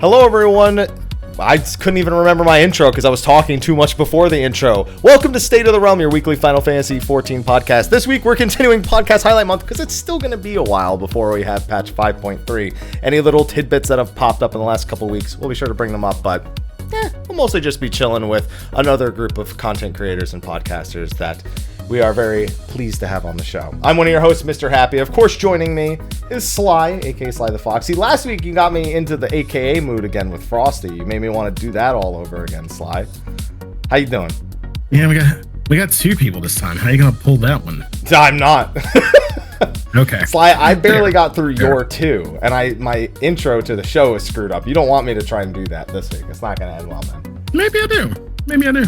Hello, everyone. I couldn't even remember my intro because I was talking too much before the intro. Welcome to State of the Realm, your weekly Final Fantasy XIV podcast. This week, we're continuing Podcats Highlight Month because it's still going to be a while before we have patch 5.3. Any little tidbits that have popped up in the last couple weeks, we'll be sure to bring them up, but we'll mostly just be chilling with another group of content creators and podcasters that we are very pleased to have on the show. I'm one of your hosts, Mr. Happy. Of course, joining me is Sly, aka Sly the Fox. See, last week you got me into the AKA mood again with Frosty. You made me want to do that all over again, Sly. How you doing? Yeah, we got two people this time. How you gonna pull that one? I'm not. Okay. Sly, I barely got through your two, and my intro to the show is screwed up. You don't want me to try and do that this week. It's not gonna end well, man. Maybe I do.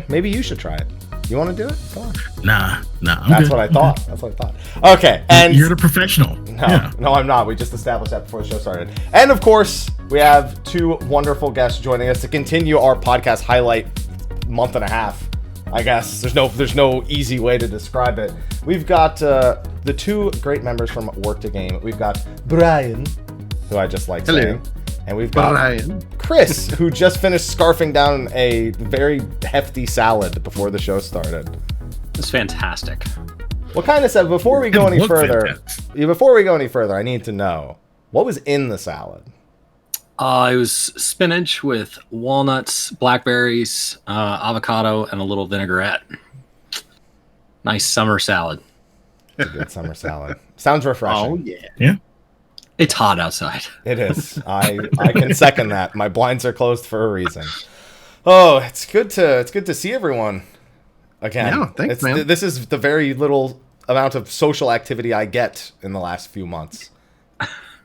Maybe you should try it. You want to do it? Come on. Nah. That's what I thought. Okay, and you're the professional. No, I'm not. We just established that before the show started. And of course, we have two wonderful guests joining us to continue our podcast highlight month and a half. I guess there's no easy way to describe it. We've got the two great members from Work to Game. We've got Brian, who I just like saying. And we've got Brian. Chris, who just finished scarfing down a very hefty salad before the show started. It's fantastic. What kind of salad? Before we go any further, I need to know, what was in the salad? It was spinach with walnuts, blackberries, avocado, and a little vinaigrette. Nice summer salad. It's a good summer salad. Sounds refreshing. Oh, yeah. Yeah. It's hot outside. It is. I can second that. My blinds are closed for a reason. Oh, it's good to see everyone again. Yeah, thanks, man. This is the very little amount of social activity I get in the last few months,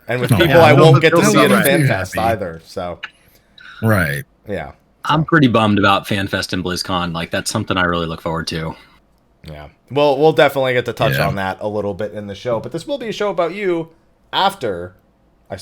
and with people I won't get to see at FanFest either. So, right. Yeah. I'm pretty bummed about FanFest and BlizzCon. Like, that's something I really look forward to. Yeah. Well, we'll definitely get to touch on that a little bit in the show, but this will be a show about you. After I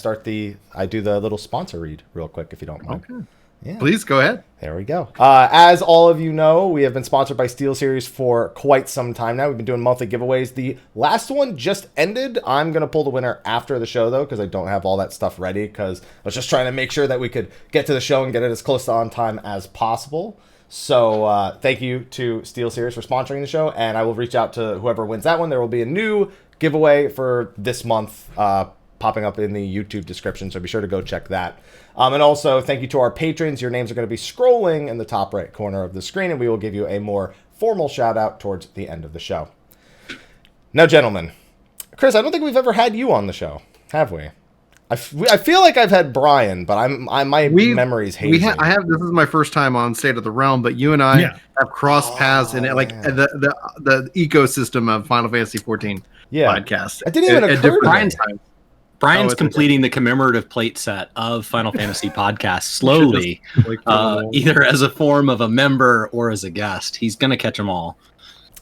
do the little sponsor read real quick, if you don't mind. Okay. Yeah. Please go ahead. There we go. As all of you know, we have been sponsored by SteelSeries for quite some time now. We've been doing monthly giveaways. The last one just ended. I'm going to pull the winner after the show, though, because I don't have all that stuff ready, because I was just trying to make sure that we could get to the show and get it as close to on time as possible. So thank you to SteelSeries for sponsoring the show, and I will reach out to whoever wins that one. There will be a new giveaway for this month popping up in the YouTube description, so be sure to go check that. And also, thank you to our patrons. Your names are going to be scrolling in the top right corner of the screen, and we will give you a more formal shout-out towards the end of the show. Now, gentlemen, Chris, I don't think we've ever had you on the show, have we? I feel like I've had Brian, but my memory's hazy. This is my first time on State of the Realm, but you and I have crossed paths in the ecosystem of Final Fantasy XIV podcast. It didn't even occur to me. Brian's completing the commemorative plate set of Final Fantasy podcasts slowly, either as a form of a member or as a guest. He's going to catch them all.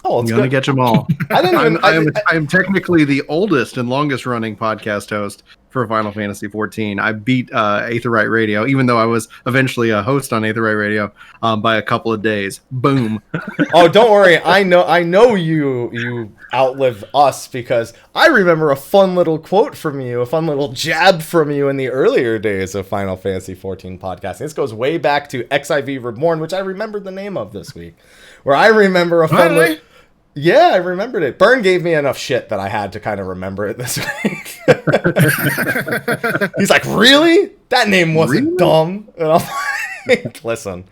Oh, I'm going to catch them all. I'm technically the oldest and longest running podcast host for Final Fantasy XIV. I beat Aetherite Radio, even though I was eventually a host on Aetherite Radio by a couple of days. Boom. Oh, don't worry. I know you outlive us, because I remember a fun little quote from you, a fun little jab from you in the earlier days of Final Fantasy XIV podcasting. This goes way back to XIV Reborn, which I remembered the name of this week, where I remember a fun little... Yeah, I remembered it. Burn gave me enough shit that I had to kind of remember it this week. He's like, really? That name wasn't dumb. And I'm like, listen.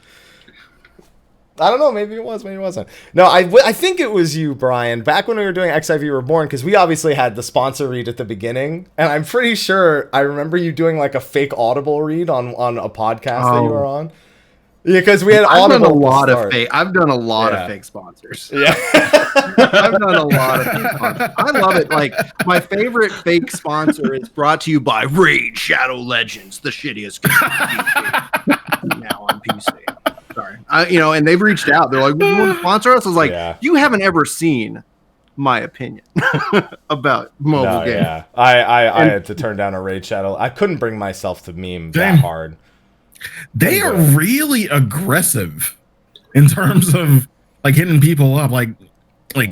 I don't know. Maybe it was. Maybe it wasn't. No, I think it was you, Brian, back when we were doing XIV Reborn, because we obviously had the sponsor read at the beginning. And I'm pretty sure I remember you doing like a fake Audible read on a podcast that you were on. Yeah, because we had I've done a lot of fake sponsors. Yeah. I've done a lot of fake sponsors. I love it. Like, my favorite fake sponsor is brought to you by Raid Shadow Legends, the shittiest game on PC. Now on PC. Sorry. And they've reached out. They're like, "You want to sponsor us?" I was like, You haven't ever seen my opinion about mobile games. Yeah. I had to turn down a Raid Shadow. I couldn't bring myself to meme that hard. They are really aggressive in terms of like hitting people up, like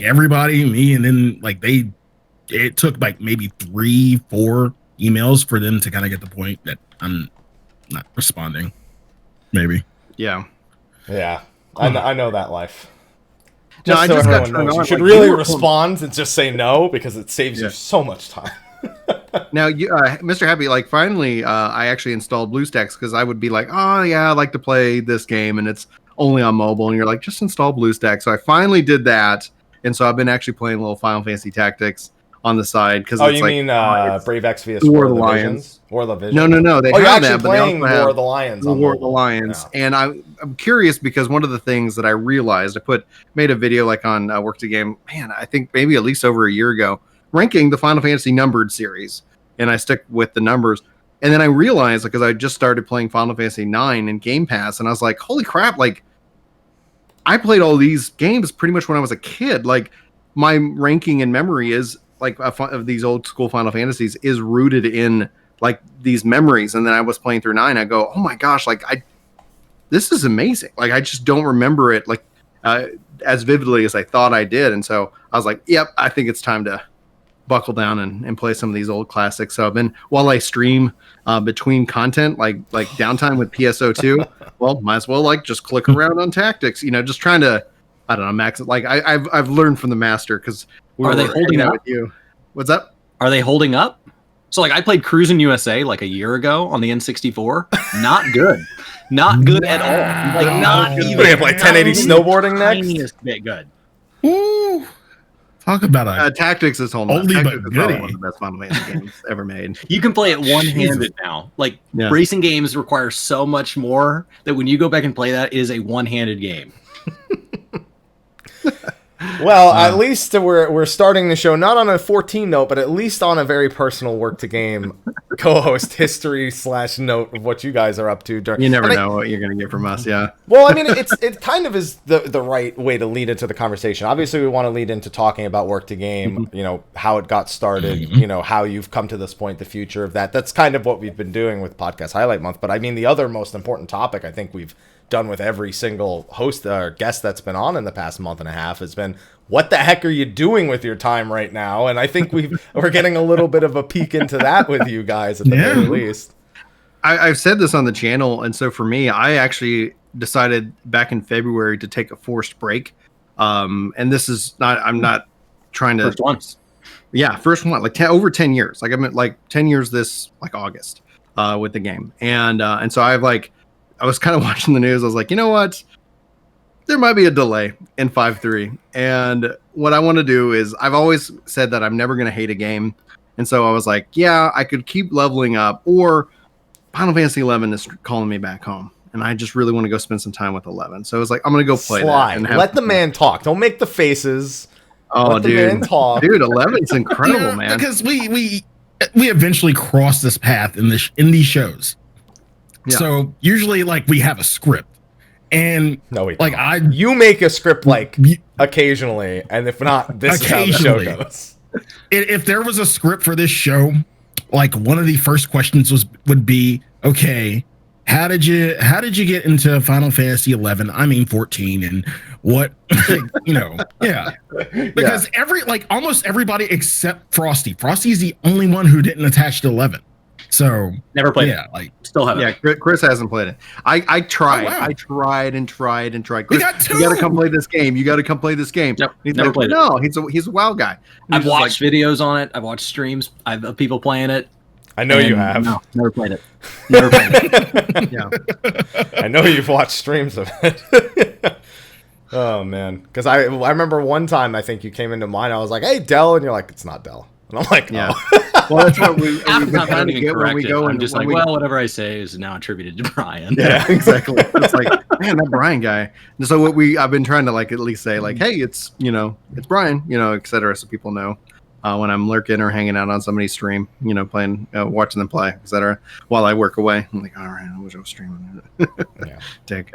everybody, me, and then it took like maybe 3-4 emails for them to kind of get the point that I'm not responding. Maybe. Yeah. Yeah, I know that life. No, I just got everyone turned knows, on. you should Like, really you were- respond and just say no because it saves you so much time. Now, you, Mr. Happy, like finally, I actually installed BlueStacks because I would be like, oh yeah, I like to play this game, and it's only on mobile. And you're like, just install BlueStacks. So I finally did that, and so I've been actually playing a little Final Fantasy Tactics on the side because Oh, it's you like, mean it's Brave Exvius War or of the Visions? Lions. War of the Visions? No. They Oh, you're have actually that, but they playing also have War of the Lions. on War of the mobile. Lions, Yeah. and I'm curious because one of the things that I realized, made a video like on Work to Game, man, I think maybe at least over a year ago, ranking the Final Fantasy numbered series, and I stick with the numbers. And then I realized, because I just started playing Final Fantasy IX in Game Pass, and I was like, holy crap, like, I played all these games pretty much when I was a kid. Like, my ranking in memory is, like, of these old school Final Fantasies is rooted in, like, these memories. And then I was playing through 9, I go, oh my gosh, like, this is amazing. Like, I just don't remember it, like, as vividly as I thought I did. And so I was like, yep, I think it's time to buckle down and play some of these old classics. So I've been, while I stream between content, like downtime with PSO2, well, might as well like just click around on tactics, just trying to, I don't know, max it. Like I've learned from the master because Are they holding up with you? What's up? Are they holding up? So like I played Cruisin' USA like a year ago on the N64. Not good. Not good at all. Like not What do even you have, like 1080 snowboarding next? tiniest bit good. Ooh, talk about a Tactics is holding up. oldie Tactics but is probably goodie. one of the best Final Fantasy games ever made. You can play it one-handed now. Like Yeah. racing games require so much more that when you go back and play that, it is a one-handed game. Well, at least we're starting the show not on a 14 note, but at least on a very personal Work to Game co-host history / note of what you guys are up to. You never And know what you're going to get from us. Yeah. Well, I mean, it kind of is the right way to lead into the conversation. Obviously, we want to lead into talking about Work to Game, how it got started, how you've come to this point, the future of that. That's kind of what we've been doing with Podcats Highlight Month. But I mean, the other most important topic I think we've done with every single host or guest that's been on in the past month and a half has been, what the heck are you doing with your time right now? And I think we're getting a little bit of a peek into that with you guys at the very least. I've said this on the channel, and so for me, I actually decided back in February to take a forced break. And this is not, I'm not trying to. First one. Yeah, first one, like over 10 years. Like I'm at like 10 years this like August with the game, and so I was kind of watching the news. I was like, you know what? There might be a delay in 5.3. And what I want to do is, I've always said that I'm never going to hate a game. And so I was like, yeah, I could keep leveling up, or Final Fantasy 11 is calling me back home. And I just really want to go spend some time with 11. So I was like, I'm going to go play that. And Let the man talk. Don't make the faces. Oh, Let the man talk. Dude, 11's incredible, man. Because we eventually cross this path in these shows. Yeah. So usually, like, we have a script, and No, we like don't. You make a script like occasionally, and if not, this is how the show goes. If there was a script for this show, like one of the first questions would be, okay, how did you get into Final Fantasy 11? I mean 14, and what yeah. Because almost everybody except Frosty. Frosty's the only one who didn't attach to 11. So Never played yeah, it. like Still haven't. Yeah, Chris hasn't played it. I tried. Oh, wow. I tried and tried. Chris, We got two. you got to come play this game. You got to come play this game. Yep, He's never like, played it. no, he's a WoW guy. And I've he's just watched videos on it. I've watched streams. I've people playing it. I know you and have. No, never played it. Never played it. like, yeah. I know you've watched streams of it. Oh man, because I remember one time I think you came into mine. I was like, "Hey, Dell," and you're like, "It's not Dell," and I'm like, Yeah. "Oh." Well, that's what we've Half the been time I trying don't to even get when correct we it. go. I'm and just when like, we- well, whatever I say is now attributed to Brian. Yeah, exactly. It's like, man, that Brian guy. And so I've been trying to like at least say like, hey, it's Brian, etc. So people know when I'm lurking or hanging out on somebody's stream, playing, watching them play, etc. While I work away, I'm like, all right, I wish I was streaming. Yeah. Take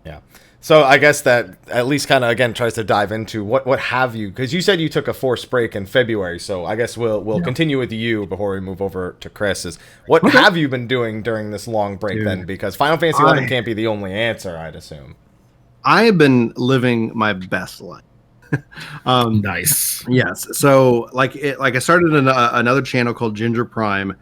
Yeah. So I guess that at least kind of again tries to dive into what have you, because you said you took a forced break in February. So I guess we'll continue with you before we move over to Chris. Is what have you been doing during this long break then? Because Final Fantasy 11 can't be the only answer, I'd assume. I have been living my best life. nice. Yes. So like I started another channel called Ginger Prime,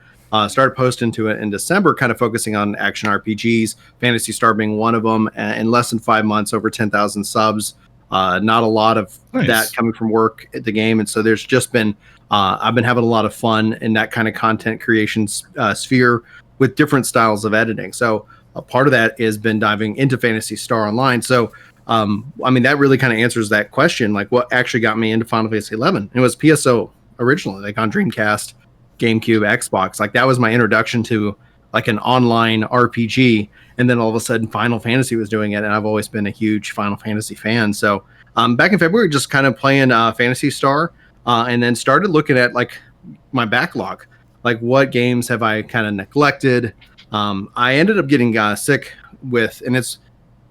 Started posting to it in December, kind of focusing on action RPGs, Phantasy Star being one of them. And in less than 5 months, over 10,000 subs. Not a lot of that coming from work at the game. And so there's just been, I've been having a lot of fun in that kind of content creation sphere with different styles of editing. So a part of that has been diving into Phantasy Star Online. So, I mean, that really kind of answers that question. Like, what actually got me into Final Fantasy 11? It was PSO originally, like on Dreamcast, GameCube, Xbox. Like, that was my introduction to like an online RPG. And then all of a sudden Final Fantasy was doing it. And I've always been a huge Final Fantasy fan. So back in February, just kind of playing Phantasy Star and then started looking at like my backlog. Like, what games have I kind of neglected? I ended up getting sick with, and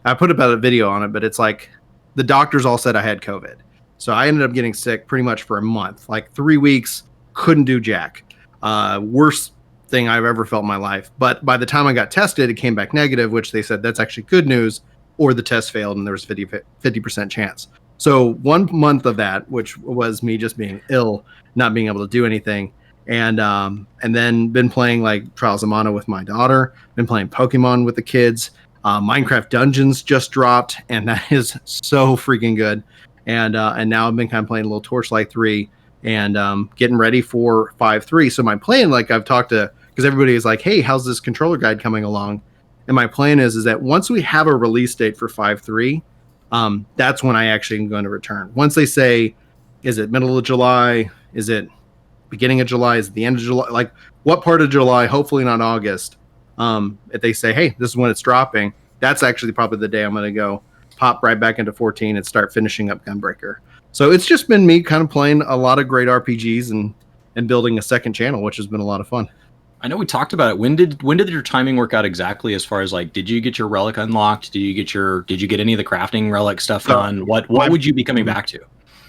I put about a video on it, but it's like the doctors all said I had COVID. So I ended up getting sick pretty much for a month, like 3 weeks, couldn't do jack. Worst thing I've ever felt in my life. But by the time I got tested, it came back negative, which they said that's actually good news, or the test failed and there was 50% chance. So 1 month of that, which was me just being ill, not being able to do anything. And then been playing like Trials of Mana with my daughter, been playing Pokemon with the kids. Minecraft Dungeons just dropped, and that is so freaking good. And now I've been kind of playing a little Torchlight 3 and getting ready for 5.3. So my plan, like I've talked to, because everybody is like, hey, how's this controller guide coming along? And my plan is that once we have a release date for 5.3, that's when I actually am going to return. Once they say, is it middle of July? Is it beginning of July? Is it the end of July? Like, what part of July? Hopefully not August. If they say, hey, this is when it's dropping, that's actually probably the day I'm going to go pop right back into 14 and start finishing up Gunbreaker. So it's just been me kind of playing a lot of great RPGs and building a second channel, which has been a lot of fun. I know we talked about it. When did your timing work out exactly? As far as like, did you get your relic unlocked? Did you get any of the crafting relic stuff done? What would you be coming back to?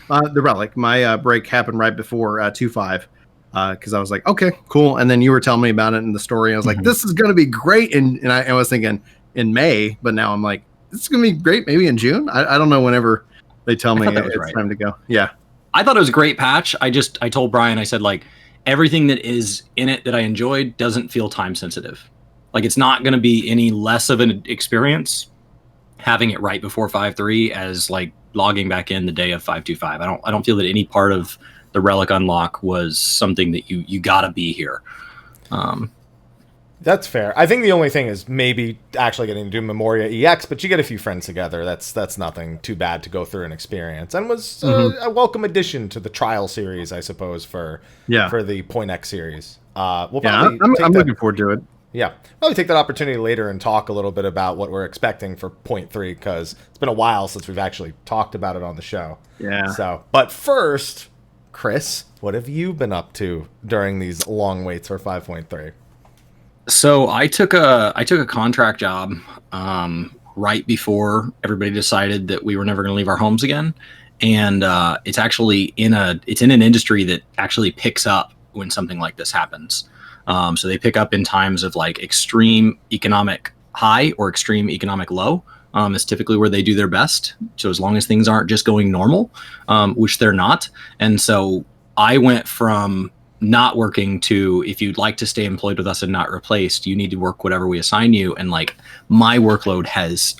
The relic. My break happened right before 2.5. Because I was like, okay, cool. And then you were telling me about it in the story. I was like, this is going to be great. And I was thinking in May, but now I'm like, this is going to be great maybe in June. I don't know, whenever they tell me it's time to go. Yeah. I thought it was a great patch. I told Brian, I said, like, everything that is in it that I enjoyed doesn't feel time sensitive. Like, it's not going to be any less of an experience having it right before 5.3 as like logging back in the day of 5.25. I don't feel that any part of the relic unlock was something that you gotta be here. That's fair. I think the only thing is maybe actually getting to do Memoria EX, but you get a few friends together. That's nothing too bad to go through an experience, and was a welcome addition to the trial series, I suppose, for the Point X series. I'm looking forward to it. Yeah, probably take that opportunity later and talk a little bit about what we're expecting for Point 3, because it's been a while since we've actually talked about it on the show. Yeah. So, but first, Chris, what have you been up to during these long waits for 5.3? So I took a contract job right before everybody decided that we were never going to leave our homes again, and it's actually in an industry that actually picks up when something like this happens. So they pick up in times of like extreme economic high or extreme economic low. Is typically where they do their best. So as long as things aren't just going normal, which they're not. And so I went from not working to, if you'd like to stay employed with us and not replaced, you need to work whatever we assign you. And like my workload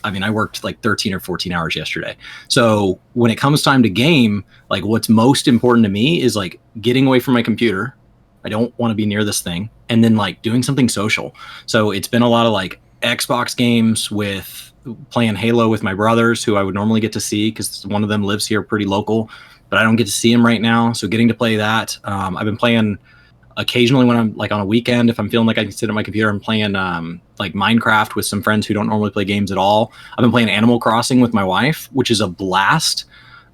I worked like 13 or 14 hours yesterday. So when it comes time to game, like what's most important to me is like getting away from my computer. I don't want to be near this thing. And then like doing something social. So it's been a lot of like Xbox games with playing Halo with my brothers, who I would normally get to see because one of them lives here pretty local, but I don't get to see him right now. So getting to play that. I've been playing occasionally when I'm like on a weekend, if I'm feeling like I can sit at my computer, I'm playing like Minecraft with some friends who don't normally play games at all. I've been playing Animal Crossing with my wife, which is a blast.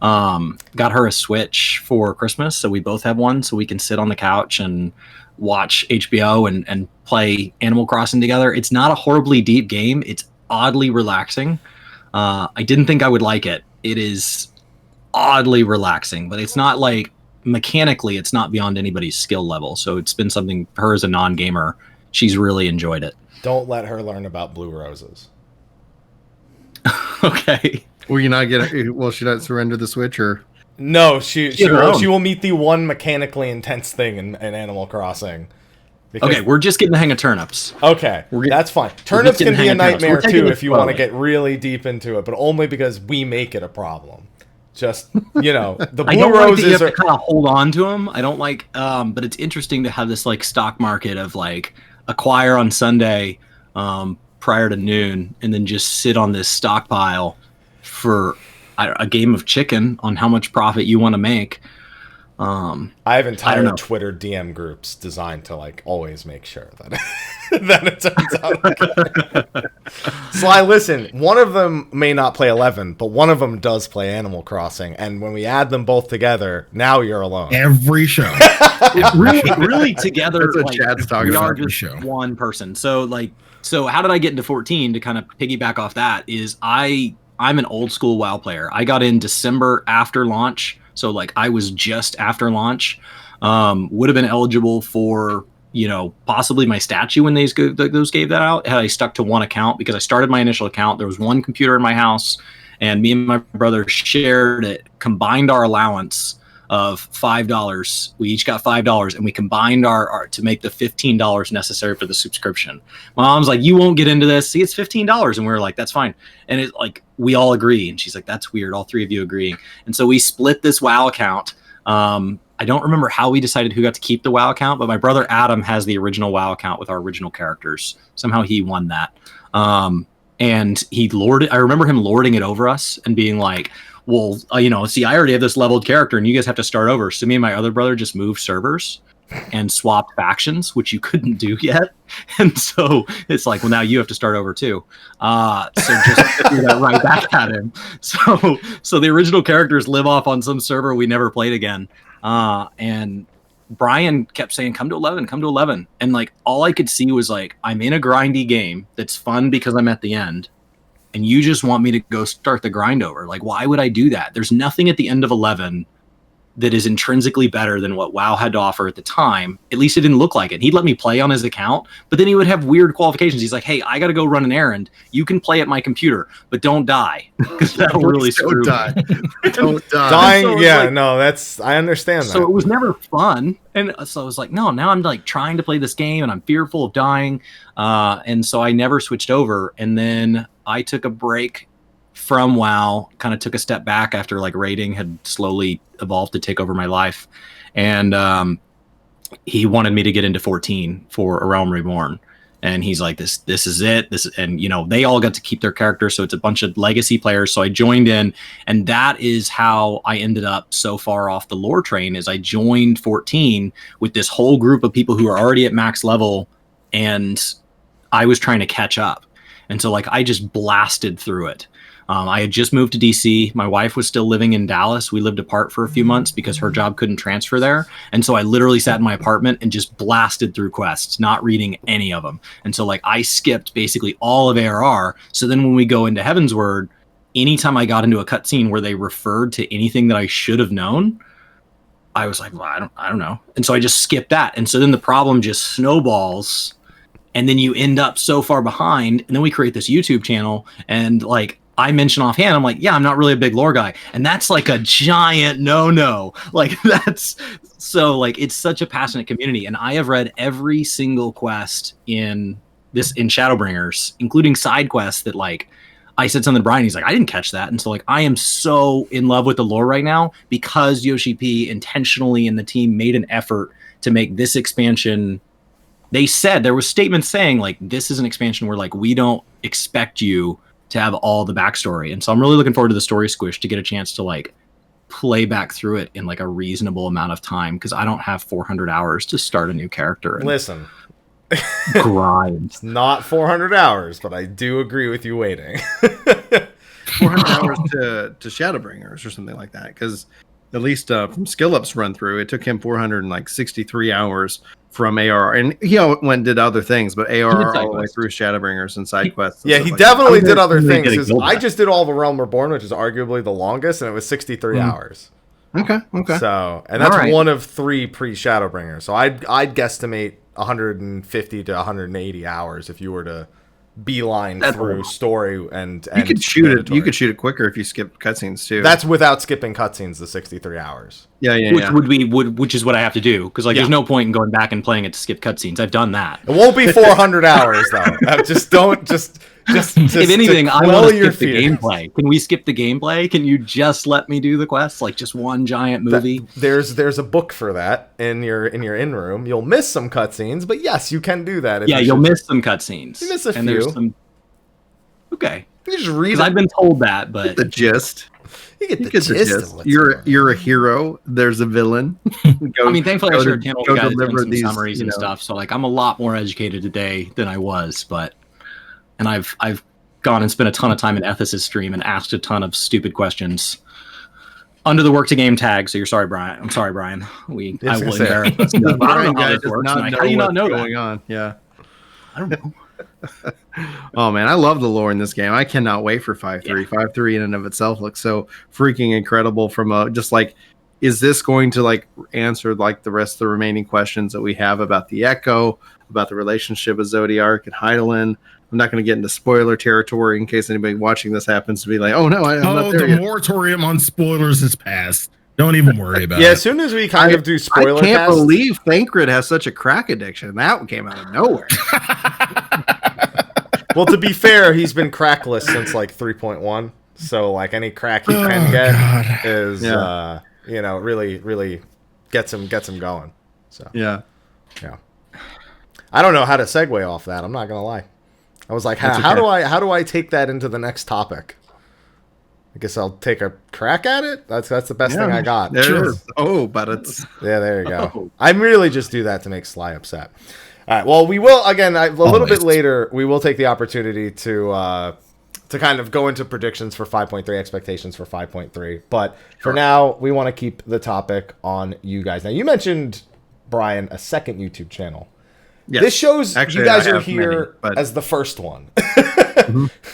Got her a Switch for Christmas, so we both have one, so we can sit on the couch and watch HBO and play Animal Crossing together. It's not a horribly deep game. It's oddly relaxing. I didn't think I would like it. It is oddly relaxing, but it's not like mechanically, it's not beyond anybody's skill level. So it's been something for her as a non-gamer. She's really enjoyed it. Don't let her learn about blue roses. Okay. Will you not will she not surrender the Switch, or? No, she will meet the one mechanically intense thing in Animal Crossing. Because, Okay, we're just getting the hang of turnips. Okay, that's fine. Turnips can be a nightmare too if you want to get get really deep into it, but only because we make it a problem. Just, the I blue don't like that you roses have are... to kind of hold on to them. I don't like, but it's interesting to have this like stock market of like acquire on Sunday prior to noon, and then just sit on this stockpile for a game of chicken on how much profit you want to make. I have entire Twitter DM groups designed to like always make sure that that it turns out okay. Sly, listen, one of them may not play 11, but one of them does play Animal Crossing, and when we add them both together, now you're alone. Every show. really together, That's what like, Chad's talking we are about. just one person. So how did I get into 14 to kind of piggyback off that is I'm an old school WoW player. I got in December after launch. So like I was just after launch, would have been eligible for, possibly my statue when those gave that out. Had I stuck to one account, because I started my initial account. There was one computer in my house, and me and my brother shared it, combined our allowance of $5. We each got $5, and we combined our to make the $15 necessary for the subscription. My mom's like, "You won't get into this. See, it's $15," and we were like, "That's fine." And it's like we all agree, and she's like, "That's weird." All three of you agreeing, and so we split this WoW account. I don't remember how we decided who got to keep the WoW account, but my brother Adam has the original WoW account with our original characters. Somehow he won that, and he lorded. I remember him lording it over us and being like, well, see, I already have this leveled character and you guys have to start over. So me and my other brother just moved servers and swapped factions, which you couldn't do yet. And so it's like, well, now you have to start over too. So just threw that right back at him. So the original characters live off on some server we never played again. And Brian kept saying, come to 11, come to 11. And like, all I could see was like, I'm in a grindy game that's fun because I'm at the end. And you just want me to go start the grind over. Like, why would I do that? There's nothing at the end of 11 that is intrinsically better than what WoW had to offer at the time. At least it didn't look like it. He'd let me play on his account, but then he would have weird qualifications. He's like, hey, I got to go run an errand. You can play at my computer, but don't die. Because that'll really screw me. Don't die. Dying, so yeah, I understand that. So it was never fun. And so I was like, no, now I'm like trying to play this game and I'm fearful of dying. And so I never switched over. And then I took a break from WoW, kind of took a step back after like raiding had slowly evolved to take over my life. And he wanted me to get into 14 for A Realm Reborn. And he's like, this is it. And they all got to keep their characters. So it's a bunch of legacy players. So I joined in, and that is how I ended up so far off the lore train. Is I joined 14 with this whole group of people who are already at max level, and I was trying to catch up. And so like I just blasted through it. I had just moved to DC. My wife was still living in Dallas. We lived apart for a few months because her job couldn't transfer there. And so I literally sat in my apartment and just blasted through quests, not reading any of them. And so like I skipped basically all of ARR. So then when we go into Heavensward, anytime I got into a cutscene where they referred to anything that I should have known, I was like, well, I don't know. And so I just skipped that. And so then the problem just snowballs. And then you end up so far behind. And then we create this YouTube channel, and like, I mention offhand, I'm like, yeah, I'm not really a big lore guy. And that's like a giant no. Like that's so like, it's such a passionate community. And I have read every single quest in Shadowbringers, including side quests that like, I said something to Brian, he's like, I didn't catch that. And so like, I am so in love with the lore right now because Yoshi P intentionally and the team made an effort to make this expansion. They said, there was statements saying like, this is an expansion where like, we don't expect you to have all the backstory. And so I'm really looking forward to the story squish to get a chance to like play back through it in like a reasonable amount of time, because I don't have 400 hours to start a new character. Listen, grind. It's not 400 hours, but I do agree with you waiting. 400 hours to Shadowbringers or something like that, because at least from Skillup's run through, it took him 463 hours from AR, and he went and did other things, but AR all the way through Shadowbringers and side quests. Yeah, he like definitely did other things. I just did all the Realm Reborn, which is arguably the longest, and it was 63 hours. Okay. So, and that's one of 3 pre-Shadowbringers. So I'd guesstimate 150 to 180 hours if you were to beeline through story and you could shoot mandatory. You could shoot it quicker if you skip cutscenes too. That's without skipping cutscenes. The 63 hours. Which is what I have to do because there's no point in going back and playing it to skip cutscenes. I've done that. It won't be 400 hours though. Just if anything, I want to skip the gameplay. Can we skip the gameplay? Can you just let me do the quests like just one giant movie? There's a book for that in your in room. You'll miss some cutscenes, but yes, you can do that. You'll miss some cutscenes. You miss a few. There's some. Okay. You just read. I've been told that, but the gist. You get the gist. You're a hero. There's a villain. Thankfully, I shared channel guys doing some summaries and stuff. So like, I'm a lot more educated today than I was, and I've gone and spent a ton of time in Ethic's stream and asked a ton of stupid questions under the work to game tag. So you're sorry, Brian. I'm sorry, Brian. I will embarrass us. I don't know how this works. How do you not know going on? Yeah. I don't know. Oh man, I love the lore in this game. I cannot wait for 5.3. 5.3 in and of itself looks so freaking incredible. From just like, is this going to like answer like the rest of the remaining questions that we have about the Echo, about the relationship with Zodiark and Hydaelyn? I'm not going to get into spoiler territory in case anybody watching this happens to be like, oh no, I'm not there yet. Moratorium on spoilers has passed. Don't even worry about it. As soon as we kind of do spoiler I can't believe Thancred has such a crack addiction. That came out of nowhere. Well, to be fair, he's been crackless since like 3.1. So like any crack he can get is really, really gets him going. So yeah. I don't know how to segue off that. I'm not gonna lie. I was like, how do I take that into the next topic? I guess I'll take a crack at it. That's the best thing I got. There it is. Oh, but it's there you go. I really just do that to make Sly upset. All right. Well, we will again a little bit later. We will take the opportunity to kind of go into predictions for 5.3, expectations for 5.3. But for now, we want to keep the topic on you guys. Now, you mentioned, Brian, a second YouTube channel. Yes. This shows you guys are here as the first one.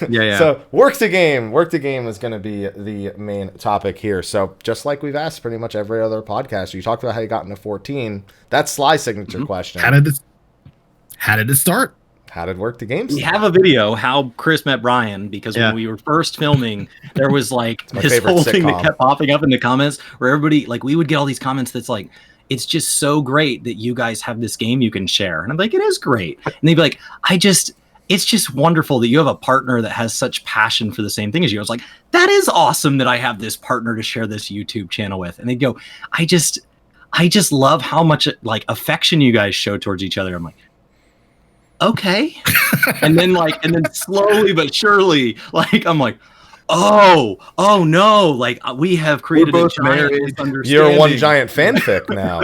Yeah. So work to game is going to be the main topic here. So just like we've asked pretty much every other podcast, you talked about how you got into 14. That's Sly's signature question. How did it start? How did work to game start? We have a video how Chris met Brian because when we were first filming, there was like this whole thing that kept popping up in the comments where everybody like we would get all these comments that's like, it's just so great that you guys have this game you can share. And I'm like, it is great. And they'd be like, it's just wonderful that you have a partner that has such passion for the same thing as you. I was like, that is awesome that I have this partner to share this YouTube channel with. And they'd go, I just love how much like affection you guys show towards each other. I'm like, okay. and then slowly but surely, like, I'm like, oh no, like we have created a giant misunderstanding. You're one giant fanfic now.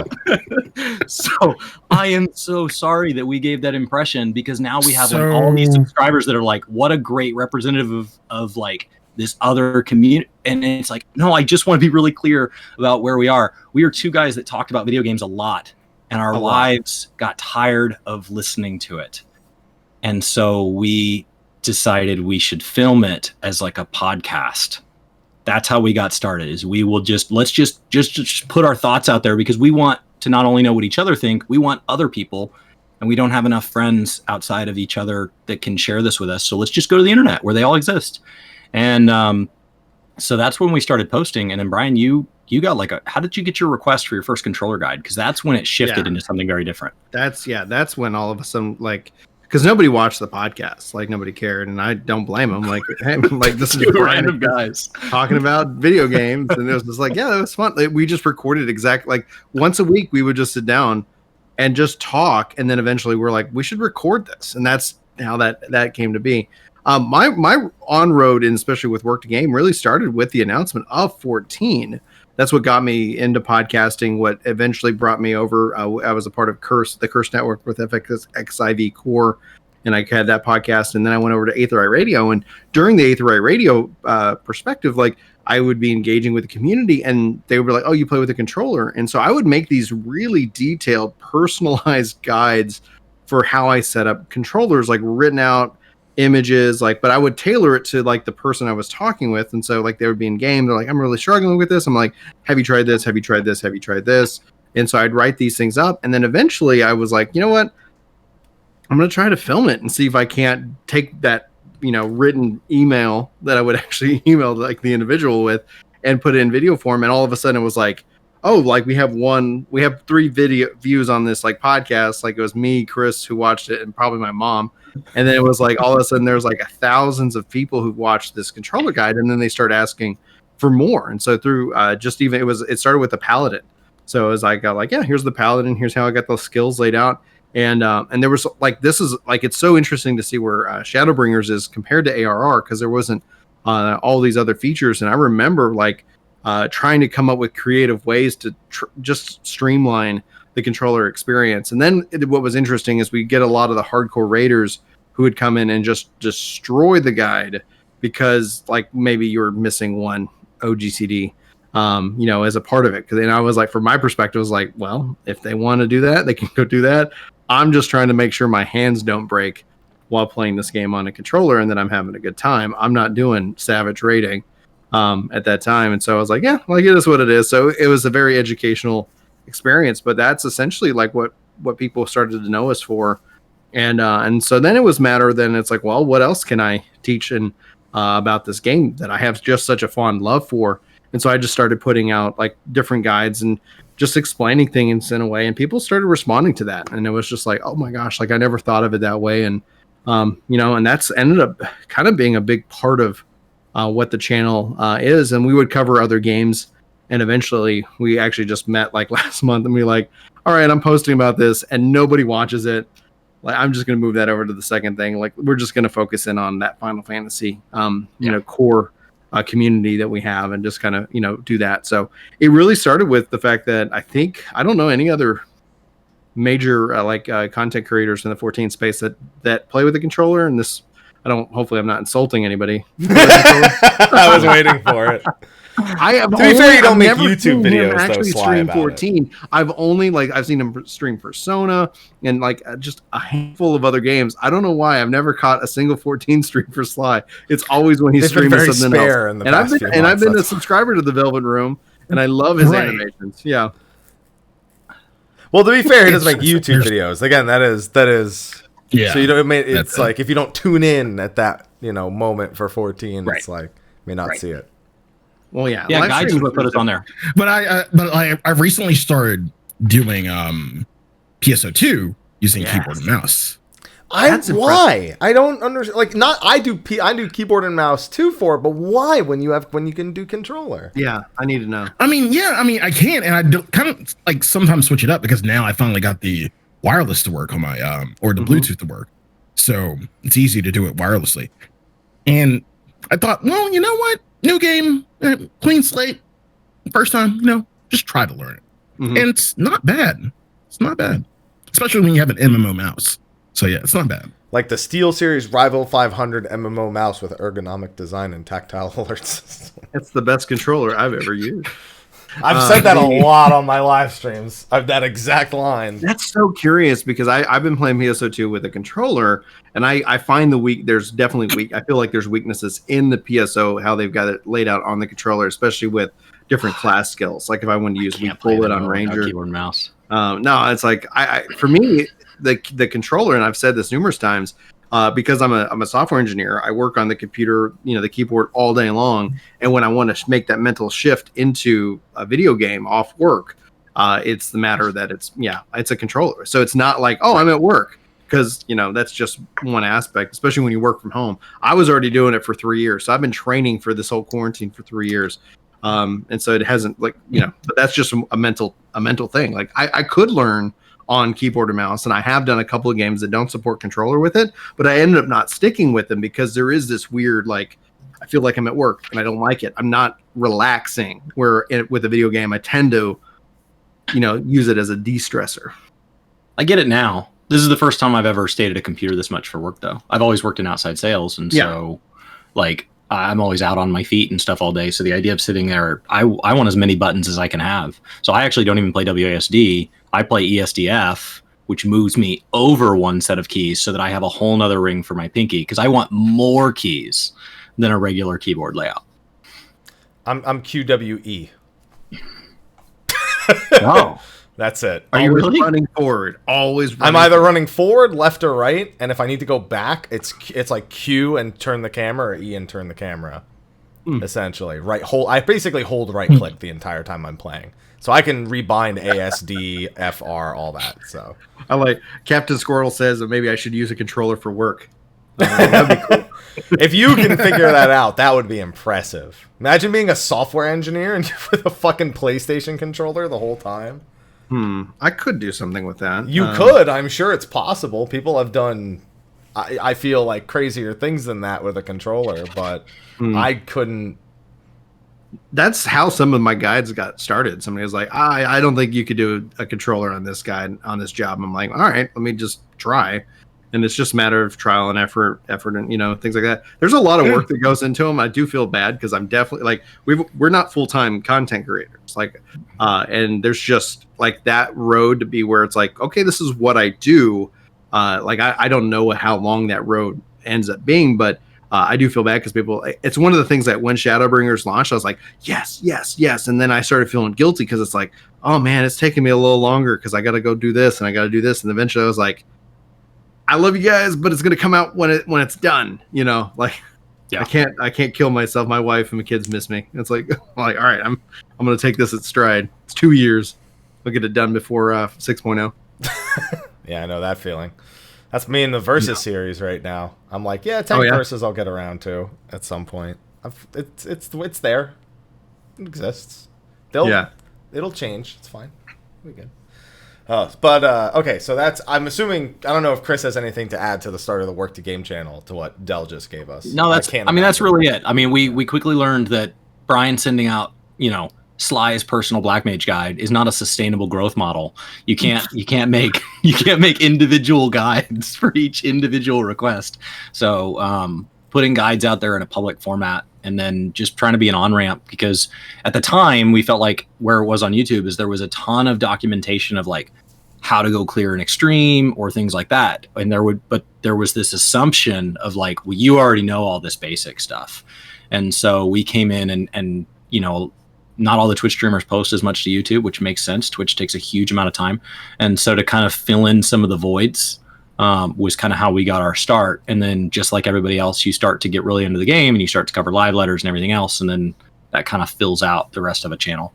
So I am so sorry that we gave that impression because now we have like all these subscribers that are like, what a great representative of like this other community. And it's like, no, I just want to be really clear about where we are. We are two guys that talked about video games a lot and our lives got tired of listening to it. And so we decided we should film it as like a podcast. That's how we got started. Is we will let's just put our thoughts out there because we want to not only know what each other think, we want other people, and we don't have enough friends outside of each other that can share this with us. So let's just go to the internet where they all exist. And so that's when we started posting. And then Brian, you got like how did you get your request for your first controller guide? Because that's when it shifted into something very different. That's when all of a sudden like. Because nobody watched the podcast, like nobody cared, and I don't blame them. Like, hey, like this is random guys talking about video games, and it was just like, yeah, it was fun. We just recorded exactly like once a week. We would just sit down and just talk, and then eventually we're like, we should record this, and that's how that came to be. My on road, and especially with Work to Game, really started with the announcement of 14. That's what got me into podcasting. What eventually brought me over. I was a part of the Curse Network with FXIV Core, and I had that podcast. And then I went over to Aetherai Radio. And during the Aetherai Radio perspective, like I would be engaging with the community, and they would be like, "Oh, you play with a controller." And so I would make these really detailed, personalized guides for how I set up controllers, like written out images, like, but I would tailor it to like the person I was talking with. And so like they would be in game, they're like, I'm really struggling with this. I'm like, have you tried this? Have you tried this? Have you tried this? And so I'd write these things up. And then eventually I was like, you know what? I'm going to try to film it and see if I can't take that, written email that I would actually email like the individual with and put it in video form. And all of a sudden it was like, oh, like we have 3 video views on this like podcast. Like it was me, Chris, who watched it, and probably my mom. And then it was like all of a sudden there's like thousands of people who watched this controller guide, and then they start asking for more. And so through it started with the paladin. So as I got like, yeah, here's the paladin, here's how I got those skills laid out. And there was like, this is like, it's so interesting to see where Shadowbringers is compared to ARR, because there wasn't all these other features. And I remember like trying to come up with creative ways to just streamline the controller experience. And then what was interesting is we get a lot of the hardcore raiders who would come in and just destroy the guide because like maybe you're missing one OGCD, as a part of it. Because then I was like, from my perspective, I was like, well, if they want to do that, they can go do that. I'm just trying to make sure my hands don't break while playing this game on a controller and that I'm having a good time. I'm not doing savage raiding at that time. And so I was like, yeah, like it is what it is. So it was a very educational experience, but that's essentially like what people started to know us for. And so then it was it's like, well, what else can I teach about this game that I have just such a fond love for? And so I just started putting out like different guides and just explaining things in a way, and people started responding to that. And it was just like, oh my gosh, like I never thought of it that way. And, and that's ended up kind of being a big part of what the channel is. And we would cover other games. And eventually we actually just met like last month and we like, all right, I'm posting about this and nobody watches it. Like, I'm just going to move that over to the second thing. Like, we're just going to focus in on that Final Fantasy, core community that we have, and just kind of, do that. So it really started with the fact that I don't know any other major content creators in the 14 space that play with the controller. And this, hopefully I'm not insulting anybody. I was waiting for it. To be fair, you don't make YouTube videos actually stream 14. I've seen him stream Persona and like just a handful of other games. I don't know why I've never caught a single 14 stream for Sly. It's always when he's streaming something else. And I've been a subscriber to the Velvet Room, and I love his animations. Yeah. Well, to be fair, he doesn't make YouTube videos. Again, that is. Yeah. So it's like if you don't tune in at that moment for 14, it's like may not see it. Well, yeah, guides would put us on there. But I've recently started doing PSO2 using keyboard and mouse. Why? I don't understand. Like, I do keyboard and mouse too for it, but why when you can do controller? Yeah, I need to know. I mean, I can, and I do kind of like sometimes switch it up because now I finally got the wireless to work on my or the Bluetooth to work, so it's easy to do it wirelessly. And I thought, well, you know what? New game, clean slate, first time, just try to learn it. And it's not bad. It's not bad. Especially when you have an MMO mouse. So yeah, it's not bad. Like the Steel Series Rival 500 MMO mouse with ergonomic design and tactile alerts. It's the best controller I've ever used. I've said that a lot on my live streams. That exact line. That's so curious because I've been playing PSO2 with a controller, and I find there's definitely I feel like there's weaknesses in the PSO, how they've got it laid out on the controller, especially with different class skills. Like if I wanted to use weak bullet on Ranger. Keyboard and mouse. No, it's like for me, the controller, and I've said this numerous times, because I'm a software engineer, I work on the computer, the keyboard all day long. And when I want to make that mental shift into a video game off work, it's the matter that it's a controller. So it's not like, oh, I'm at work, because, that's just one aspect, especially when you work from home. I was already doing it for 3 years. So I've been training for this whole quarantine for 3 years. And so it hasn't but that's just a mental thing. Like I could learn on keyboard or mouse, and I have done a couple of games that don't support controller with it, but I ended up not sticking with them because there is this weird, like, I feel like I'm at work and I don't like it. I'm not relaxing, where with a video game I tend to use it as a de-stressor. I get it now. This is the first time I've ever stayed at a computer this much for work, though. I've always worked in outside sales, and so like I'm always out on my feet and stuff all day. So the idea of sitting there, I want as many buttons as I can have. So I actually don't even play WASD. I play ESDF, which moves me over one set of keys so that I have a whole nother ring for my pinky, because I want more keys than a regular keyboard layout. I'm QWE. Oh. That's it. Are you Always really? running forward? Always. I'm either running forward, left, or right, and if I need to go back, it's like Q and turn the camera, or E and turn the camera. Essentially, right. I basically hold right click the entire time I'm playing, so I can rebind ASD, FR, all that. So I like Captain Squirrel says that maybe I should use a controller for work. That'd be cool. if you can figure that out, that would be impressive. Imagine being a software engineer and with a fucking PlayStation controller the whole time. I could do something with that. You could. I'm sure it's possible. People have done, I feel like, crazier things than that with a controller, but I couldn't. That's how some of my guides got started. Somebody was like, I don't think you could do a controller on this guide, on this job. I'm like, all right, let me just try. And it's just a matter of trial and effort and, things like that. There's a lot of work that goes into them. I do feel bad because I'm definitely like, we're not full-time content creators. Like, and there's just like that road to be where it's like, okay, this is what I do. Like, I don't know how long that road ends up being, but I do feel bad because people, it's one of the things that when Shadowbringers launched, I was like, yes. And then I started feeling guilty because it's like, oh man, it's taking me a little longer because I got to go do this and I got to do this. And eventually I was like, I love you guys, but it's going to come out when it's done, like yeah. I can't kill myself. My wife and my kids miss me. It's like, all right, I'm going to take this at stride. It's 2 years. I'll get it done before 6.0. Yeah, I know that feeling. That's me in the Versus series right now. I'm like, yeah, tank Versus I'll get around to at some point. It's there. It exists. It'll change. It's fine. We good. Okay, so I'm assuming, I don't know if Chris has anything to add to the start of the Work to Game channel to what Dell just gave us. No, that's really it. I mean, we quickly learned that Brian sending out, Sly's personal Black Mage guide is not a sustainable growth model. You can't make individual guides for each individual request. So putting guides out there in a public format and then just trying to be an on-ramp, because at the time we felt like where it was on YouTube is there was a ton of documentation of like how to go clear an extreme or things like that. And there was this assumption of like, well, you already know all this basic stuff. And so we came in and not all the Twitch streamers post as much to YouTube, which makes sense. Twitch takes a huge amount of time. And so to kind of fill in some of the voids was kind of how we got our start. And then just like everybody else, you start to get really into the game and you start to cover live letters and everything else. And then that kind of fills out the rest of a channel.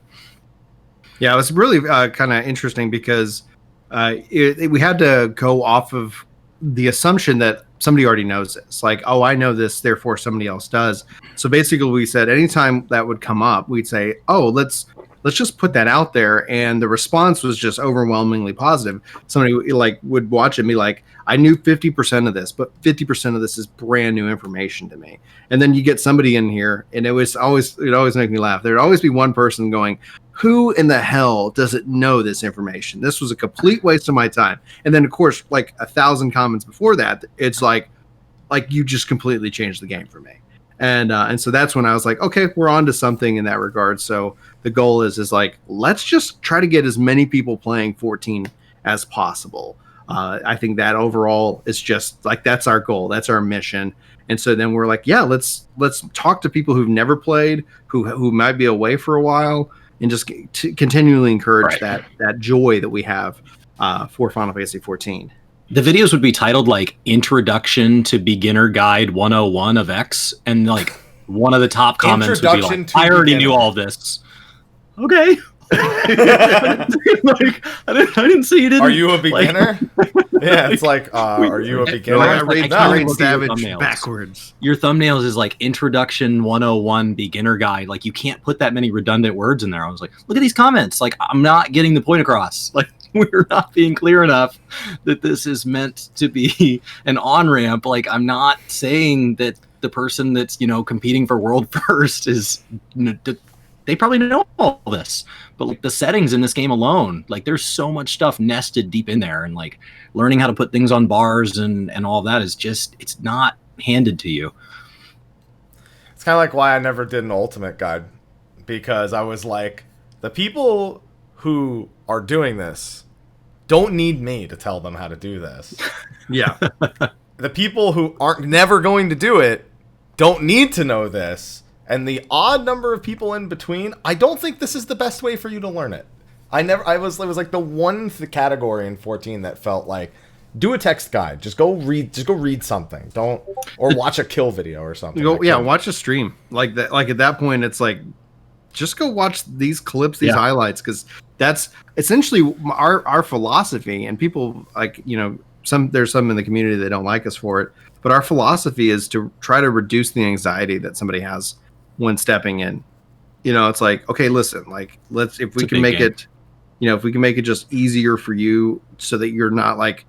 Yeah, it was really kind of interesting because we had to go off of the assumption that somebody already knows this. Like, oh, I know this, therefore somebody else does. So basically we said anytime that would come up, we'd say, oh, let's just put that out there. And the response was just overwhelmingly positive. Somebody like would watch it and be like, I knew 50% of this, but 50% of this is brand new information to me. And then you get somebody in here and it always make me laugh. There'd always be one person going, who in the hell doesn't know this information? This was a complete waste of my time. And then of course, like 1,000 comments before that, it's like you just completely changed the game for me. And so that's when I was like, okay, we're on to something in that regard. So the goal is like, let's just try to get as many people playing 14 as possible. I think that overall is just like, that's our goal. That's our mission. And so then we're like, yeah, let's talk to people who've never played, who might be away for a while, and just continually encourage that joy that we have for Final Fantasy 14. The videos would be titled like Introduction to Beginner Guide 101 of X, and like one of the top comments would be like, I already knew all this. Okay. Like, I didn't see you didn't. Are you a beginner? Yeah, it's like, are you a beginner? I read Savage backwards. Your thumbnails is like Introduction 101 Beginner Guide. Like, you can't put that many redundant words in there. I was like, look at these comments. Like, I'm not getting the point across. Like, we're not being clear enough that this is meant to be an on-ramp. Like, I'm not saying that the person that's, competing for world first is... They probably know all this, but like the settings in this game alone, like there's so much stuff nested deep in there, and like learning how to put things on bars and all of that is just, it's not handed to you. It's kind of like why I never did an ultimate guide, because I was like, the people who are doing this don't need me to tell them how to do this. Yeah. The people who aren't never going to do it don't need to know this. And the odd number of people in between, I don't think this is the best way for you to learn it. It was like the one category in 14 that felt like, do a text guide. Just go read something. Don't, or watch a kill video or something. Watch a stream. Like that. Like at that point, it's like, just go watch these clips, these highlights, because that's essentially our philosophy. And people there's some in the community that don't like us for it, but our philosophy is to try to reduce the anxiety that somebody has when stepping in. It's like, okay, listen, like if we can make it just easier for you so that you're not like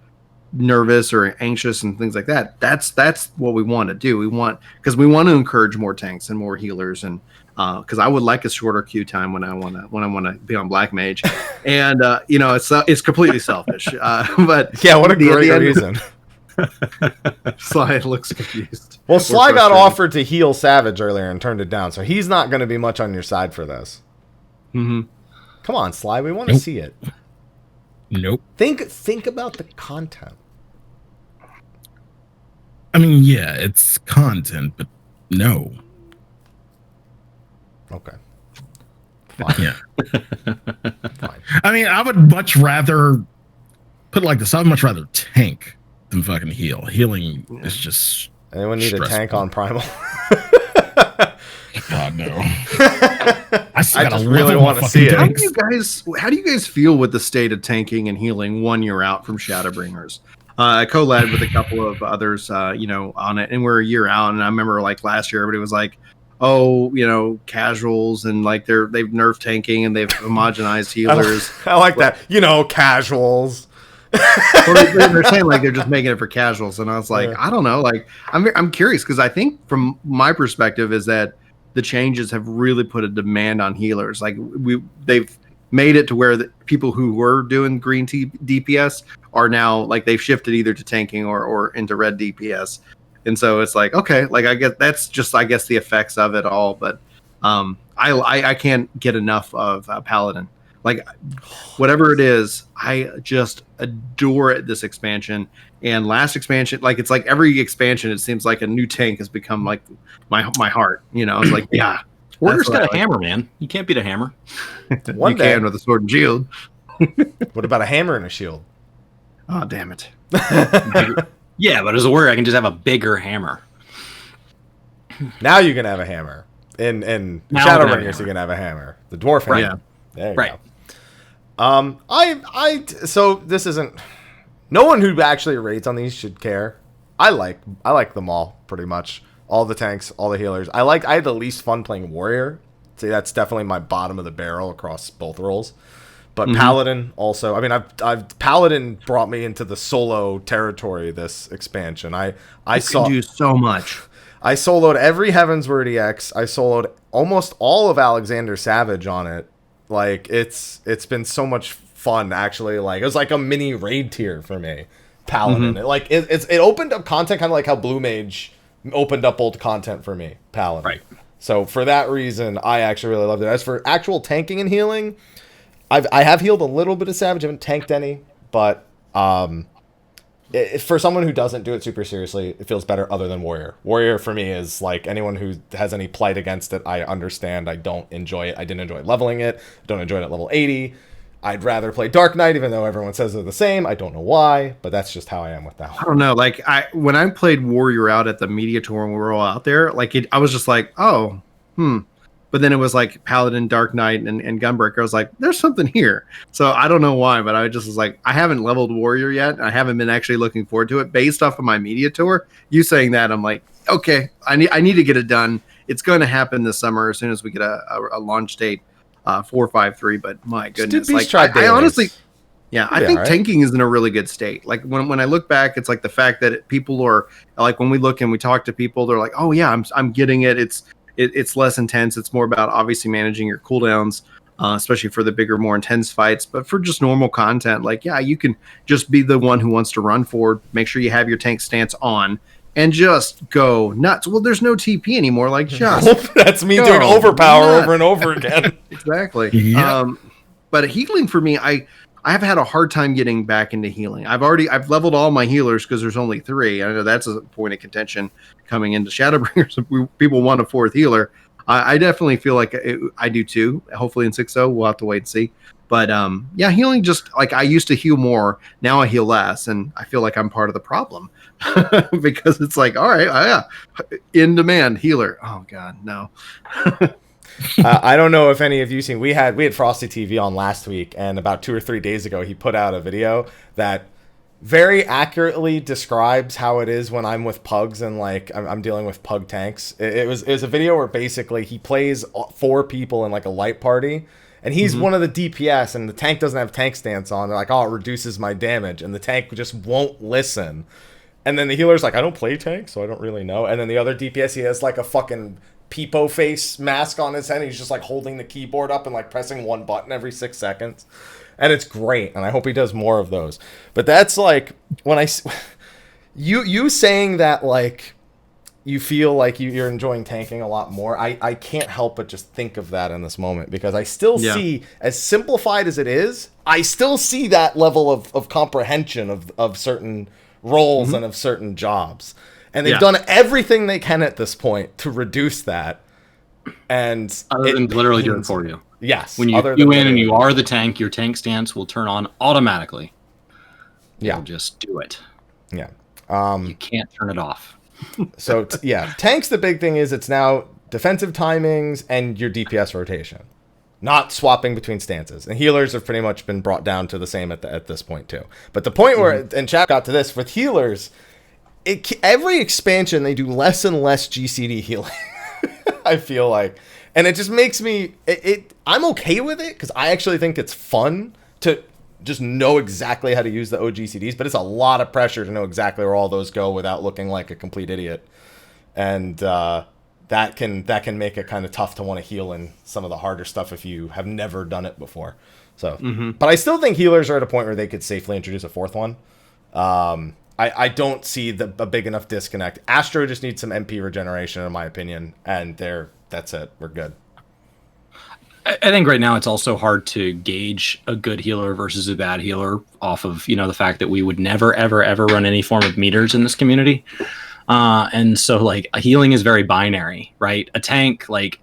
nervous or anxious and things like that. That's what we want to do. Because we want to encourage more tanks and more healers, and because I would like a shorter queue time when I want to be on Black Mage, and it's completely selfish. But yeah, what a great reason. Sly looks confused. Well, Sly got offered to heal Savage earlier and turned it down, so he's not going to be much on your side for this. Mm-hmm. Come on, Sly, we want to see it. Nope. Think about the content. I mean, yeah, it's content, but no. Okay. Fine. Yeah. Fine. I mean, I would much rather put it like this. I would much rather tank than fucking heal. Healing is just Anyone need stressful. a tank on Primal? God, no. I just really want to see it. How do you guys feel with the state of tanking and healing 1 year out from Shadowbringers? I co-led with a couple of others, on it, and we're a year out. And I remember like last year, everybody was like, "Oh, casuals," and like they've nerfed tanking and they've homogenized healers. I like that. Casuals. Well, they're saying like they're just making it for casuals, and I was like, I don't know. Like I'm curious because I think from my perspective is that the changes have really put a demand on healers. Like they've made it to where the people who were doing green DPS are now like they've shifted either to tanking or into red DPS. And so it's like, okay, like I guess that's just the effects of it all. But I can't get enough of Paladin. Like whatever it is, I just adore it. This expansion and last expansion, like it's like every expansion, it seems like a new tank has become like my heart. It's like yeah. Warrior's got a hammer, man. You can't beat a hammer. You can with a sword and shield. What about a hammer and a shield? Oh, damn it. Yeah, but as a warrior, I can just have a bigger hammer. Now you can have a hammer. In Shadowbringers, you can have a hammer. The dwarf hammer. Right. Yeah. There you Right. go. So this isn't... No one who actually rates on these should care. I like them all, pretty much. All the tanks, all the healers. I had the least fun playing warrior. See, that's definitely my bottom of the barrel across both roles. But Paladin also. I mean, Paladin brought me into the solo territory this expansion. I saw do so much. I soloed every Heavensward EX. I soloed almost all of Alexander Savage on it. Like it's been so much fun actually. Like it was like a mini raid tier for me. Paladin. It opened up content kind of like how Blue Mage opened up old content for me. Paladin. Right. So for that reason, I actually really loved it. As for actual tanking and healing, I have healed a little bit of Savage. I haven't tanked any, but for someone who doesn't do it super seriously, it feels better other than Warrior. Warrior for me is like anyone who has any plight against it, I understand. I don't enjoy it. I didn't enjoy leveling it. Don't enjoy it at level 80. I'd rather play Dark Knight, even though everyone says they're the same. I don't know why, but that's just how I am with that one. I don't know. Like when I played Warrior out at the media tour and we were all out there, I was just like, But then it was like Paladin, Dark Knight, and Gunbreaker. I was like, there's something here. So I don't know why, but I just was like, I haven't leveled Warrior yet. I haven't been actually looking forward to it. Based off of my media tour, you saying that, I'm like, okay, I need to get it done. It's going to happen this summer as soon as we get a launch date, 453. But my goodness, like I honestly, I think tanking is in a really good state. Like when I look back, it's like the fact that people are like when we look and we talk to people, they're like, oh yeah, I'm getting it. It's less intense. It's more about obviously managing your cooldowns, especially for the bigger, more intense fights. But for just normal content, like, yeah, you can just be the one who wants to run forward, make sure you have your tank stance on, and just go nuts. Well, there's no TP anymore. Like, just that's me doing overpower over and over again. Exactly. Yep. But healing for me, I've had a hard time getting back into healing. I've leveled all my healers because there's only 3. I know that's a point of contention coming into Shadowbringers. People want a 4th healer. I definitely feel like I do too. Hopefully in 6.0, we'll have to wait and see. But yeah, healing just like I used to heal more. Now I heal less, and I feel like I'm part of the problem because it's like, all right, yeah, in demand healer. Oh God, no. I don't know if any of you seen. We had Frosty TV on last week, and about 2 or 3 days ago, he put out a video that very accurately describes how it is when I'm with pugs and like I'm dealing with pug tanks. It was a video where basically he plays 4 people in like a light party. And he's one of the DPS, and the tank doesn't have tank stance on. They're like, oh, it reduces my damage. And the tank just won't listen. And then the healer's like, I don't play tank, so I don't really know. And then the other DPS, he has like a fucking peepo face mask on his head. He's just like holding the keyboard up and like pressing one button every 6 seconds. And it's great. And I hope he does more of those. But that's like, when you saying that like, you feel like you're enjoying tanking a lot more. I can't help but just think of that in this moment because I still see, as simplified as it is, I still see that level of comprehension of certain roles and of certain jobs. And they've done everything they can at this point to reduce that. And other than literally do it for you. Yes. When you queue in and you are the tank, your tank stance will turn on automatically. You'll just do it. Yeah. You can't turn it off. So, tanks, the big thing is it's now defensive timings and your DPS rotation, not swapping between stances. And healers have pretty much been brought down to the same at this point, too. But the point where, and chat got to this, with healers, every expansion, they do less and less GCD healing, I feel like. And it just makes me, I'm okay with it, because I actually think it's fun to just know exactly how to use the OGCDs, but it's a lot of pressure to know exactly where all those go without looking like a complete idiot. And that can make it kind of tough to want to heal in some of the harder stuff if you have never done it before. So, but I still think healers are at a point where they could safely introduce a 4th one. I don't see a big enough disconnect. Astro just needs some MP regeneration, in my opinion, and that's it. We're good. I think right now it's also hard to gauge a good healer versus a bad healer off of, the fact that we would never, ever, ever run any form of meters in this community. And so like a healing is very binary, right? A tank, like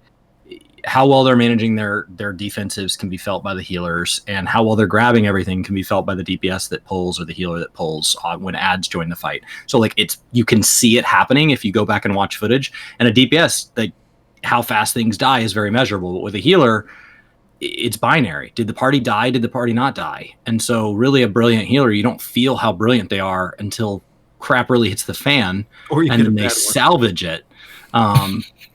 how well they're managing their defensives can be felt by the healers, and how well they're grabbing everything can be felt by the DPS that pulls or the healer that pulls when adds join the fight. So like you can see it happening if you go back and watch footage, and a DPS, like, how fast things die is very measurable, but with a healer, it's binary. Did the party die? Did the party not die? And so really a brilliant healer, you don't feel how brilliant they are until crap really hits the fan, and then they salvage it.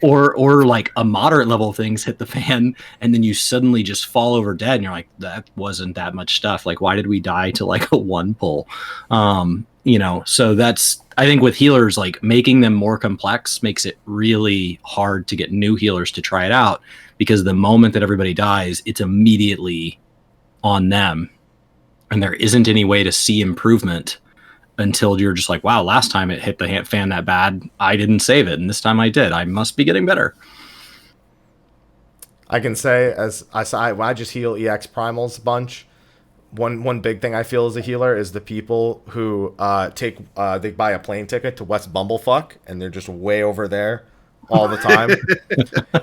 Or like a moderate level of things hit the fan, and then you suddenly just fall over dead, and you're like, that wasn't that much stuff. Like, why did we die to like a 1 pull? So that's, I think with healers, like making them more complex makes it really hard to get new healers to try it out, because the moment that everybody dies, it's immediately on them, and there isn't any way to see improvement until you're just like, wow, last time it hit the fan that bad, I didn't save it, and this time I did. I must be getting better. I can say, as I just heal EX primals a bunch. One big thing I feel as a healer is the people who they buy a plane ticket to West Bumblefuck, and they're just way over there all the time.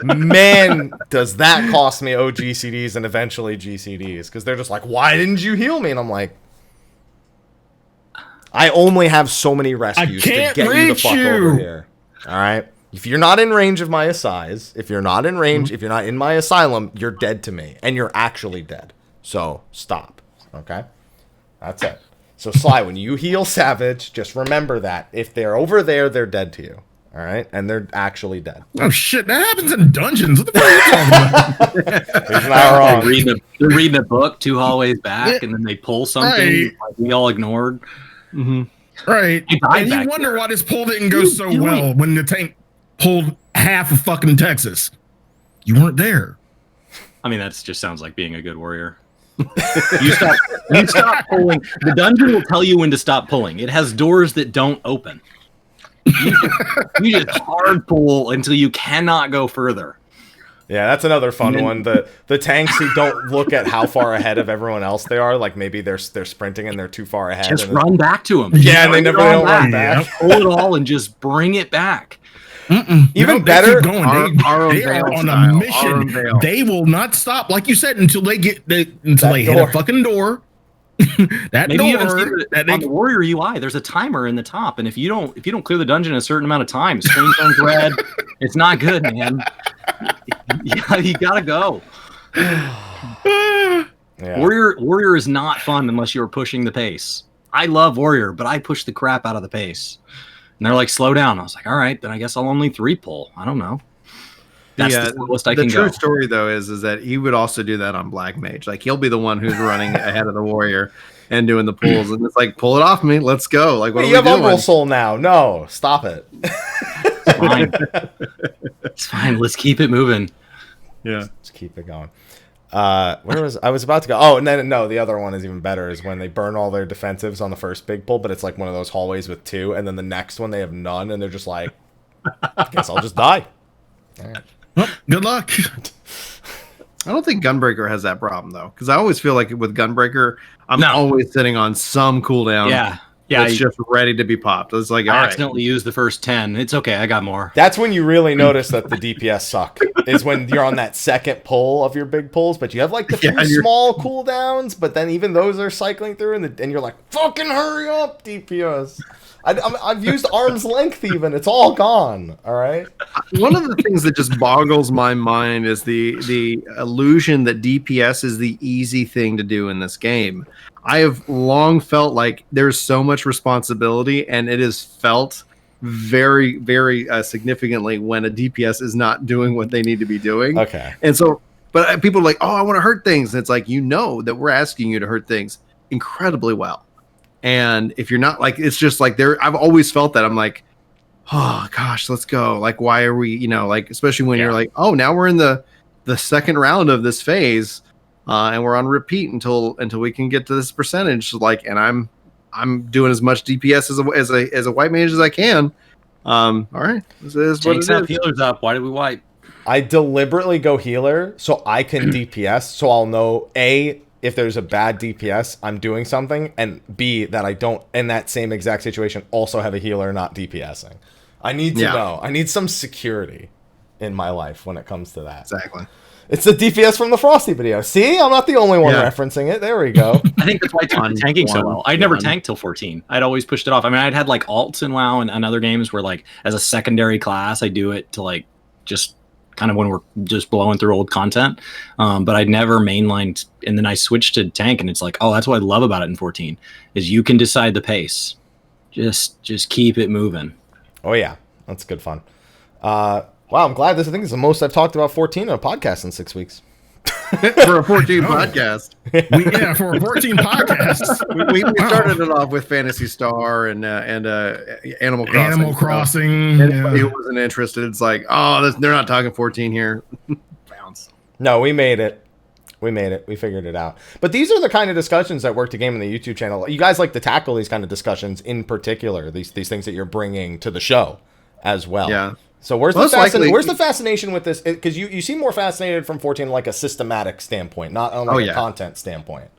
Man, does that cost me OGCDs and eventually GCDs, because they're just like, why didn't you heal me? And I'm like, I only have so many rescues to get you the fuck over here. All right? If you're not in range of my Asais, if you're not in range, if you're not in my asylum, you're dead to me. And you're actually dead. So stop. Okay? That's it. So Sly, when you heal Savage, just remember that. If they're over there, they're dead to you. All right? And they're actually dead. Oh, shit. That happens in dungeons. What the fuck are you talking about? He's not wrong. They're reading a book 2 hallways back, and then they pull something like we all ignored. Right. And you wonder why this pull didn't go so well when the tank pulled half of fucking Texas. You weren't there. I mean, that just sounds like being a good warrior. You stop pulling. The dungeon will tell you when to stop pulling. It has doors that don't open. You just hard pull until you cannot go further. Yeah, that's another fun one. The tanks who don't look at how far ahead of everyone else they are, like maybe they're sprinting and they're too far ahead. Just run back to them. Yeah, and they never run back. Pull it all and just bring it back. Even They better, keep going. They are on a mission. They will not stop, like you said, until they hit a fucking door. That Maybe door. On the Warrior UI, there's a timer in the top, and if you don't clear the dungeon in a certain amount of time, screen turns red. It's not good, man. You gotta go. Yeah. Warrior is not fun unless you're pushing the pace. I love Warrior, but I push the crap out of the pace. And they're like, slow down. I was like, all right, then I guess I'll only 3 pull. I don't know. That's the slowest I can go. The true story, though, is that he would also do that on Black Mage. Like, he'll be the one who's running ahead of the Warrior and doing the pulls. And it's like, pull it off me. Let's go. Like, what are we doing? You have Umbral Soul now. No, stop it. It's fine. It's fine. Let's keep it moving. Yeah. Let's keep it going. I was about to go. Oh, and then the other one is even better. Is when they burn all their defensives on the first big pull, but it's like one of those hallways with 2, and then the next one they have none, and they're just like, I guess I'll just die. All right. Well, good luck. I don't think Gunbreaker has that problem though, because I always feel like with Gunbreaker, I'm always sitting on some cooldown. Yeah, it's just ready to be popped. It's like I accidentally used the first 10. It's okay, I got more. That's when you really notice that the DPS suck. Is when you're on that second pull of your big pulls, but you have like the few small cooldowns, but then even those are cycling through, and you're like, fucking hurry up, DPS. I've used arm's length even. It's all gone. All right. One of the things that just boggles my mind is the illusion that DPS is the easy thing to do in this game. I have long felt like there's so much responsibility, and it is felt very, very significantly when a DPS is not doing what they need to be doing. Okay. And so, but people are like, oh, I want to hurt things. And it's like, that we're asking you to hurt things incredibly well. And if you're not, like, it's just like I've always felt that. I'm like, oh gosh, let's go. Like, why are we, like, especially when you're like, oh, now we're in the second round of this phase, and we're on repeat until we can get to this percentage. Like, and I'm doing as much DPS as a white mage as I can. All right, this is what it is. Healers up. Why did we wipe? I deliberately go healer so I can DPS, so I'll know A, if there's a bad DPS, I'm doing something, and B, that I don't, in that same exact situation, also have a healer not DPSing. I need to know. I need some security in my life when it comes to that. Exactly. It's the DPS from the Frosty video. See? I'm not the only one referencing it. There we go. I think that's why I took tanking so well. I'd never tanked till 14. I'd always pushed it off. I mean, I'd had like alts in WoW and other games where, like, as a secondary class, I do it to, like, just kind of when we're just blowing through old content. But I'd never mainlined, and then I switched to tank, and it's like, oh, that's what I love about it in 14, is you can decide the pace. Just keep it moving. Oh, yeah. That's good fun. Wow, I'm glad I think is the most I've talked about 14 in a podcast in 6 weeks. For a 14 podcast. For a 14 podcast. We started it off with Phantasy Star and Animal Crossing. Animal Crossing. Anybody who wasn't interested, it's like, oh, they're not talking 14 here. Bounce. No, we made it. We figured it out. But these are the kind of discussions that work to game in the YouTube channel. You guys like to tackle these kind of discussions in particular, these things that you're bringing to the show as well. Yeah. So where's the fascination with this? Because you seem more fascinated from 14 like a systematic standpoint, not on like a content standpoint.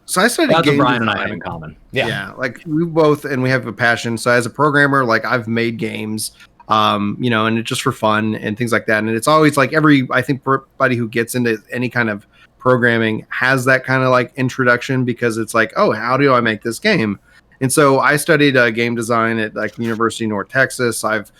So I started game Brian and I have in common. Yeah, like we both, and we have a passion. So as a programmer, like I've made games, and it's just for fun and things like that. And it's always like I think everybody who gets into any kind of programming has that kind of like introduction, because it's like, oh, how do I make this game? And so I studied game design at like University of North Texas. I've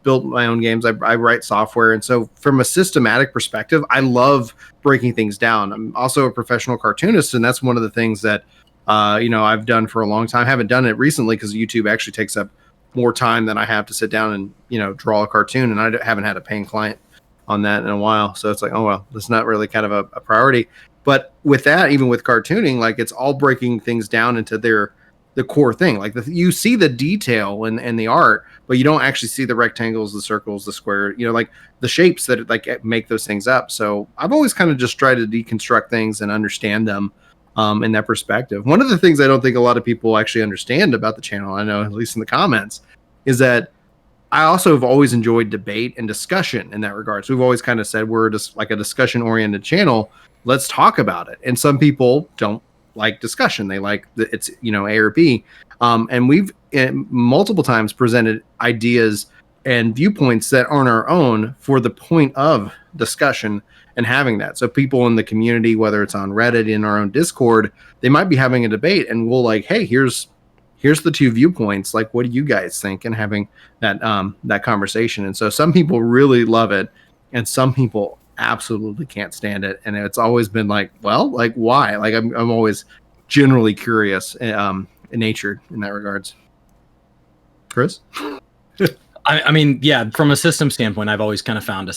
built my own games. I write software. And so from a systematic perspective, I love breaking things down. I'm also a professional cartoonist, and that's one of the things that, I've done for a long time. I haven't done it recently because YouTube actually takes up more time than I have to sit down and, draw a cartoon. And I haven't had a paying client on that in a while. So it's like, oh, well, that's not really kind of a priority. But with that, even with cartooning, like it's all breaking things down into the core thing. Like you see the detail and the art, but you don't actually see the rectangles, the circles, the square, like the shapes that like make those things up. So I've always kind of just tried to deconstruct things and understand them in that perspective. One of the things I don't think a lot of people actually understand about the channel, I know at least in the comments, is that I also have always enjoyed debate and discussion in that regard. So we've always kind of said we're just like a discussion oriented channel. Let's talk about it. And some people don't like discussion. They like it's A or B. And we've multiple times presented ideas and viewpoints that aren't our own for the point of discussion and having that. So people in the community, whether it's on Reddit, in our own Discord, they might be having a debate, and we'll like, hey, here's the two viewpoints. Like, what do you guys think? And having that conversation. And so some people really love it, and some people absolutely can't stand it. And it's always been like, well, like why? Like I'm always generally curious, natured in that regards. Chris? I mean, yeah, from a system standpoint, I've always kind of found a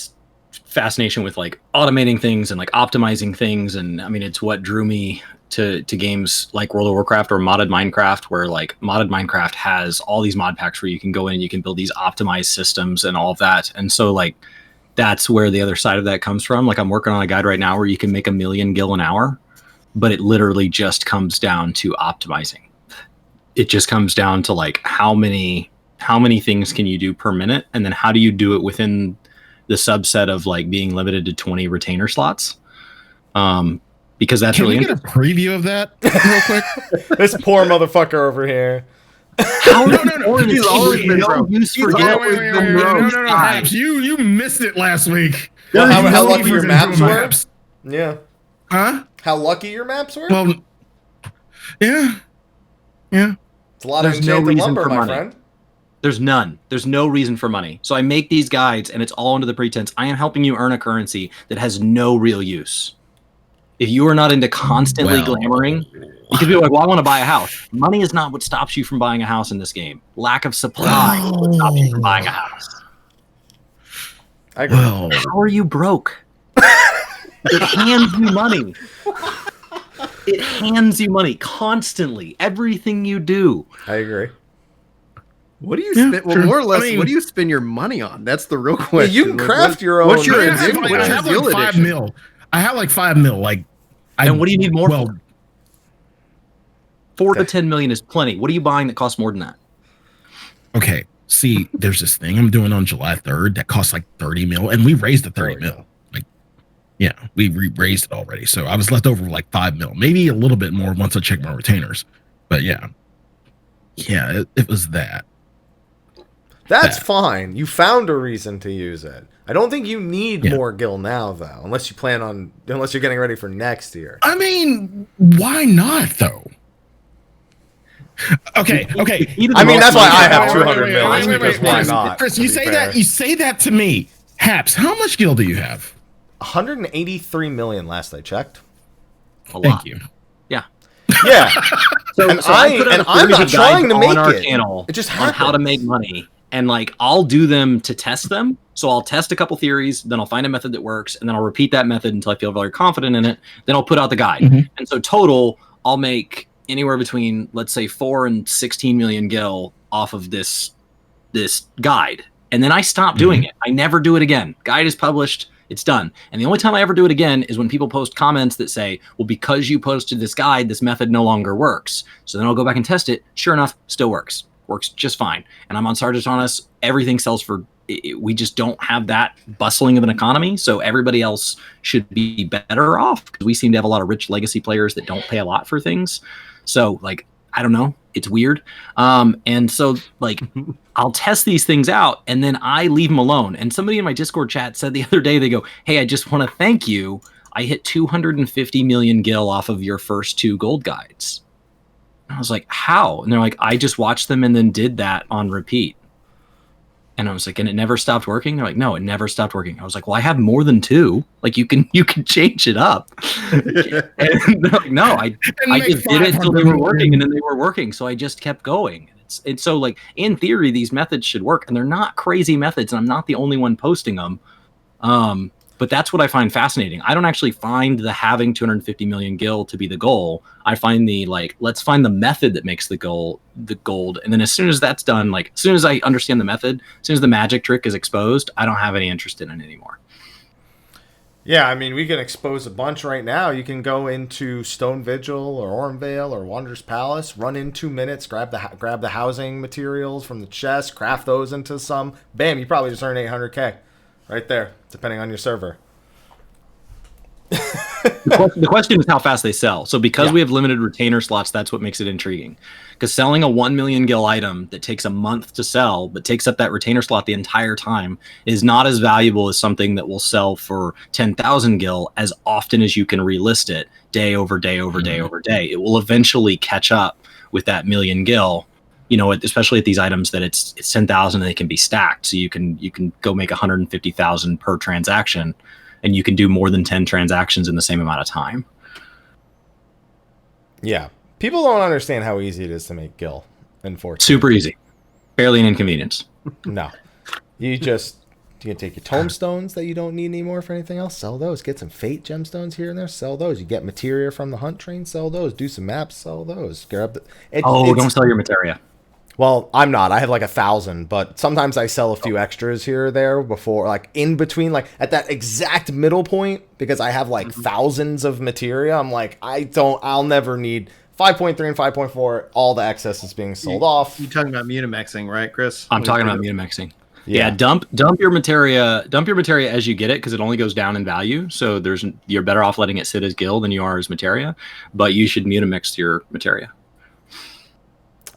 fascination with like automating things and like optimizing things. And I mean, it's what drew me to games like World of Warcraft or modded Minecraft, where like modded Minecraft has all these mod packs where you can go in and you can build these optimized systems and all of that. And so like, that's where the other side of that comes from. Like I'm working on a guide right now where you can make 1 million gil an hour, but it literally just comes down to optimizing. It just comes down to like how many things can you do per minute, and then how do you do it within the subset of like being limited to 20 retainer slots. Because that's really interesting. Can we get a preview of that real quick? This poor motherfucker over here. How no. He's always been Haps, you missed it last week. Well, how lucky your maps were? Yeah. Huh? How lucky your maps were? Well, yeah. It's a lot of enchanted lumber, my friend. There's none. There's no reason for money. So I make these guides, and it's all under the pretense I am helping you earn a currency that has no real use. If you are not into constantly glamoring, because people are like, well, I want to buy a house. Money is not what stops you from buying a house in this game. Lack of supply is what stops you from buying a house. How are you broke? It hands you money. It hands you money constantly. Everything you do. I agree. What do you spend? Well, more or less, what do you spend your money on? That's the real question. Yeah, you can craft your own. What's your I have like 5 mil. I have like 5 mil. Like, and what do you need more? Well, 4 to 10 million is plenty. What are you buying that costs more than that? Okay. See, there's this thing I'm doing on July 3rd that costs like 30 mil, and we raised the 30 mil. Like, yeah, we raised it already. So I was left over with like 5 mil, maybe a little bit more once I check my retainers. But yeah, it was that. That's fine. You found a reason to use it. I don't think you need more gil now, though, unless you're getting ready for next year. I mean, why not, though? Okay. I mean, that's why I have 200 mil. Because why not? Chris, you say that to me. Haps, how much gil do you have? 183 million last I checked. Thank you. Yeah. Yeah. So I'm not trying to make on our it. channel It just on how to make money. And like, I'll do them to test them. So I'll test a couple theories, then I'll find a method that works, and then I'll repeat that method until I feel very confident in it. Then I'll put out the guide. Mm-hmm. And so total, I'll make anywhere between, let's say, 4 and 16 million gil off of this guide. And then I stop doing it. I never do it again. Guide is published. It's done. And the only time I ever do it again is when people post comments that say, well, because you posted this guide, this method no longer works. So then I'll go back and test it. Sure enough, still works. Works just fine. And I'm on Sargatanas. Everything sells for, we just don't have that bustling of an economy. So everybody else should be better off because we seem to have a lot of rich legacy players that don't pay a lot for things. So like, I don't know. It's weird. And so like, I'll test these things out and then I leave them alone. And somebody in my Discord chat said the other day, they go, hey, I just want to thank you. I hit 250 million gil off of your first 2 gold guides. I was like, how? And they're like, I just watched them and then did that on repeat. And I was like, and it never stopped working? They're like, no, it never stopped working. I was like, well, I have more than 2. Like, you can change it up. And they're like, no, I just did it until they were working, and then they were working. So I just kept going. It's so, like, in theory, these methods should work. And they're not crazy methods, and I'm not the only one posting them. But that's what I find fascinating. I don't actually find the having 250 million gil to be the goal. I find let's find the method that makes the gold. And then as soon as that's done, like as soon as I understand the method, as soon as the magic trick is exposed, I don't have any interest in it anymore. Yeah, I mean, we can expose a bunch right now. You can go into Stone Vigil or Ormvale or Wanderer's Palace, run in 2 minutes, grab the housing materials from the chest, craft those into some. Bam, you probably just earned 800k. Right there, depending on your server. The question is how fast they sell. So because we have limited retainer slots, that's what makes it intriguing. Because selling a 1 million gil item that takes a month to sell, but takes up that retainer slot the entire time, is not as valuable as something that will sell for 10,000 gil as often as you can relist it day over day over day over day. It will eventually catch up with that million gil. You know, especially at these items that it's 10,000 and they can be stacked. So you can go make 150,000 per transaction, and you can do more than 10 transactions in the same amount of time. Yeah. People don't understand how easy it is to make gil in 14. Super easy. Barely an inconvenience. No. You can take your tomestones that you don't need anymore for anything else, sell those. Get some fate gemstones here and there, sell those. You get materia from the hunt train, sell those. Do some maps, sell those. Don't sell your materia. Well, I'm not. I have like 1,000, but sometimes I sell a few extras here or there before, like in between, like at that exact middle point, because I have like thousands of materia. I'm like, I'll never need 5.3 and 5.4. All the excess is being sold off. You're talking about mutamexing, right, Chris? I'm talking about mutamexing. Yeah, dump your materia as you get it, because it only goes down in value. So you're better off letting it sit as gil than you are as materia, but you should mutamix your materia.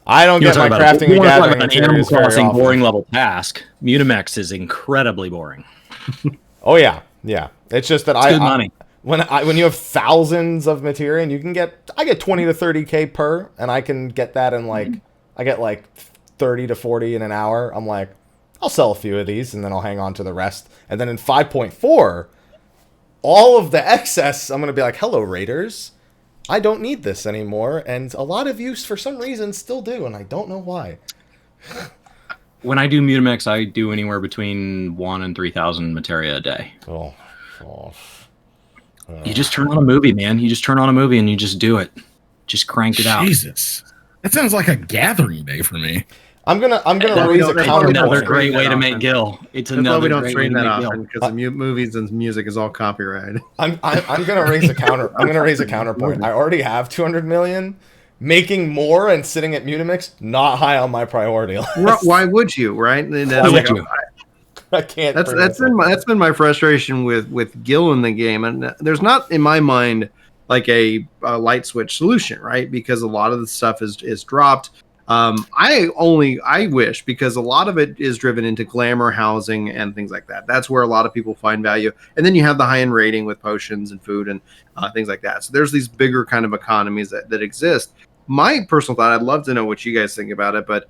I don't get my crafting and gathering an Animal Crossing boring level task. Mutamex is incredibly boring. Oh yeah. It's just that good money. When you have thousands of materia, and I get 20 to 30k per, and I can get that in I get like 30 to 40 in an hour. I'm like, I'll sell a few of these, and then I'll hang on to the rest. And then in 5.4, all of the excess, I'm gonna be like, hello raiders. I don't need this anymore, and a lot of you, for some reason, still do, and I don't know why. When I do Mutamex, I do anywhere between 1,000 and 3,000 materia a day. You just turn on a movie, man. You just turn on a movie and you just do it. Just crank it out. Jesus, that sounds like a gathering day for me. I'm gonna raise a counterpoint. Another great way to make gil. It's another great way stream to that make often, because the movies and music is all copyrighted. I'm gonna raise a counterpoint. I already have 200 million. Making more and sitting at Mutamix, not high on my priority list. Why would you? Right? I can't. That's been my frustration with gil in the game, and there's not in my mind like a light switch solution, right? Because a lot of the stuff is dropped. I wish, because a lot of it is driven into glamour housing and things like that. That's where a lot of people find value. And then you have the high-end rating with potions and food and things like that. So there's these bigger kind of economies that exist. My personal thought, I'd love to know what you guys think about it, but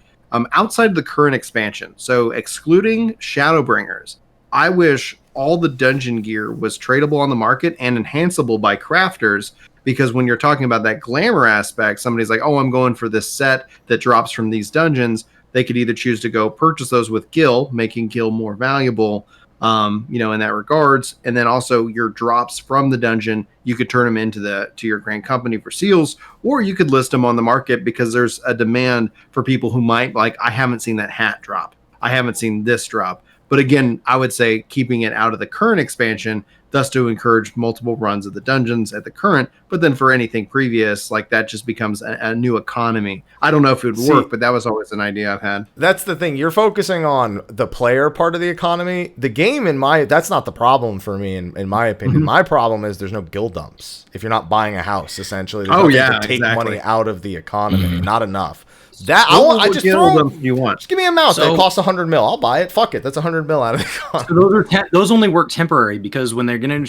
outside of the current expansion, so excluding Shadowbringers, I wish all the dungeon gear was tradable on the market and enhanceable by crafters. Because when you're talking about that glamour aspect, somebody's like, oh, I'm going for this set that drops from these dungeons. They could either choose to go purchase those with gil, making gil more valuable, in that regards. And then also your drops from the dungeon, you could turn them to your grand company for seals, or you could list them on the market because there's a demand for people who might like, I haven't seen that hat drop. I haven't seen this drop. But again, I would say keeping it out of the current expansion, thus to encourage multiple runs of the dungeons at the current, but then for anything previous, like that just becomes a new economy. I don't know if it would work, but that was always an idea I've had. That's the thing. You're focusing on the player part of the economy. The game, that's not the problem for me, in my opinion. Mm-hmm. My problem is there's no guild dumps. If you're not buying a house, essentially, to take money out of the economy. Not enough. Just give me a mount that costs 100 mil. I'll buy it. Fuck it. That's 100 mil out of the economy. So those only work temporary, because when they're getting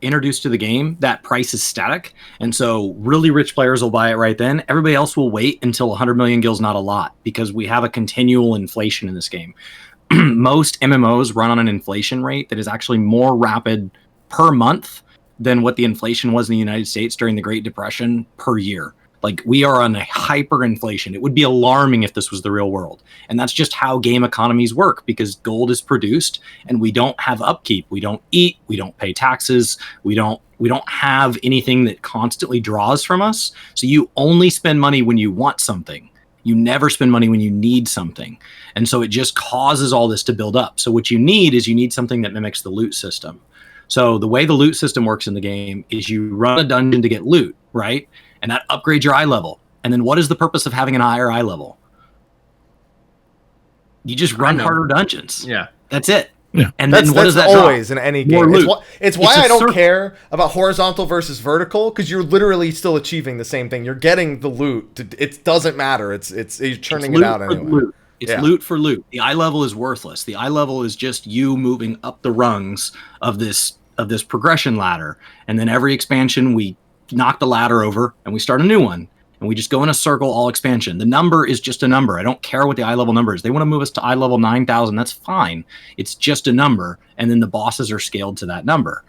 introduced to the game, that price is static, and so really rich players will buy it right then. Everybody else will wait until 100 million gil's not a lot, because we have a continual inflation in this game. Most MMOs run on an inflation rate that is actually more rapid per month than what the inflation was in the United States during the Great Depression per year. Like, we are on a hyperinflation. It would be alarming if this was the real world. And that's just how game economies work, because gold is produced and we don't have upkeep. We don't eat, we don't pay taxes, we don't have anything that constantly draws from us. So you only spend money when you want something. You never spend money when you need something. And so it just causes all this to build up. So what you need is something that mimics the loot system. So the way the loot system works in the game is you run a dungeon to get loot, right? And that upgrades your eye level. And then what is the purpose of having an higher eye level? You just run harder dungeons. Yeah. That's it. Yeah. And then what does that always drop? in any More game? loot. It's why It's a I don't circle. care about horizontal versus vertical, because you're literally still achieving the same thing. You're getting the loot. It doesn't matter. It's you're churning it out anyway. Loot. It's loot for loot. The eye level is worthless. The eye level is just you moving up the rungs of this progression ladder. And then every expansion we knock the ladder over and we start a new one. And we just go in a circle all expansion. The number is just a number. I don't care what the eye level number is. They want to move us to eye level 9,000. That's fine. It's just a number. And then the bosses are scaled to that number.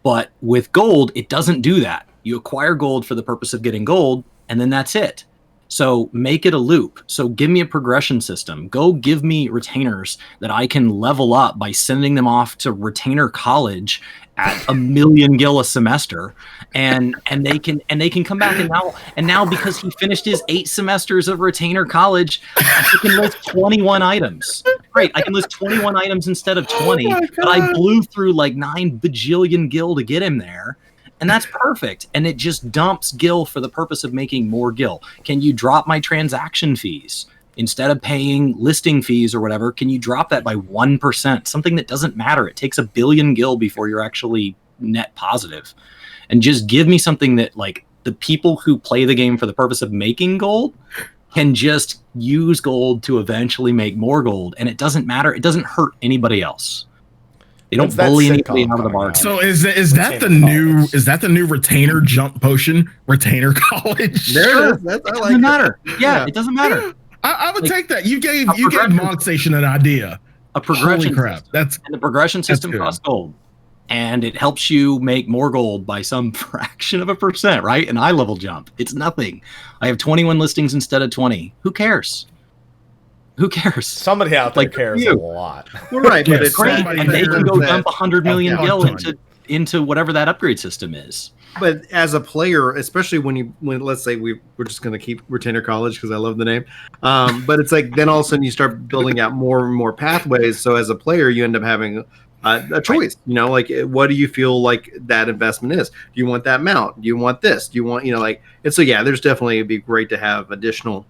But with gold, it doesn't do that. You acquire gold for the purpose of getting gold, and then that's it. So make it a loop. So give me a progression system. Go give me retainers that I can level up by sending them off to retainer college at 1 million gil a semester, and they can come back and now because he finished his 8 semesters of retainer college, he can list 21 items. Great, I can list 21 items instead of 20, but I blew through like 9 bajillion gil to get him there. And that's perfect. And it just dumps gil for the purpose of making more gil. Can you drop my transaction fees? Instead of paying listing fees or whatever, can you drop that by 1%? Something that doesn't matter. It takes 1 billion gil before you're actually net positive. And just give me something that, like, the people who play the game for the purpose of making gold can just use gold to eventually make more gold. And it doesn't matter. It doesn't hurt anybody else. They don't bully anybody out of the market. So is that the new retainer jump potion? Retainer college? There it is. It doesn't matter. Yeah, it doesn't matter. I would take that. You gave Monk Station an idea. A progression. Holy crap! And the progression system costs gold, and it helps you make more gold by some fraction of a percent, right? An eye level jump. It's nothing. I have 21 listings instead of 20. Who cares? Who cares? Somebody out there cares a lot. Well, right, but it's great, and they can go dump 100 million gil into whatever that upgrade system is. But as a player, especially when let's say we're just going to keep Retainer College because I love the name, but it's like then all of a sudden you start building out more and more pathways. So as a player, you end up having a choice. You know, like what do you feel like that investment is? Do you want that mount? Do you want this? Do you want and so yeah, there's definitely it'd be great to have additional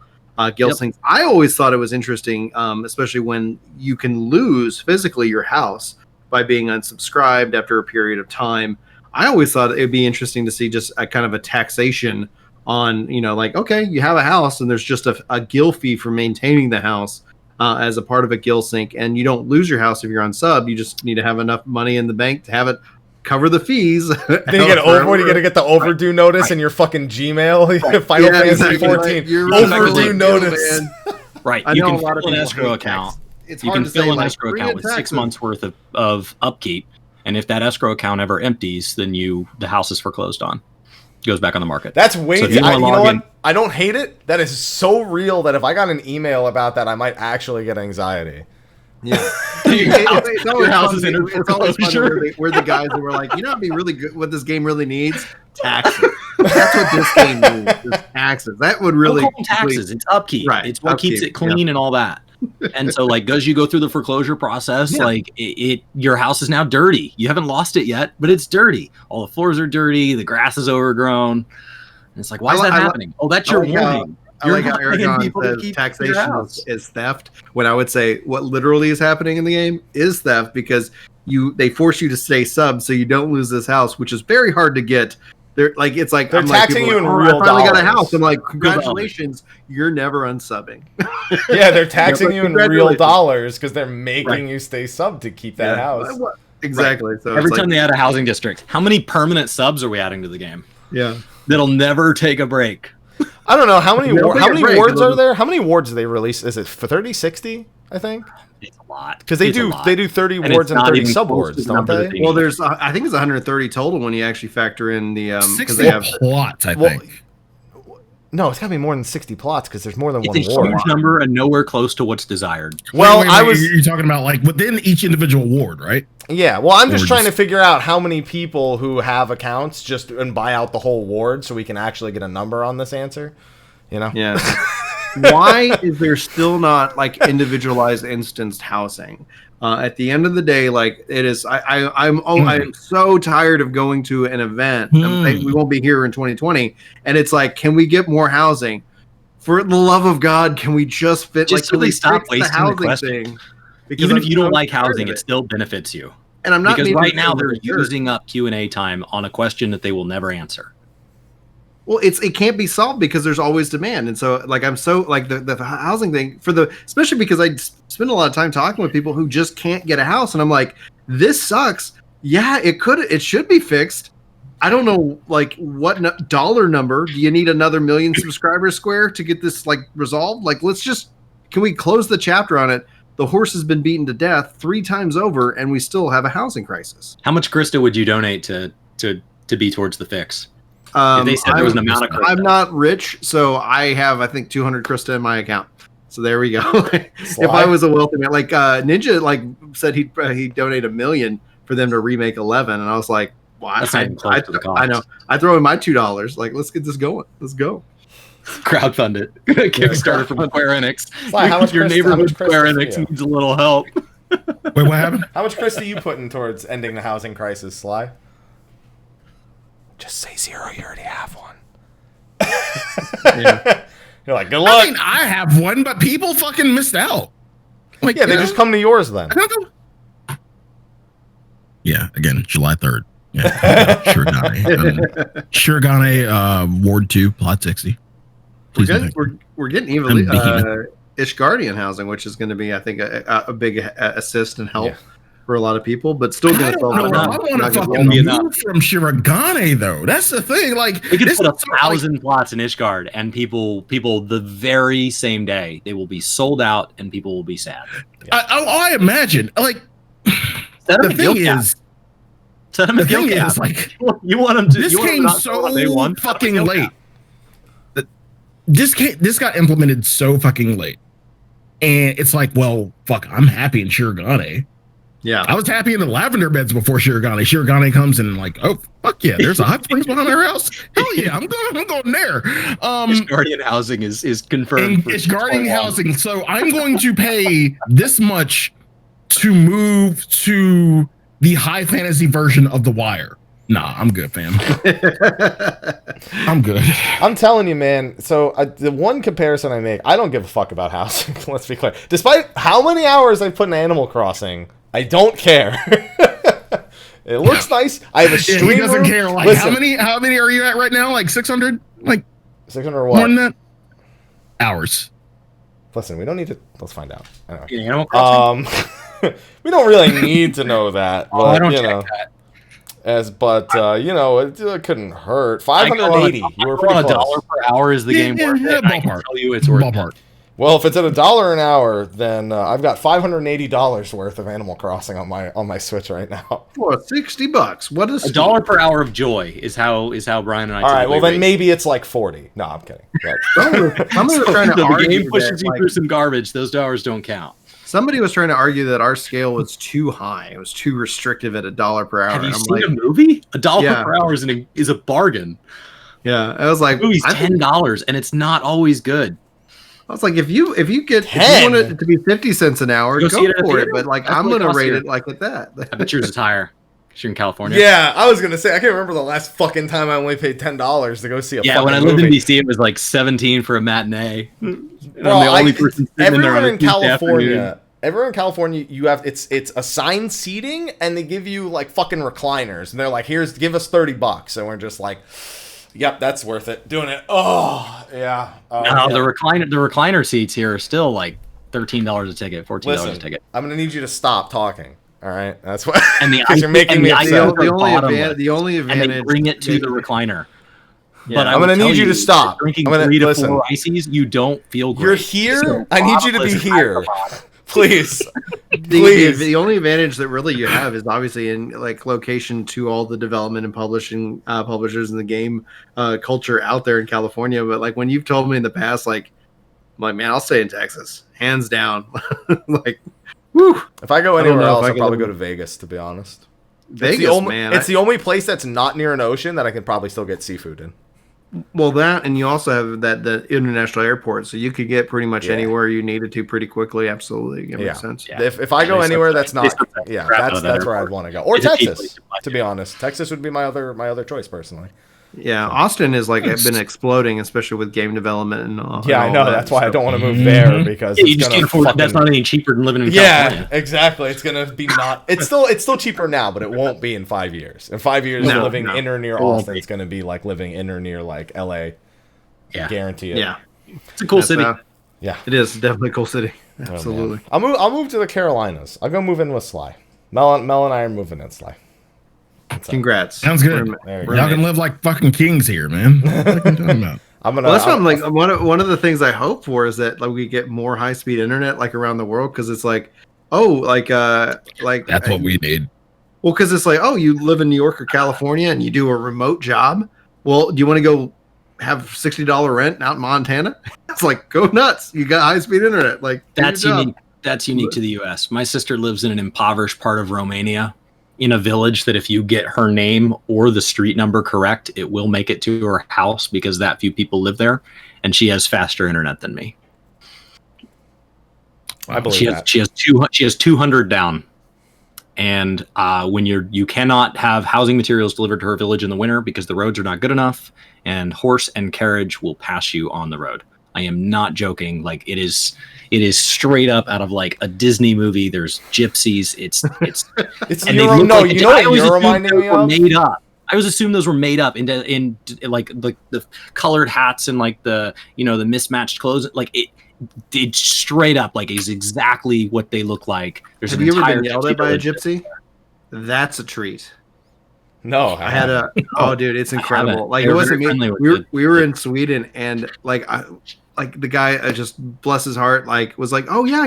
gil things. I always thought it was interesting, especially when you can lose physically your house by being unsubscribed after a period of time. I always thought it'd be interesting to see just a kind of a taxation on, like, okay, you have a house and there's just a gil fee for maintaining the house as a part of a gil sync, and you don't lose your house if you're on sub. You just need to have enough money in the bank to have it cover the fees. Then you get you're gonna get the overdue notice in your fucking Gmail. Final Fantasy 14 overdue notice. Right, you can fill an escrow account. You can fill an escrow account with 6 months worth of upkeep. And if that escrow account ever empties, then the house is foreclosed on. It goes back on the market. That's way you know what? I don't hate it. That is so real that if I got an email about that, I might actually get anxiety. Yeah. It's always fun. We're the guys that were like, it'd be really good. What this game really needs? Taxes. That's what this game needs. Is taxes. That would really taxes. It's upkeep. Right. It's what keeps it clean and all that. And so, like, as you go through the foreclosure process, like your house is now dirty. You haven't lost it yet, but it's dirty. All the floors are dirty. The grass is overgrown. And it's like, why is that happening? That's your warning. I like how Aragon says taxation is theft. When I would say what literally is happening in the game is theft, because they force you to stay sub so you don't lose this house, which is very hard to get. They're taxing you in real dollars. I finally got a house. I'm like, congratulations, you're never unsubbing. Yeah, they're taxing you in real dollars because they're making you stay sub to keep that house. Exactly. So every time they add a housing district, how many permanent subs are we adding to the game? Yeah, that'll never take a break. I don't know how many wards are there. How many wards do they release? Is it for 30, 60? I think it's a lot because they do 30 wards and 30 sub wards, don't they? Well, there's I think it's 130 total when you actually factor in the 60 they have plots. I think. No, it's got to be more than 60 plots because there's more than one ward. It's a huge number and nowhere close to what's desired. Well, you're talking about like within each individual ward, right? Yeah. Well, I'm just trying to figure out how many people who have accounts and buy out the whole ward so we can actually get a number on this answer. Yeah. Why is there still not like individualized instanced housing? At the end of the day, like it is, I'm so tired of going to an event. We won't be here in 2020, and it's like, can we get more housing? For the love of God, can we just fit? Just can we stop fix wasting the housing the question. thing? Because Even if you don't I'm like tired housing, of it still benefits you. And I'm not because maybe right now they're sure. using up Q&A time on a question that they will never answer. Well, it can't be solved because there's always demand, and so like I'm so like the housing thing especially because I spend a lot of time talking with people who just can't get a house, and I'm like, this sucks. Yeah, it should be fixed. I don't know, like what dollar number do you need another 1 million subscribers square to get this like resolved? Like, can we close the chapter on it? The horse has been beaten to death 3 times over, and we still have a housing crisis. How much Krista would you donate to be towards the fix? If they said there was an amount of Krista. I'm not rich, so I have, I think, 200 Krista in my account. So there we go. If I was a wealthy man, like Ninja, like said he'd donate $1 million for them to remake 11, and I was like, well, I know. I throw in my $2. Like, let's get this going. Let's go. Crowdfund it. Kickstarter from Square Enix. How much your neighborhood Square Enix you? needs a little help. Wait, what happened? How much Krista are you putting towards ending the housing crisis, Sly? Just say 0. You already have one. Yeah. You're like, good luck. I mean, I have one, but people fucking missed out. Like, yeah, they just come to yours then. Yeah, again, July 3rd. Yeah, Shirogane, Ward 2, Plot 60. We're getting evenly Ishgardian housing, which is going to be, I think, a big assist and help for a lot of people, but still going to solve it. I want to fucking move from Shirogane, though. That's the thing. Like, we could put 1,000 plots in Ishgard, and people the very same day they will be sold out, and people will be sad. Yeah. I imagine. Like, the thing is. The thing is, like, you want them to. This came so fucking late. This got implemented so fucking late, and it's like, well, fuck, I'm happy in Shirogane. Yeah, I was happy in the lavender beds before Shirogane. Shirogane comes in and like, oh fuck yeah, there's a hot springs behind our house. Hell yeah, I'm going there. Ishgardian housing is confirmed. Ishgardian housing. So I'm going to pay this much to move to the high fantasy version of The Wire. Nah, I'm good, fam. I'm good. I'm telling you, man. So the one comparison I make, I don't give a fuck about housing. Let's be clear. Despite how many hours I've put in Animal Crossing, I don't care. It looks nice. I have a stream he doesn't room. care. Like, listen, how many are you at right now? Like 600? Like 600 what? More than that? Hours. Listen, we don't need to. Let's find out. Anyway. Animal Crossing. We don't really need to know that. But, I don't check that. It couldn't hurt. 580. You were pretty close. $1 per hour is the game worth it. I can tell you it's worth it. Well, if it's at $1 an hour, then I've got $580 worth of Animal Crossing on my Switch right now. For $60. What is $1 per hour of joy is how Brian and I. All right, well then maybe it's like 40. No, I'm kidding. Somebody was trying to argue the game pushes you through some garbage. Those dollars don't count. Somebody was trying to argue that our scale was too high. It was too restrictive at $1 per hour. Have you seen a movie? $1 per hour is a bargain. Yeah, I was like, the movie's $10, and it's not always good. I was like, if you want it to be 50 cents an hour, go for it. But like, I'm gonna rate it like at that. I bet yours is higher. You're in California. Yeah, I was gonna say I can't remember the last fucking time I only paid $10 to go see a. Yeah, when I lived in DC, it was like 17 for a matinee. And Well, I'm the only person sitting in there on everyone a in Tuesday California. afternoon. Everyone in California, you have it's assigned seating, and they give you like fucking recliners, and they're like, give us $30, and we're just like, yep, that's worth it. Doing it. Oh yeah. The recliner seats here are still like $13 a ticket, $14 a ticket. I'm gonna need you to stop talking. All right, that's what. And you're making me upset. The only advantage, and they bring it to the recliner. Yeah. But I'm gonna need you to stop. Drinking 3 to 4 ices, you don't feel great. You're here. So I need you to be here. Please. The only advantage that really you have is obviously in like location to all the development and publishing publishers in the game culture out there in California. But like when you've told me in the past, like man, I'll stay in Texas, hands down. Like, whew. If I go anywhere else, I'll probably go to Vegas. To be honest, Vegas, it's the only place that's not near an ocean that I can probably still get seafood in. Well, that, and you also have the international airport, so you could get pretty much anywhere you needed to pretty quickly. Absolutely, it makes sense. Yeah. If I go anywhere that's not, that's where I'd want to go. Or Texas, to be honest. Texas would be my other choice personally. Yeah, Austin is like been exploding, especially with game development and all. Yeah, I know. That's why I don't want to move there because you it's just gonna can't afford. That's not any cheaper than living in California. Yeah, exactly. It's gonna be not. It's still cheaper now, but it won't be in 5 years. In 5 years, living in or near Austin is gonna be like living in or near like LA. Yeah, guarantee it. Yeah, it's a cool city. Yeah, it is definitely a cool city. Absolutely. I'll move to the Carolinas. I'll go move in with Sly. Mel and I are moving in, Sly. Congrats. Sounds good. Y'all can live like fucking kings here, man. What are you talking about? That's what I'm like. One of the things I hope for is that like we get more high speed internet like around the world because it's like, that's what we need. Well, because it's like, you live in New York or California and you do a remote job. Well, do you want to go have $60 rent out in Montana? It's like, go nuts. You got high speed internet. Like that's unique. That's unique to the U.S. My sister lives in an impoverished part of Romania, in a village that if you get her name or the street number correct, it will make it to her house because that few people live there, and she has faster internet than me. I believe that. She has 200 down, and when you cannot have housing materials delivered to her village in the winter because the roads are not good enough, and horse and carriage will pass you on the road. I am not joking. Like it is straight up out of like a Disney movie. There's gypsies. It's and Euro, no, like, you know what you're reminding me of? Made up. I always assumed those were made up in like the colored hats and like the the mismatched clothes. Like it straight up like is exactly what they look like. There's Have you ever been yelled at by a gypsy? That's a treat. No, I had a. Oh, dude, it's incredible. Like it wasn't me. We were in Sweden, and like the guy just bless his heart, like was like, oh yeah,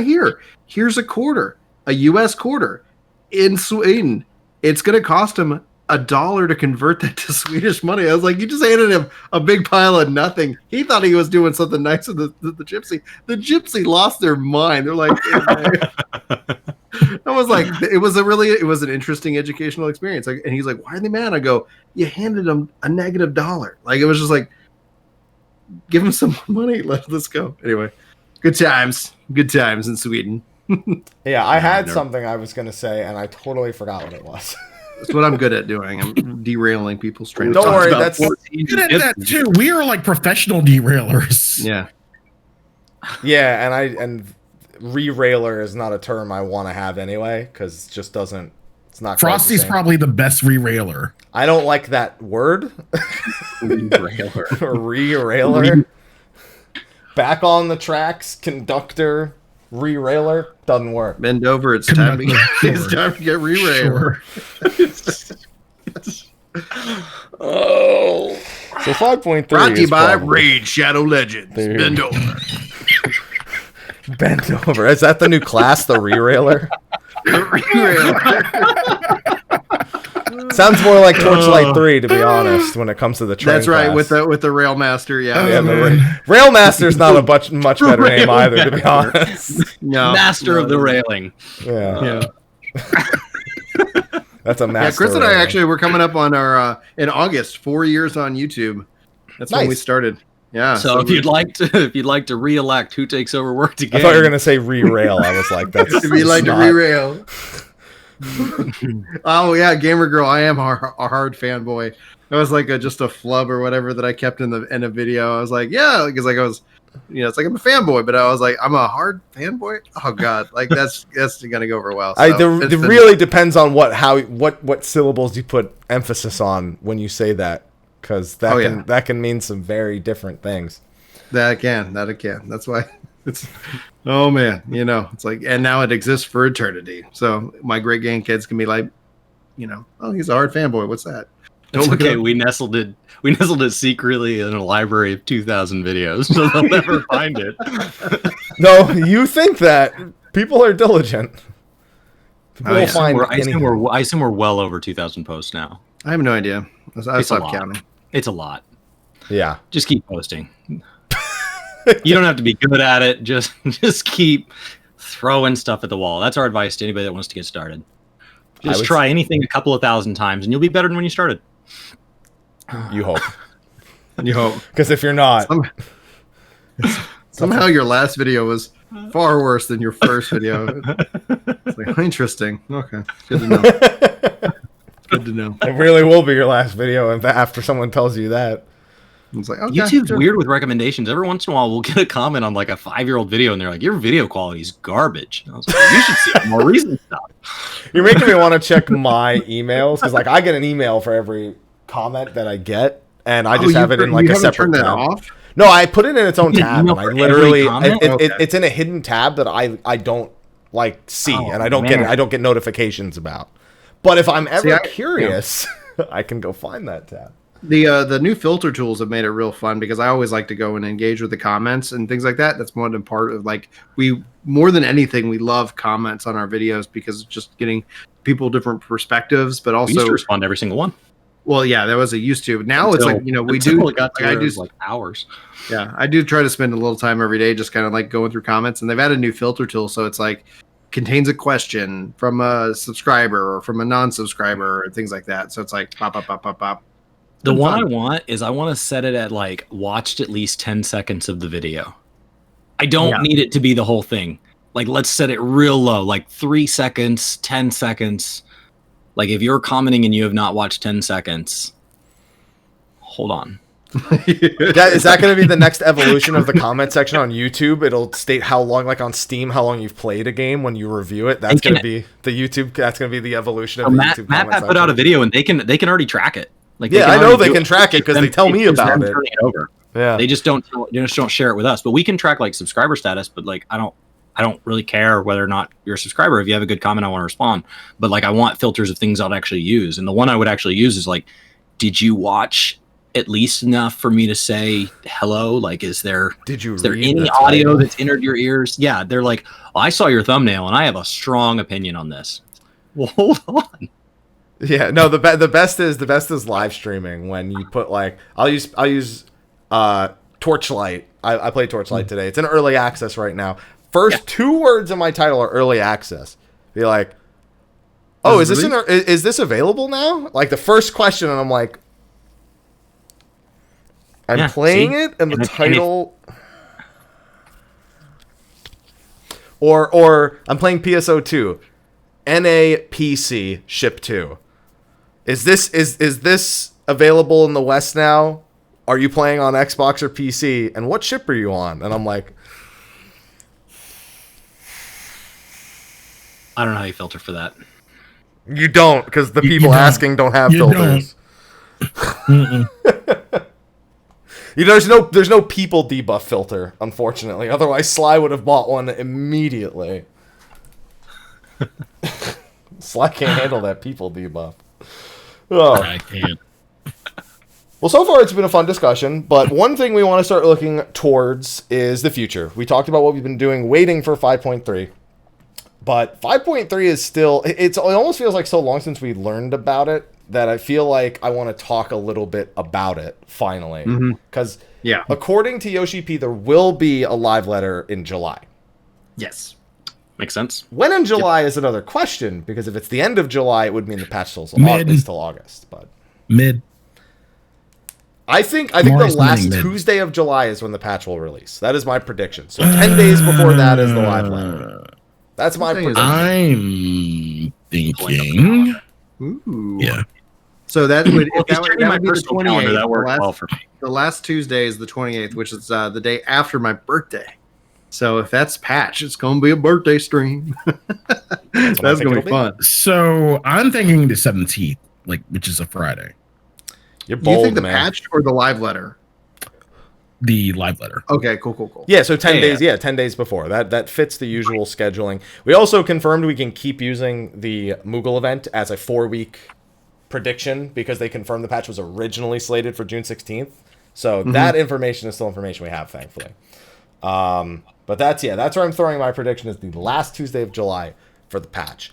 here's a quarter, a U.S. quarter in Sweden. It's gonna cost him $1 to convert that to Swedish money. I was like, you just handed him a big pile of nothing. He thought he was doing something nice with the gypsy. The gypsy lost their mind. They're like. I was like, it was an interesting educational experience. Like, and he's like, why are they mad? I go, you handed them a $-. Like, it was just like, give him some money. Let's go. Anyway, good times in Sweden. Yeah, I had something I was going to say, and I totally forgot what it was. That's what I'm good at doing. I'm derailing people's train of thought. Don't worry, that's good at that too. We are like professional derailers. Yeah. Yeah, and re-railer is not a term I want to have anyway because it just doesn't. It's not. Frosty's probably the best re-railer. I don't like that word. Re-railer. Re-railer. Back on the tracks, conductor. Re-railer doesn't work. Bend over. It's time to get re-railer. Oh. So 5.3 brought to you by Raid Shadow Legends. Bend over. Bent over. Is that the new class, the re-railer? Sounds more like Torchlight 3, to be honest, when it comes to the train. That's right, class. with the Railmaster, yeah. Railmaster's not a much better name either, to be honest. No, Master of the railing. Yeah. That's a master. Yeah, Chris and I actually were coming up on our in August, 4 years on YouTube. That's when we started. Yeah. So if you'd like to re-elect who takes over work again. I thought you were gonna say re-rail. I was like, that's if you'd like to re-rail. Oh yeah, Gamer Girl, I am a hard fanboy. That was like just a flub or whatever that I kept in the video. I was like, yeah, because like I was, it's like I'm a fanboy, but I was like, I'm a hard fanboy. Oh god, like that's gonna go over well. So it really depends on what syllables you put emphasis on when you say that. Because that can mean some very different things. That can. That's why it's. Oh man, it's like, and now it exists for eternity. So my great grandkids can be like, oh, he's a hard fanboy. What's that? Okay, we nestled it secretly in a library of 2,000 videos, so they'll never find it. No, you think that people are diligent. People will find anything. I assume we're well over 2,000 posts now. I have no idea. I stopped counting. It's a lot. Yeah. Just keep posting. You don't have to be good at it. Just keep throwing stuff at the wall. That's our advice to anybody that wants to get started. Just try anything a couple of thousand times, and you'll be better than when you started. You hope. You hope. Because if you're not... Somehow your last video was far worse than your first video. It's like, interesting. Okay. Good to know. Good to know. It really will be your last video after someone tells you that. It's like, okay, YouTube's sure. weird with recommendations. Every once in a while, we'll get a comment on like a 5-year-old video, and they're like, "Your video quality is garbage." And I was like, "You should see more recent stuff." You're making me want to check my emails because, like, I get an email for every comment that I get, and I just have it in like a separate turned that tab. off? No, I put it in its own tab. email And I for every literally, comment? it's in a hidden tab that I don't like see, Oh, and I don't man. get notifications about. But if I'm ever I- curious, I can go find that tab. The new filter tools have made it real fun because I always like to go and engage with the comments and things like that. That's one part of like more than anything we love comments on our videos because it's just getting people different perspectives, but We used also to respond to every single one. well, yeah, that was a used to. Now it's like we until do. it got to Like, where it was like hours. Yeah, I do try to spend a little time every day just kind of like going through comments, and they've added a new filter tool, so it's like contains a question from a subscriber or from a non-subscriber and things like that. So it's like pop, pop, pop, pop, pop. The one fun. I want is I want to set it at like watched at least 10 seconds of the video. I don't need it to be the whole thing. Like let's set it real low, like 3 seconds, 10 seconds. Like if you're commenting and you have not watched 10 seconds, hold on. Is that going to be the next evolution of the comment section on YouTube? It'll state how long, like on Steam, how long you've played a game when you review it. That's going to be the YouTube. That's going to be the evolution of the YouTube. Matt comment put out a section. video and they can already track it. Like Yeah, can I know already they do can it. track it because they tell me It's them about it. turning over. Yeah, They just don't share it with us. But we can track like subscriber status. But like I don't really care whether or not you're a subscriber. If you have a good comment, I want to respond. But like I want filters of things I'll actually use. And the one I would actually use is like, did you watch at least enough for me to say hello? Like, is there read any the audio title? that's entered your ears? Yeah, they're like, oh, I saw your thumbnail and I have a strong opinion on this. Well, hold on. Yeah, no. The best is live streaming when you put like I'll use Torchlight. I played Torchlight today. It's in early access right now. First 2 words in my title are early access. Be like, oh, is this available now? Like the first question, and I'm like, I'm playing it, and the title, or I'm playing PSO2, NAPC Ship 2. Is this available in the West now? Are you playing on Xbox or PC? And what ship are you on? And I'm like, I don't know how you filter for that. you don't, because the people don't. asking don't have You filters. There's no people debuff filter, unfortunately. Otherwise, Sly would have bought one immediately. Sly can't handle that people debuff. Oh. I can't. Well, so far it's been a fun discussion, but one thing we want to start looking towards is the future. We talked about what we've been doing, waiting for 5.3. But 5.3 is still, it almost feels like so long since we learned about it that I feel like I want to talk a little bit about it, finally. Because according to Yoshi P, there will be a live letter in July. Yes. Makes sense. When in July is another question, because if it's the end of July, it would mean the patch still Mid. is till August. But Mid. I think More the last mid. Tuesday of July is when the patch will release. That is my prediction. So 10 days before that is the live letter. That's my prediction. I'm thinking. Ooh. Yeah. So that would, Well, that would be the personal calendar, 28th. that worked the, well last, for me. the last Tuesday is the 28th, which is the day after my birthday. So if that's patch, it's going to be a birthday stream. That's going to be fun. So I'm thinking the 17th, which is a Friday. You're Do you bold, think the man. patch or the live letter? The live letter. Okay, cool. Yeah, so 10 days. Yeah, 10 days before. That fits the usual scheduling. We also confirmed we can keep using the Moogle event as a 4-week prediction because they confirmed the patch was originally slated for June 16th. So that information is still information we have, thankfully. But that's where I'm throwing my prediction is the last Tuesday of July for the patch.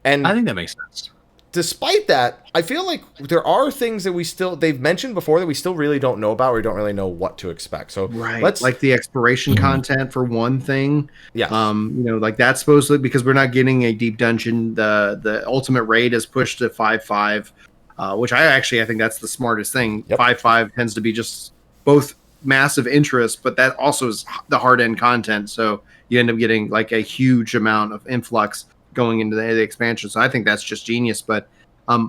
And I think that makes sense. despite that, I feel like there are things that they've mentioned before that we still really don't know about or we don't really know what to expect. So let's like the exploration content for one thing. Yeah. Like that's supposedly because we're not getting a deep dungeon. The ultimate raid is pushed to 5.5, which I think that's the smartest thing. 5.5 tends to be just both massive interest, but that also is the hard end content. So you end up getting like a huge amount of influx going into the expansion. So I think that's just genius. But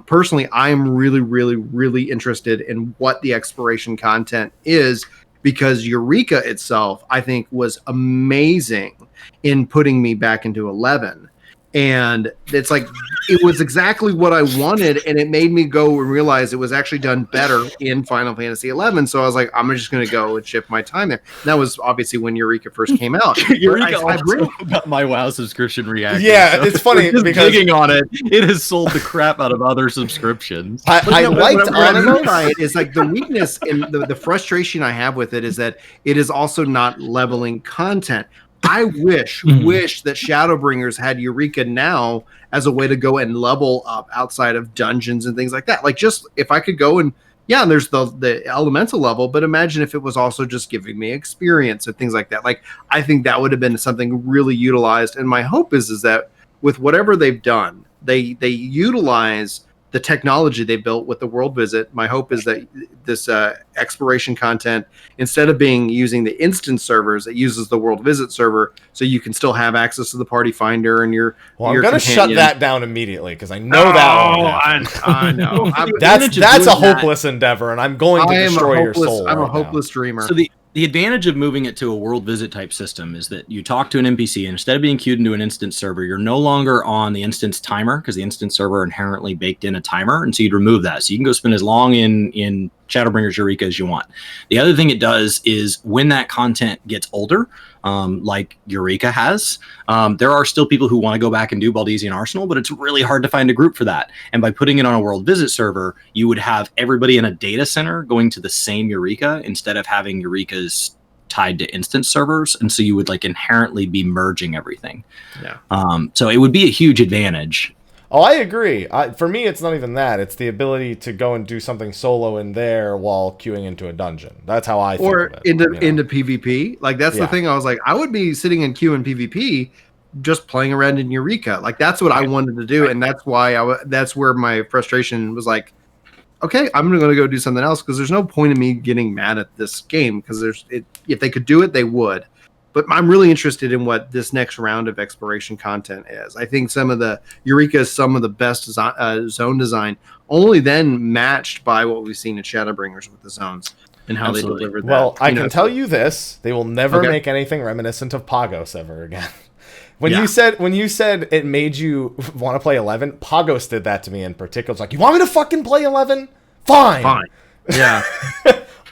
Personally, I'm really, really, really interested in what the exploration content is, because Eureka itself, I think, was amazing in putting me back into 11. And it's like, it was exactly what I wanted, and it made me go and realize it was actually done better in Final Fantasy 11. So I was like, I'm just going to go and shift my time there. And that was obviously when Eureka first came out. Eureka also got my WoW subscription reaction. Yeah, so it's funny just because digging on it, it has sold the crap out of other subscriptions. I liked Anonymous. It's like the weakness and the frustration I have with it is that it is also not leveling content. I wish that Shadowbringers had Eureka now as a way to go and level up outside of dungeons and things like that. Like, just if I could go and there's the elemental level, but imagine if it was also just giving me experience and things like that. Like, I think that would have been something really utilized. And my hope is that with whatever they've done, they utilize the technology they built with the world visit. My hope is that this exploration content, instead of using the instance servers, it uses the world visit server, so you can still have access to the party finder and your. Well, I'm going to shut that down immediately because I know that. I know. That's a hopeless endeavor, and I'm going to destroy your soul. I'm a hopeless dreamer. So the advantage of moving it to a world visit type system is that you talk to an NPC, and instead of being queued into an instance server, you're no longer on the instance timer, because the instance server inherently baked in a timer, and so you'd remove that. So you can go spend as long in Shadowbringers Eureka as you want. The other thing it does is when that content gets older, like Eureka has, there are still people who want to go back and do Baldesian Arsenal, but it's really hard to find a group for that. And by putting it on a world visit server, you would have everybody in a data center going to the same Eureka instead of having Eurekas tied to instance servers, and so you would like inherently be merging everything. Yeah. So it would be a huge advantage. Oh, I agree. For me, it's not even that. It's the ability to go and do something solo in there while queuing into a dungeon. That's how I think of it. Into PvP. Like, that's the thing. I was like, I would be sitting in queue in PvP just playing around in Eureka. Like, that's what I wanted to do, and that's why that's where my frustration was like, okay, I'm going to go do something else, because there's no point in me getting mad at this game, because if they could do it, they would. But I'm really interested in what this next round of exploration content is. I think some of the Eureka is some of the best zone design, only then matched by what we've seen in Shadowbringers with the zones and how they delivered that. Well, I can tell you this: they will never make anything reminiscent of Pagos ever again. When you said it made you want to play 11, Pagos did that to me in particular. It's like, you want me to fucking play 11? Fine. Yeah.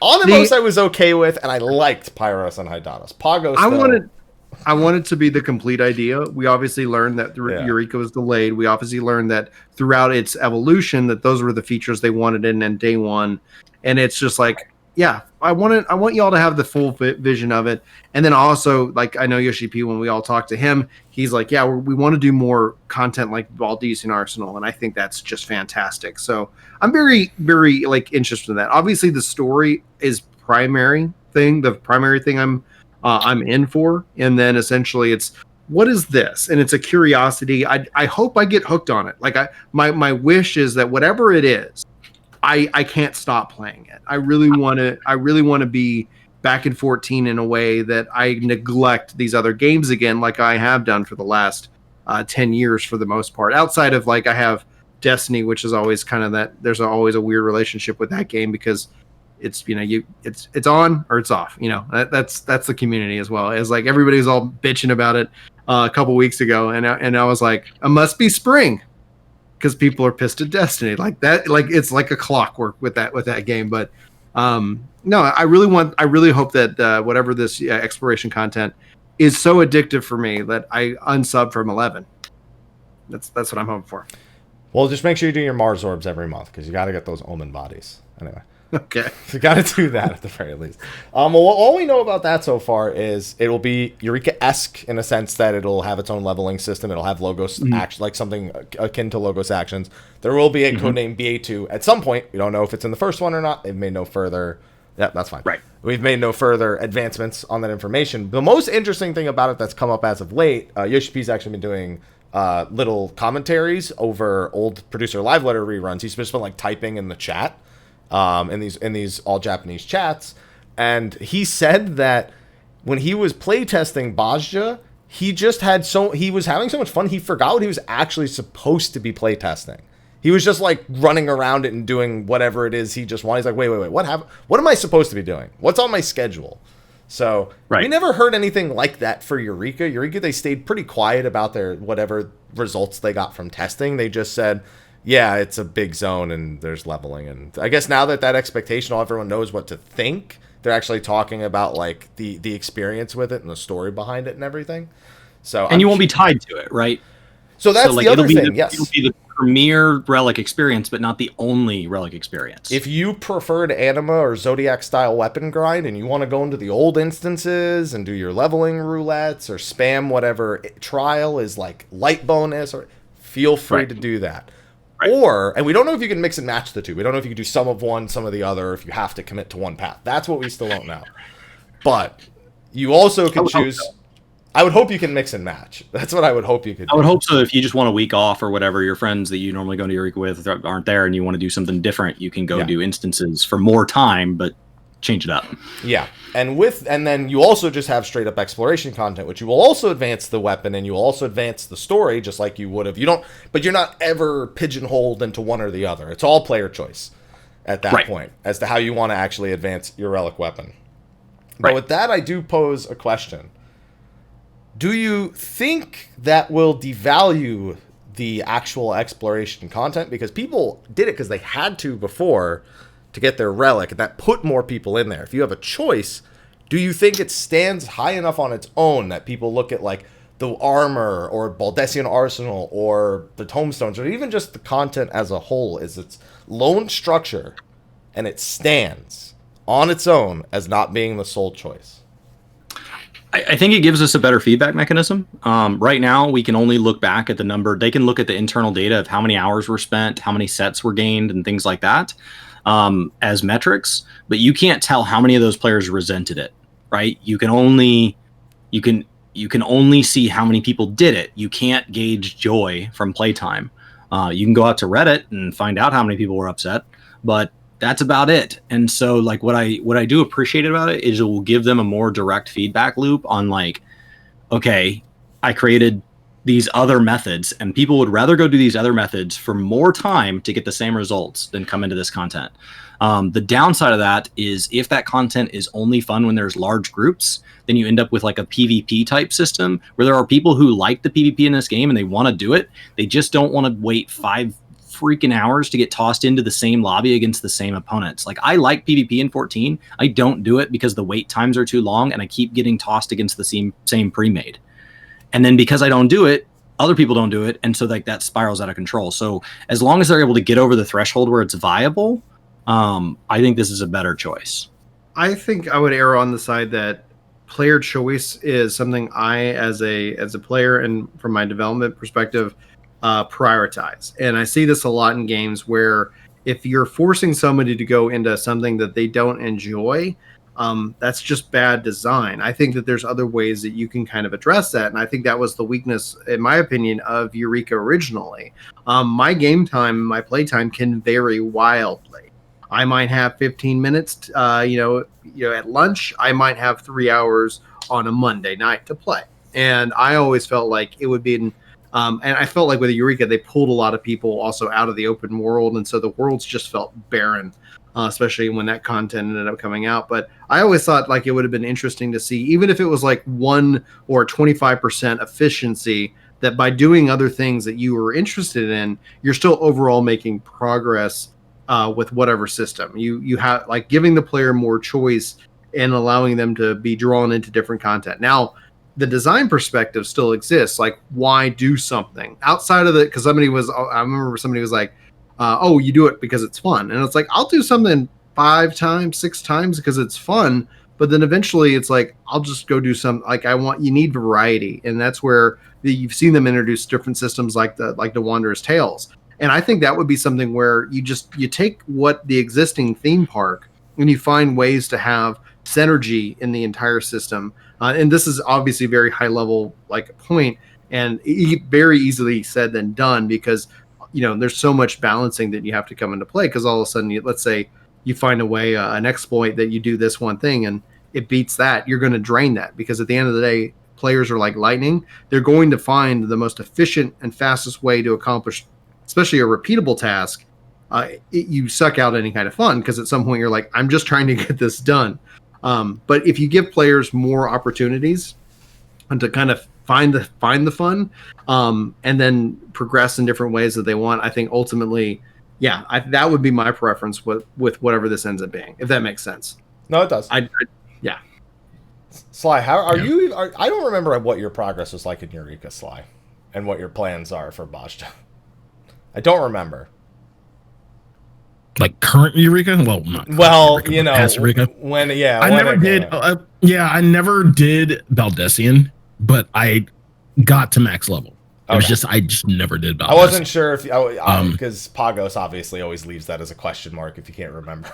Onimos I was okay with, and I liked Pyros and Hydanos. Pagos, I wanted to be the complete idea. We obviously learned that Eureka was delayed. We obviously learned that throughout its evolution that those were the features they wanted in day one. And it's just like, I want y'all to have the full vision of it. And then also, like, I know Yoshi P, when we all talked to him, he's like, we want to do more content like Baldesian Arsenal, and I think that's just fantastic. So I'm very, very interested in that. Obviously, the story is the primary thing I'm in for, and then essentially it's, what is this? And it's a curiosity. I hope I get hooked on it. Like, my wish is that whatever it is, I can't stop playing it. I really want to be back in 14 in a way that I neglect these other games again, like I have done for the last 10 years for the most part. Outside of, like, I have Destiny, which is always kind of that. There's always a weird relationship with that game, because it's it's on or it's off. That's the community as well. It's like everybody's all bitching about it a couple weeks ago, and I was like, it must be spring, because people are pissed at Destiny like that. Like, it's like a clockwork with that game. But no, I really hope that whatever this exploration content is so addictive for me that I unsub from 11. That's what I'm hoping for. Well, just make sure you do your Mars orbs every month, because you got to get those omen bodies. Anyway. Okay. You got to do that at the very least. Well, all we know about that so far is it'll be Eureka-esque in a sense that it'll have its own leveling system. It'll have Logos action, like something akin to Logos actions. There will be a codename BA2 at some point. We don't know if it's in the first one or not. They've made no further. Yeah, that's fine. Right. We've made no further advancements on that information. The most interesting thing about it that's come up as of late, Yoshi P's actually been doing little commentaries over old producer live letter reruns. He's just been like typing in the chat. In these all Japanese chats, and he said that when he was playtesting Bajja, he was having so much fun he forgot what he was actually supposed to be playtesting. He was just like running around it and doing whatever it is he just wanted. He's like, wait, what am I supposed to be doing? What's on my schedule? So we never heard anything like that for Eureka. Eureka, they stayed pretty quiet about their whatever results they got from testing. They just said, yeah, it's a big zone and there's leveling. And I guess now that expectation, everyone knows what to think. They're actually talking about like the experience with it and the story behind it and everything. So you won't be tied to it, right? So that's the other thing. Yes, it'll be the premier relic experience, but not the only relic experience. If you preferred anima or zodiac style weapon grind and you want to go into the old instances and do your leveling roulettes or spam whatever trial is like light bonus, or feel free to do that. And we don't know if you can mix and match the two. We don't know if you can do some of one, some of the other, if you have to commit to one path. That's what we still don't know. But you also can choose. I would hope you can mix and match. That's what I would hope you could do. I would hope so. If you just want a week off or whatever, your friends that you normally go to Eureka with aren't there and you want to do something different, you can go do instances for more time, but change it up. Yeah. And then you also just have straight up exploration content, which you will also advance the weapon and you will also advance the story just like you would have. But you're not ever pigeonholed into one or the other. It's all player choice at that point as to how you want to actually advance your relic weapon. But with that, I do pose a question. Do you think that will devalue the actual exploration content? Because people did it because they had to before to get their relic, and that put more people in there. If you have a choice, do you think it stands high enough on its own that people look at like the armor or Baldessian Arsenal or the tombstones or even just the content as a whole is its lone structure and it stands on its own as not being the sole choice? I think it gives us a better feedback mechanism. Right now, we can only look back at the number. They can look at the internal data of how many hours were spent, how many sets were gained, and things like that as metrics. But you can't tell how many of those players resented it, right? You can only see how many people did it. You can't gauge joy from playtime. You can go out to Reddit and find out how many people were upset, but that's about it. And so like what I do appreciate about it is it will give them a more direct feedback loop on like, okay, I created these other methods and people would rather go do these other methods for more time to get the same results than come into this content. The downside of that is if that content is only fun when there's large groups, then you end up with like a PvP type system where there are people who like the PvP in this game and they want to do it. They just don't want to wait 5 freaking hours to get tossed into the same lobby against the same opponents. Like I like PvP in 14. I don't do it because the wait times are too long and I keep getting tossed against the same pre-made. And then because I don't do it, other people don't do it. And so like that spirals out of control. So as long as they're able to get over the threshold where it's viable, I think this is a better choice. I think I would err on the side that player choice is something I, as a player and from my development perspective, prioritize. And I see this a lot in games where if you're forcing somebody to go into something that they don't enjoy, that's just bad design. I think that there's other ways that you can kind of address that. And I think that was the weakness, in my opinion, of Eureka originally. My game time, my play time can vary wildly. I might have 15 minutes, at lunch. I might have 3 hours on a Monday night to play. And I always felt like it would be and I felt like with Eureka, they pulled a lot of people also out of the open world. And so the worlds just felt barren, especially when that content ended up coming out. But I always thought like it would have been interesting to see, even if it was like 1 or 25% efficiency, that by doing other things that you were interested in, you're still overall making progress with whatever system. You have like giving the player more choice and allowing them to be drawn into different content. Now, the design perspective still exists. Like, why do something outside of it? Because I remember somebody was like, oh, you do it because it's fun. And it's like, I'll do something 5 times, 6 times because it's fun. But then eventually it's like, I'll just go do some, like you need variety. And that's where you've seen them introduce different systems like the Wanderer's Tales. And I think that would be something where you take what the existing theme park and you find ways to have synergy in the entire system. And this is obviously very high level like point and very easily said than done because, there's so much balancing that you have to come into play because all of a sudden, let's say you find a way, an exploit that you do this one thing and it beats that, you're going to drain that because at the end of the day, players are like lightning. They're going to find the most efficient and fastest way to accomplish especially a repeatable task, you suck out any kind of fun, because at some point you're like, I'm just trying to get this done. But if you give players more opportunities and to kind of find the fun, and then progress in different ways that they want, I think ultimately, that would be my preference with whatever this ends up being, if that makes sense. No, it does. Yeah. Sly, how are you? I don't remember what your progress was like in Eureka, Sly, and what your plans are for Bajda. I don't remember. Like current Eureka? Well, not Eureka, you know, past Eureka. I never did Baldessian, but I got to max level. I just never did Baldessian. I wasn't sure if because Pagos obviously always leaves that as a question mark if you can't remember.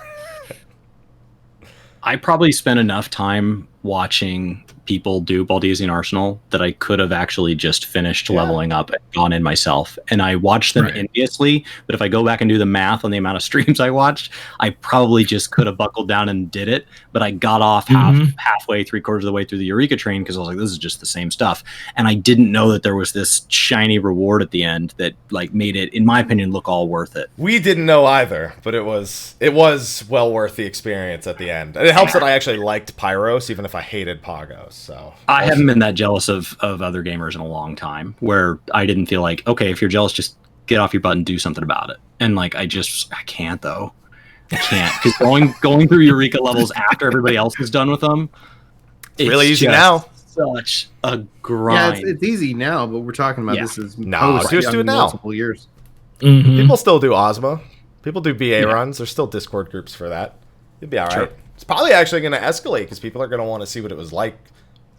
I probably spent enough time watching people do Baldessian Arsenal that I could have actually just finished leveling up and gone in myself. And I watched them enviously, but if I go back and do the math on the amount of streams I watched, I probably just could have buckled down and did it. But I got off halfway, 3/4 of the way through the Eureka train because I was like, this is just the same stuff. And I didn't know that there was this shiny reward at the end that like made it, in my opinion, look all worth it. We didn't know either, but it was well worth the experience at the end. And it helps that I actually liked Pyros, even if I hated Pagos. So I haven't been that jealous of other gamers in a long time, where I didn't feel like, okay, if you're jealous, just get off your butt and do something about it. And like, I can't though. I can't, because going through Eureka levels after everybody else is done with them, it's really easy now. Such a grind. Yeah, it's easy now, but we're talking about this is just do it now. Multiple years. Mm-hmm. People still do Ozma. People do BA runs. There's still Discord groups for that. You'll be all right. Sure. It's probably actually going to escalate because people are going to want to see what it was like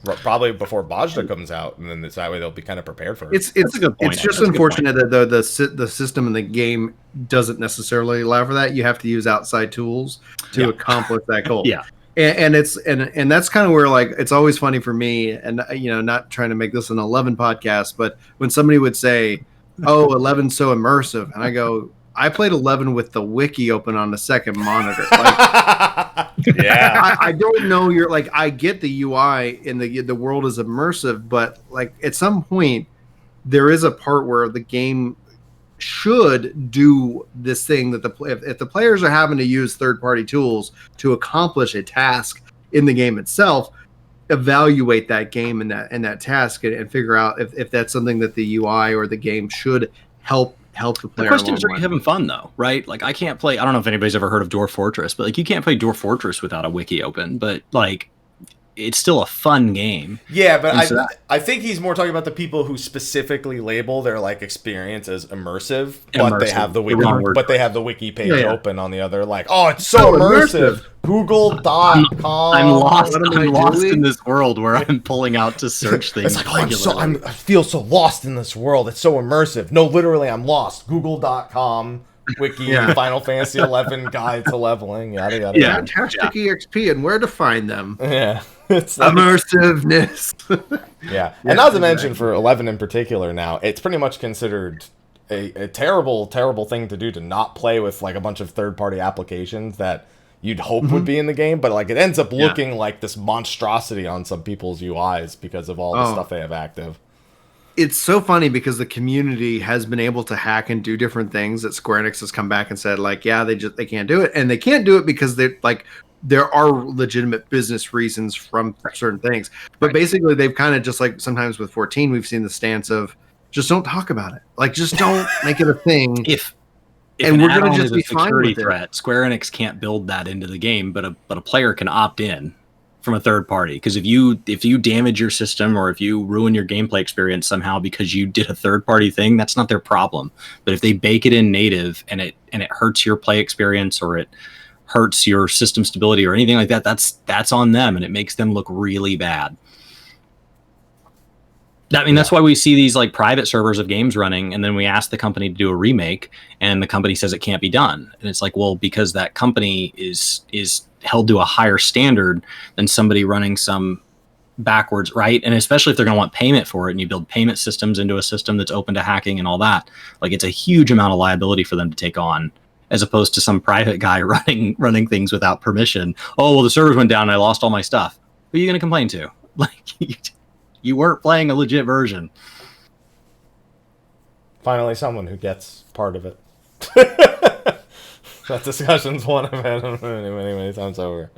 probably before Bajda comes out, and then that way they'll be kind of prepared for it. It's a good point. It's just unfortunate that the system in the game doesn't necessarily allow for that. You have to use outside tools to accomplish that goal. Yeah. And it's and that's kind of where, like, it's always funny for me, and not trying to make this an 11 podcast, but when somebody would say, "Oh, 11's so immersive," and I go, I played 11 with the wiki open on the second monitor. Like, I don't know. You're like, I get the UI and the world is immersive, but like at some point there is a part where the game should do this thing that if the players are having to use third-party tools to accomplish a task in the game itself, evaluate that game and that task and figure out if that's something that the UI or the game should help the player. The question is, are you having fun though, right? Like, I can't play. I don't know if anybody's ever heard of Dwarf Fortress, but like, you can't play Dwarf Fortress without a wiki open. But like, it's still a fun game. Yeah, but I think he's more talking about the people who specifically label their like experience as immersive, but they have the wiki page open on the other. Like, oh, it's so immersive. Google.com. I'm lost in this world where I'm pulling out to search things. It's like, I feel so lost in this world. It's so immersive. No, literally, I'm lost. Google.com. Wiki, Final Fantasy 11 guide to leveling, yada yada. Yeah, fantastic EXP and where to find them. Yeah, it's like, immersiveness. And not to mention for 11 in particular, now it's pretty much considered a terrible thing to do to not play with like a bunch of third-party applications that you'd hope would be in the game, but like it ends up looking like this monstrosity on some people's UIs because of all the stuff they have active. It's so funny because the community has been able to hack and do different things that Square Enix has come back and said, like, they can't do it. And they can't do it because they're like, there are legitimate business reasons from certain things. But basically they've kind of just like, sometimes with 14, we've seen the stance of just don't talk about it. Like, just don't make it a thing. If and we're going to just be fine with threat, it. Square Enix can't build that into the game, but a player can opt in from a third party, because if you damage your system or if you ruin your gameplay experience somehow because you did a third party thing, that's not their problem. But if they bake it in native and it hurts your play experience or it hurts your system stability or anything like that, that's on them, and it makes them look really bad. That's why we see these like private servers of games running, and then we ask the company to do a remake and the company says it can't be done. And it's like, well, because that company is held to a higher standard than somebody running some backwards, right? And especially if they're going to want payment for it, and you build payment systems into a system that's open to hacking and all that, like, it's a huge amount of liability for them to take on, as opposed to some private guy running things without permission. Oh, well, the servers went down and I lost all my stuff. Who are you going to complain to? Like, you weren't playing a legit version. Finally, someone who gets part of it. That discussion's one I've had many times over.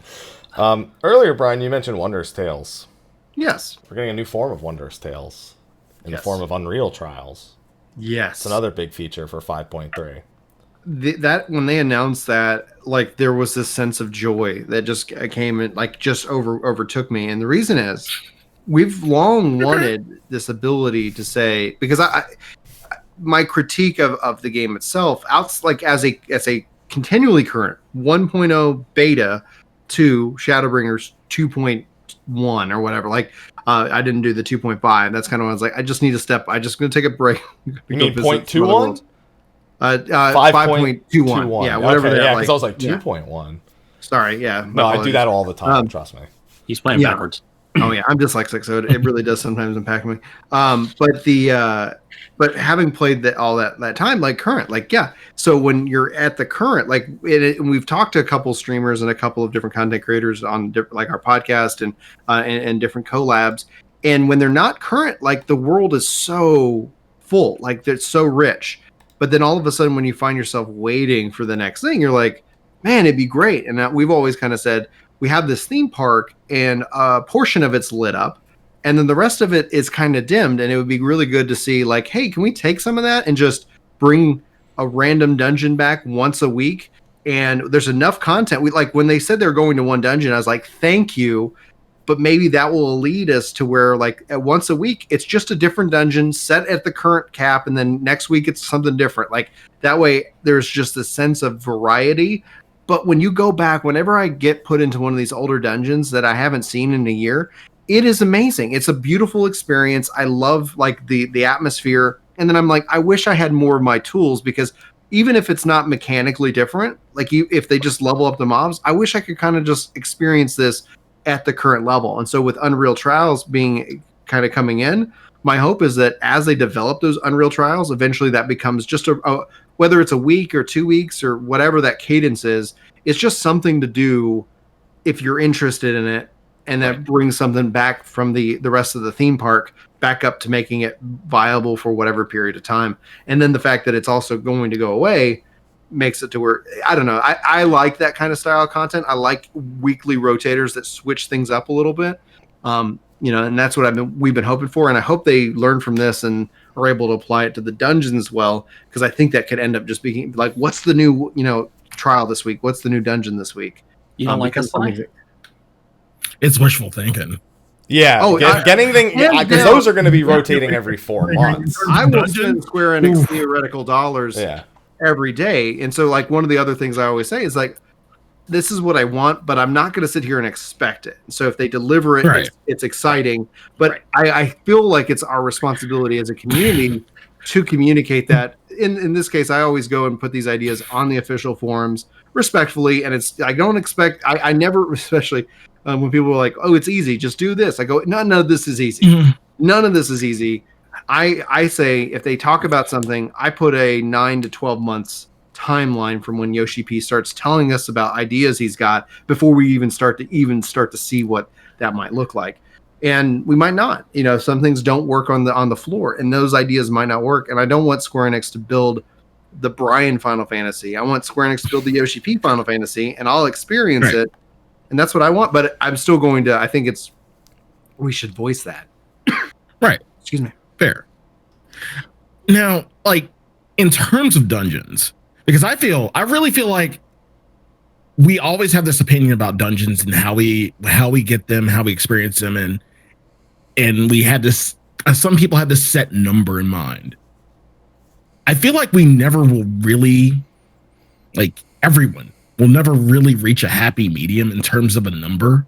Earlier, Brian, you mentioned Wondrous Tales. Yes. We're getting a new form of Wondrous Tales in the form of Unreal Trials. Yes. It's another big feature for 5.3. That when they announced that, like, there was this sense of joy that just came and like just overtook me. And the reason is we've long wanted this ability to say, because my critique of the game itself, like as a continually current 1.0 beta to Shadowbringers 2.1 or whatever, like I didn't do the 2.5. That's kind of when I was like, I just need to step. I just going to take a break. You mean 0.21? 5.21. Yeah, whatever. Okay, that, yeah, like, because I was like 2.1. Sorry, yeah. No, I do that all the time. Trust me. He's playing backwards. Oh yeah, I'm dyslexic, so it really does sometimes impact me. But having played all that time, like current, like yeah. So when you're at the current, like and we've talked to a couple streamers and a couple of different content creators on like our podcast and different collabs, and when they're not current, like the world is so full, like it's so rich. But then all of a sudden, when you find yourself waiting for the next thing, you're like, man, it'd be great. And we've always kind of said, we have this theme park and a portion of it's lit up. And then the rest of it is kind of dimmed. And it would be really good to see like, hey, can we take some of that and just bring a random dungeon back once a week? And there's enough content. We like when they said they were going to one dungeon, I was like, thank you. But maybe that will lead us to where like at once a week, it's just a different dungeon set at the current cap. And then next week it's something different. Like that way there's just a sense of variety. But when you go back, whenever I get put into one of these older dungeons that I haven't seen in a year, it is amazing. It's a beautiful experience. I love like the atmosphere. And then I'm like, I wish I had more of my tools, because even if it's not mechanically different, like if they just level up the mobs, I wish I could kind of just experience this at the current level. And so with Unreal Trials being kind of coming in, my hope is that as they develop those Unreal Trials, eventually that becomes just whether it's a week or 2 weeks or whatever that cadence is, it's just something to do if you're interested in it. And that brings something back from the rest of the theme park back up to making it viable for whatever period of time. And then the fact that it's also going to go away makes it to where, I don't know, I like that kind of style of content. I like weekly rotators that switch things up a little bit. And that's what we've been hoping for. And I hope they learn from this and are able to apply it to the dungeons as well, because I think that could end up just being like, what's the new, trial this week? What's the new dungeon this week? You don't like us like It's wishful thinking. Yeah. Getting things, because those are going to be rotating every 4 months. I will spend Square Enix theoretical dollars every day. And so like one of the other things I always say is like, this is what I want, but I'm not going to sit here and expect it. So if they deliver it, it's exciting. But I feel like it's our responsibility as a community to communicate that. In this case, I always go and put these ideas on the official forums respectfully. And I don't expect, I never, especially when people are like, oh, it's easy, just do this. I go, none of this is easy. Mm-hmm. None of this is easy. I say if they talk about something, I put a 9 to 12 months timeline from when Yoshi P starts telling us about ideas he's got before we even start to see what that might look like. And we might not, some things don't work on the floor, and those ideas might not work. And I don't want Square Enix to build the Brian Final Fantasy. I want Square Enix to build the Yoshi P Final Fantasy, and I'll experience it. And that's what I want. But I'm still going to, I think we should voice that. Right. Excuse me. Fair. Now, like in terms of dungeons, because I really feel like we always have this opinion about dungeons and how we get them, how we experience them, and we had this. Some people had this set number in mind. I feel like we never will really, like everyone will never really reach a happy medium in terms of a number.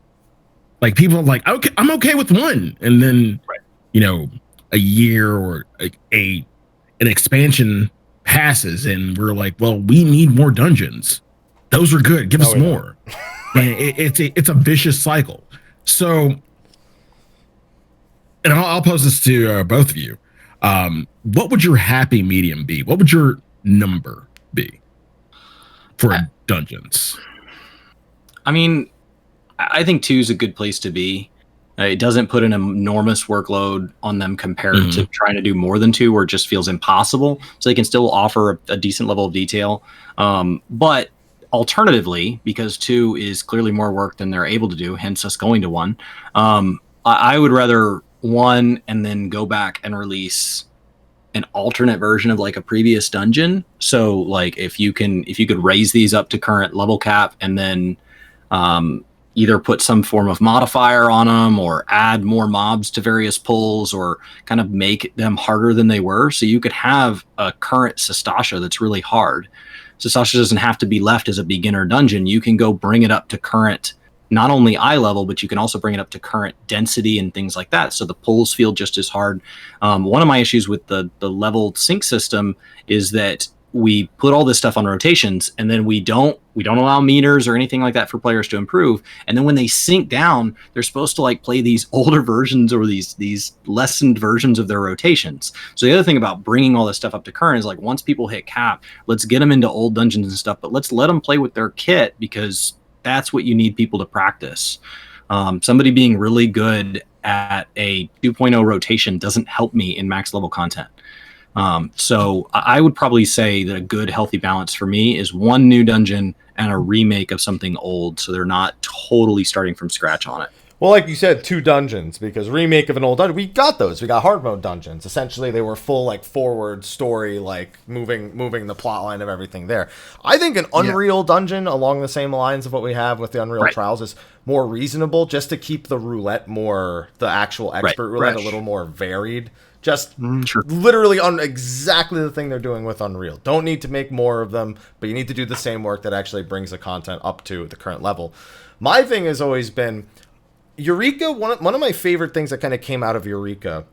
Like people are like, okay, I'm okay with 1, and then a year or an expansion passes and we're like, well, we need more dungeons. Those are good. Give us more. And it's a vicious cycle. So, and I'll pose this to both of you. What would your happy medium be? What would your number be for dungeons? I mean, I think 2 is a good place to be. It doesn't put an enormous workload on them compared to trying to do more than 2, where it just feels impossible. So they can still offer a decent level of detail. But alternatively, because 2 is clearly more work than they're able to do, hence us going to 1, I would rather 1 and then go back and release an alternate version of like a previous dungeon. So like if you could raise these up to current level cap and then either put some form of modifier on them or add more mobs to various pulls or kind of make them harder than they were. So you could have a current Sastasha that's really hard. Sastasha doesn't have to be left as a beginner dungeon. You can go bring it up to current, not only eye level, but you can also bring it up to current density and things like that. So the pulls feel just as hard. One of my issues with the leveled sync system is that we put all this stuff on rotations and then we don't allow meters or anything like that for players to improve. And then when they sink down, they're supposed to like play these older versions or these lessened versions of their rotations. So the other thing about bringing all this stuff up to current is like, once people hit cap, let's get them into old dungeons and stuff, but let's let them play with their kit, because that's what you need people to practice. Somebody being really good at a 2.0 rotation doesn't help me in max level content. So I would probably say that a good healthy balance for me is 1 new dungeon and a remake of something old, so they're not totally starting from scratch on it. Well, like you said, 2 dungeons, because remake of an old dungeon, we got those. We got hard mode dungeons. Essentially, they were full like forward story, like moving the plot line of everything there. I think an Unreal dungeon along the same lines of what we have with the Unreal Trials is more reasonable, just to keep the roulette more, the actual expert roulette, a little more varied. Just literally on exactly the thing they're doing with Unreal. Don't need to make more of them, but you need to do the same work that actually brings the content up to the current level. My thing has always been Eureka. One of my favorite things that kind of came out of Eureka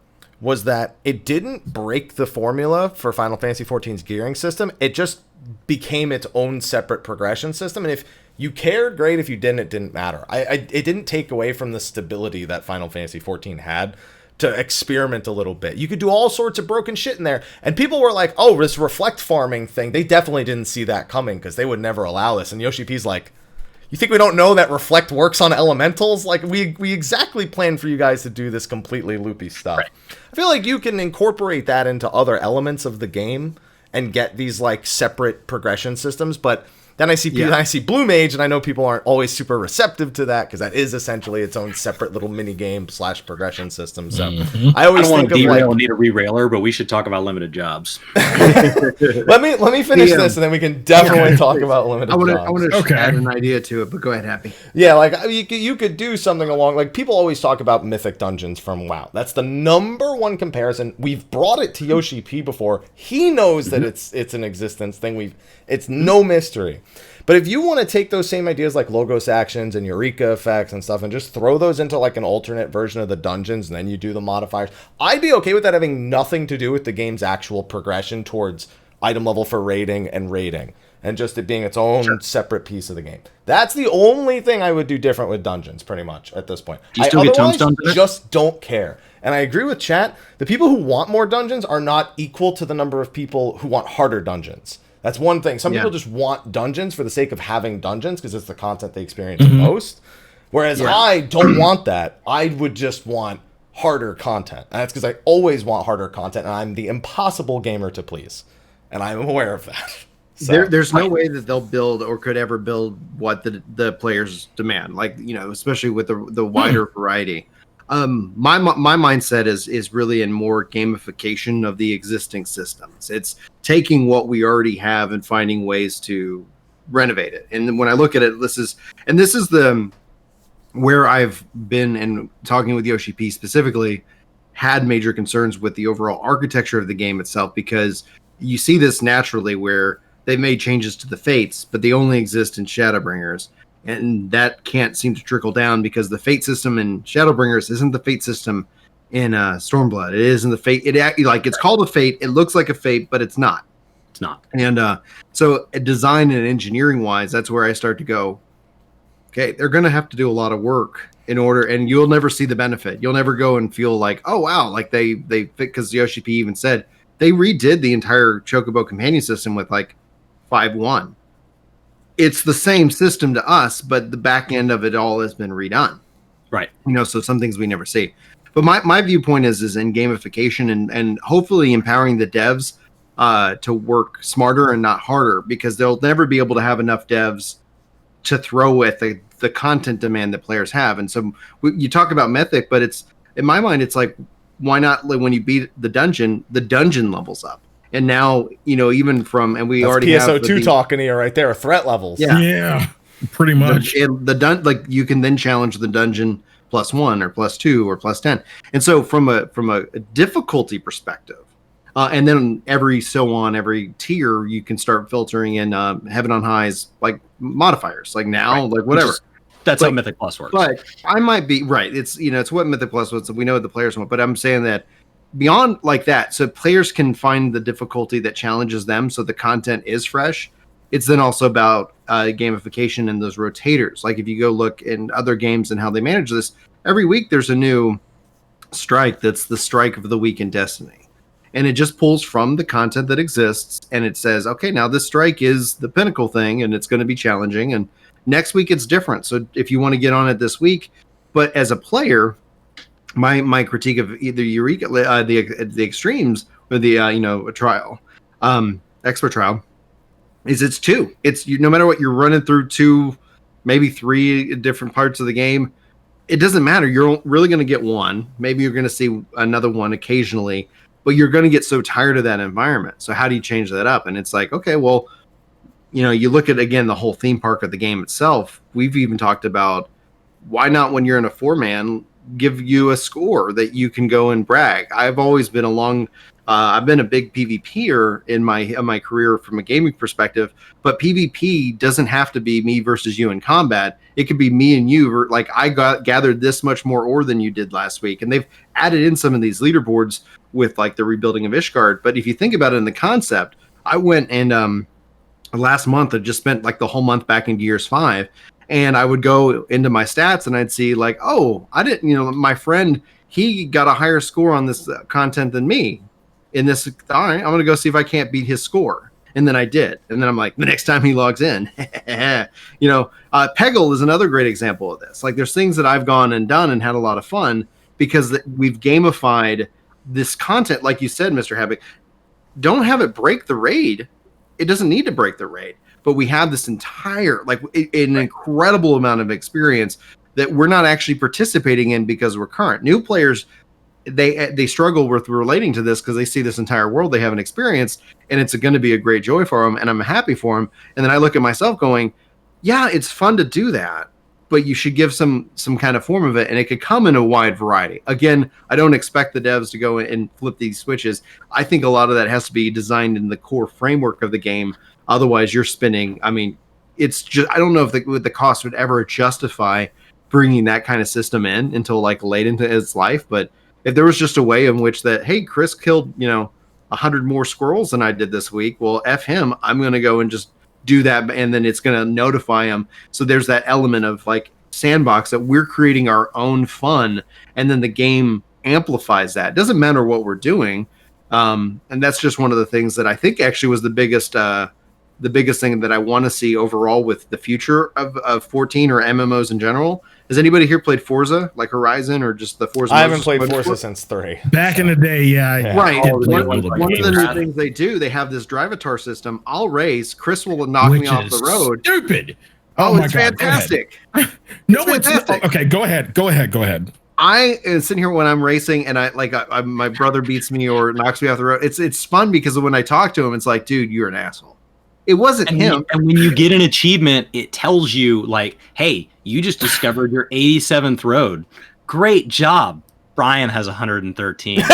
was that it didn't break the formula for Final Fantasy XIV's gearing system. It just became its own separate progression system. And if you cared, great. If you didn't, it didn't matter. It didn't take away from the stability that Final Fantasy XIV had to experiment a little bit. You could do all sorts of broken shit in there. And people were like, oh, this reflect farming thing. They definitely didn't see that coming, because they would never allow this. And Yoshi P's like, you think we don't know that reflect works on elementals? Like, we exactly planned for you guys to do this completely loopy stuff. Right. I feel like you can incorporate that into other elements of the game and get these like separate progression systems, but then I see Blue Mage, and I know people aren't always super receptive to that, because that is essentially its own separate little mini game / progression system. So I always think of like, need a re-railer, but we should talk about limited jobs. let me finish this, and then we can definitely talk about limited jobs. I want to add an idea to it, but go ahead, Happy. Yeah, like you could do something along, like people always talk about mythic dungeons from WoW. That's the number one comparison. We've brought it to Yoshi P before. He knows that it's an existence thing. It's no mystery. But if you want to take those same ideas like Logos actions and Eureka effects and stuff and just throw those into like an alternate version of the dungeons, and then you do the modifiers, I'd be okay with that having nothing to do with the game's actual progression towards item level for raiding and just it being its own separate piece of the game. That's the only thing I would do different with dungeons, pretty much, at this point. Do you still get tombstones? Just don't care. And I agree with chat. The people who want more dungeons are not equal to the number of people who want harder dungeons. That's one thing. Some people just want dungeons for the sake of having dungeons, because it's the content they experience the most. Whereas I don't want that. I would just want harder content. And that's because I always want harder content, and I'm the impossible gamer to please. And I'm aware of that. So, there's no way that they'll build or could ever build what the players demand. Like, especially with the wider variety. My mindset is really in more gamification of the existing systems. It's taking what we already have and finding ways to renovate it. And when I look at it, this is the where I've been, and talking with Yoshi P specifically, had major concerns with the overall architecture of the game itself, because you see this naturally where they've made changes to the fates, but they only exist in Shadowbringers. And that can't seem to trickle down, because the fate system in Shadowbringers isn't the fate system in Stormblood. It isn't the fate. It's called a fate. It looks like a fate, but it's not. It's not. And so design and engineering wise, that's where I start to go, okay, they're going to have to do a lot of work in order, and you'll never see the benefit. You'll never go and feel like, oh, wow, like they because Yoshi P even said they redid the entire Chocobo companion system with like 5.1. It's the same system to us, but the back end of it all has been redone, Right. So some things we never see. But my viewpoint is in gamification and hopefully empowering the devs to work smarter and not harder, because they'll never be able to have enough devs to throw with the content demand that players have. And so you talk about Mythic, but it's, in my mind, it's like, why not, like, when you beat the dungeon levels up. And now, even from, and we That's already have PSO2 talking to you right there, threat levels. Yeah, pretty much. Like you can then challenge the dungeon +1 or +2 or +10. And so from a difficulty perspective, and then every tier, you can start filtering in Heaven on High's like modifiers, like now, right. Like whatever. That's how Mythic Plus works. But I might be right. It's it's what Mythic Plus was. We know what the players want, but I'm saying that beyond like that, so players can find the difficulty that challenges them, so the content is fresh. It's then also about gamification and those rotators. Like if you go look in other games and how they manage this, every week there's a new strike that's the strike of the week in Destiny. And it just pulls from the content that exists, and it says, okay, now this strike is the pinnacle thing, and it's going to be challenging, and next week it's different. So if you want to get on it this week, but as a player, my critique of either Eureka, the extremes, or the a trial, expert trial, is it's two. It's no matter what, you're running through 2, maybe 3 different parts of the game. It doesn't matter. You're really going to get one. Maybe you're going to see another one occasionally, but you're going to get so tired of that environment. So how do you change that up? And it's like, okay, well, you look at, again, the whole theme park of the game itself. We've even talked about, why not, when you're in a 4-man, give you a score that you can go and brag. I've always been I've been a big PvPer in my career from a gaming perspective, but PvP doesn't have to be me versus you in combat. It could be me and you. Like, I gathered this much more ore than you did last week. And they've added in some of these leaderboards with like the rebuilding of Ishgard. But if you think about it in the concept, I went and last month I just spent like the whole month back in Gears 5, and I would go into my stats and I'd see like, oh, I didn't, my friend, he got a higher score on this content than me in this. All right, I'm going to go see if I can't beat his score. And then I did. And then I'm like, the next time he logs in, Peggle is another great example of this. Like, there's things that I've gone and done and had a lot of fun because we've gamified this content. Like you said, Mr. Havoc, don't have it break the raid. It doesn't need to break the raid, but we have this entire, like, an incredible amount of experience that we're not actually participating in because we're current. New players, they struggle with relating to this because they see this entire world they haven't experienced, and it's going to be a great joy for them, and I'm happy for them. And then I look at myself going, yeah, it's fun to do that, but you should give some kind of form of it, and it could come in a wide variety. Again, I don't expect the devs to go and flip these switches. I think a lot of that has to be designed in the core framework of the game. Otherwise, you're spinning. I mean, it's just, I don't know if the cost would ever justify bringing that kind of system in until like late into its life. But if there was just a way in which that, hey, Chris killed 100 more squirrels than I did this week, well, F him, I'm going to go and just do that, and then it's going to notify him. So there's that element of like sandbox that we're creating our own fun, and then the game amplifies that. It doesn't matter what we're doing, and that's just one of the things that I think actually was the biggest thing that I want to see overall with the future of 14 or MMOs in general. Has anybody here played Forza, like Horizon, or just the Forza? I haven't played Forza since 3. Back in the day, yeah. Right. One of the new Rad. things they have this drivatar system. I'll race. Chris will knock me off the road. Stupid. Oh, my it's God, fantastic. No, it's fantastic. Okay, go ahead. I am sitting here when I'm racing, and my brother beats me or knocks me off the road. It's fun because when I talk to him, it's like, dude, you're an asshole. It wasn't him. And when you get an achievement, it tells you like, hey, you just discovered your 87th road. Great job. Brian has 113. It's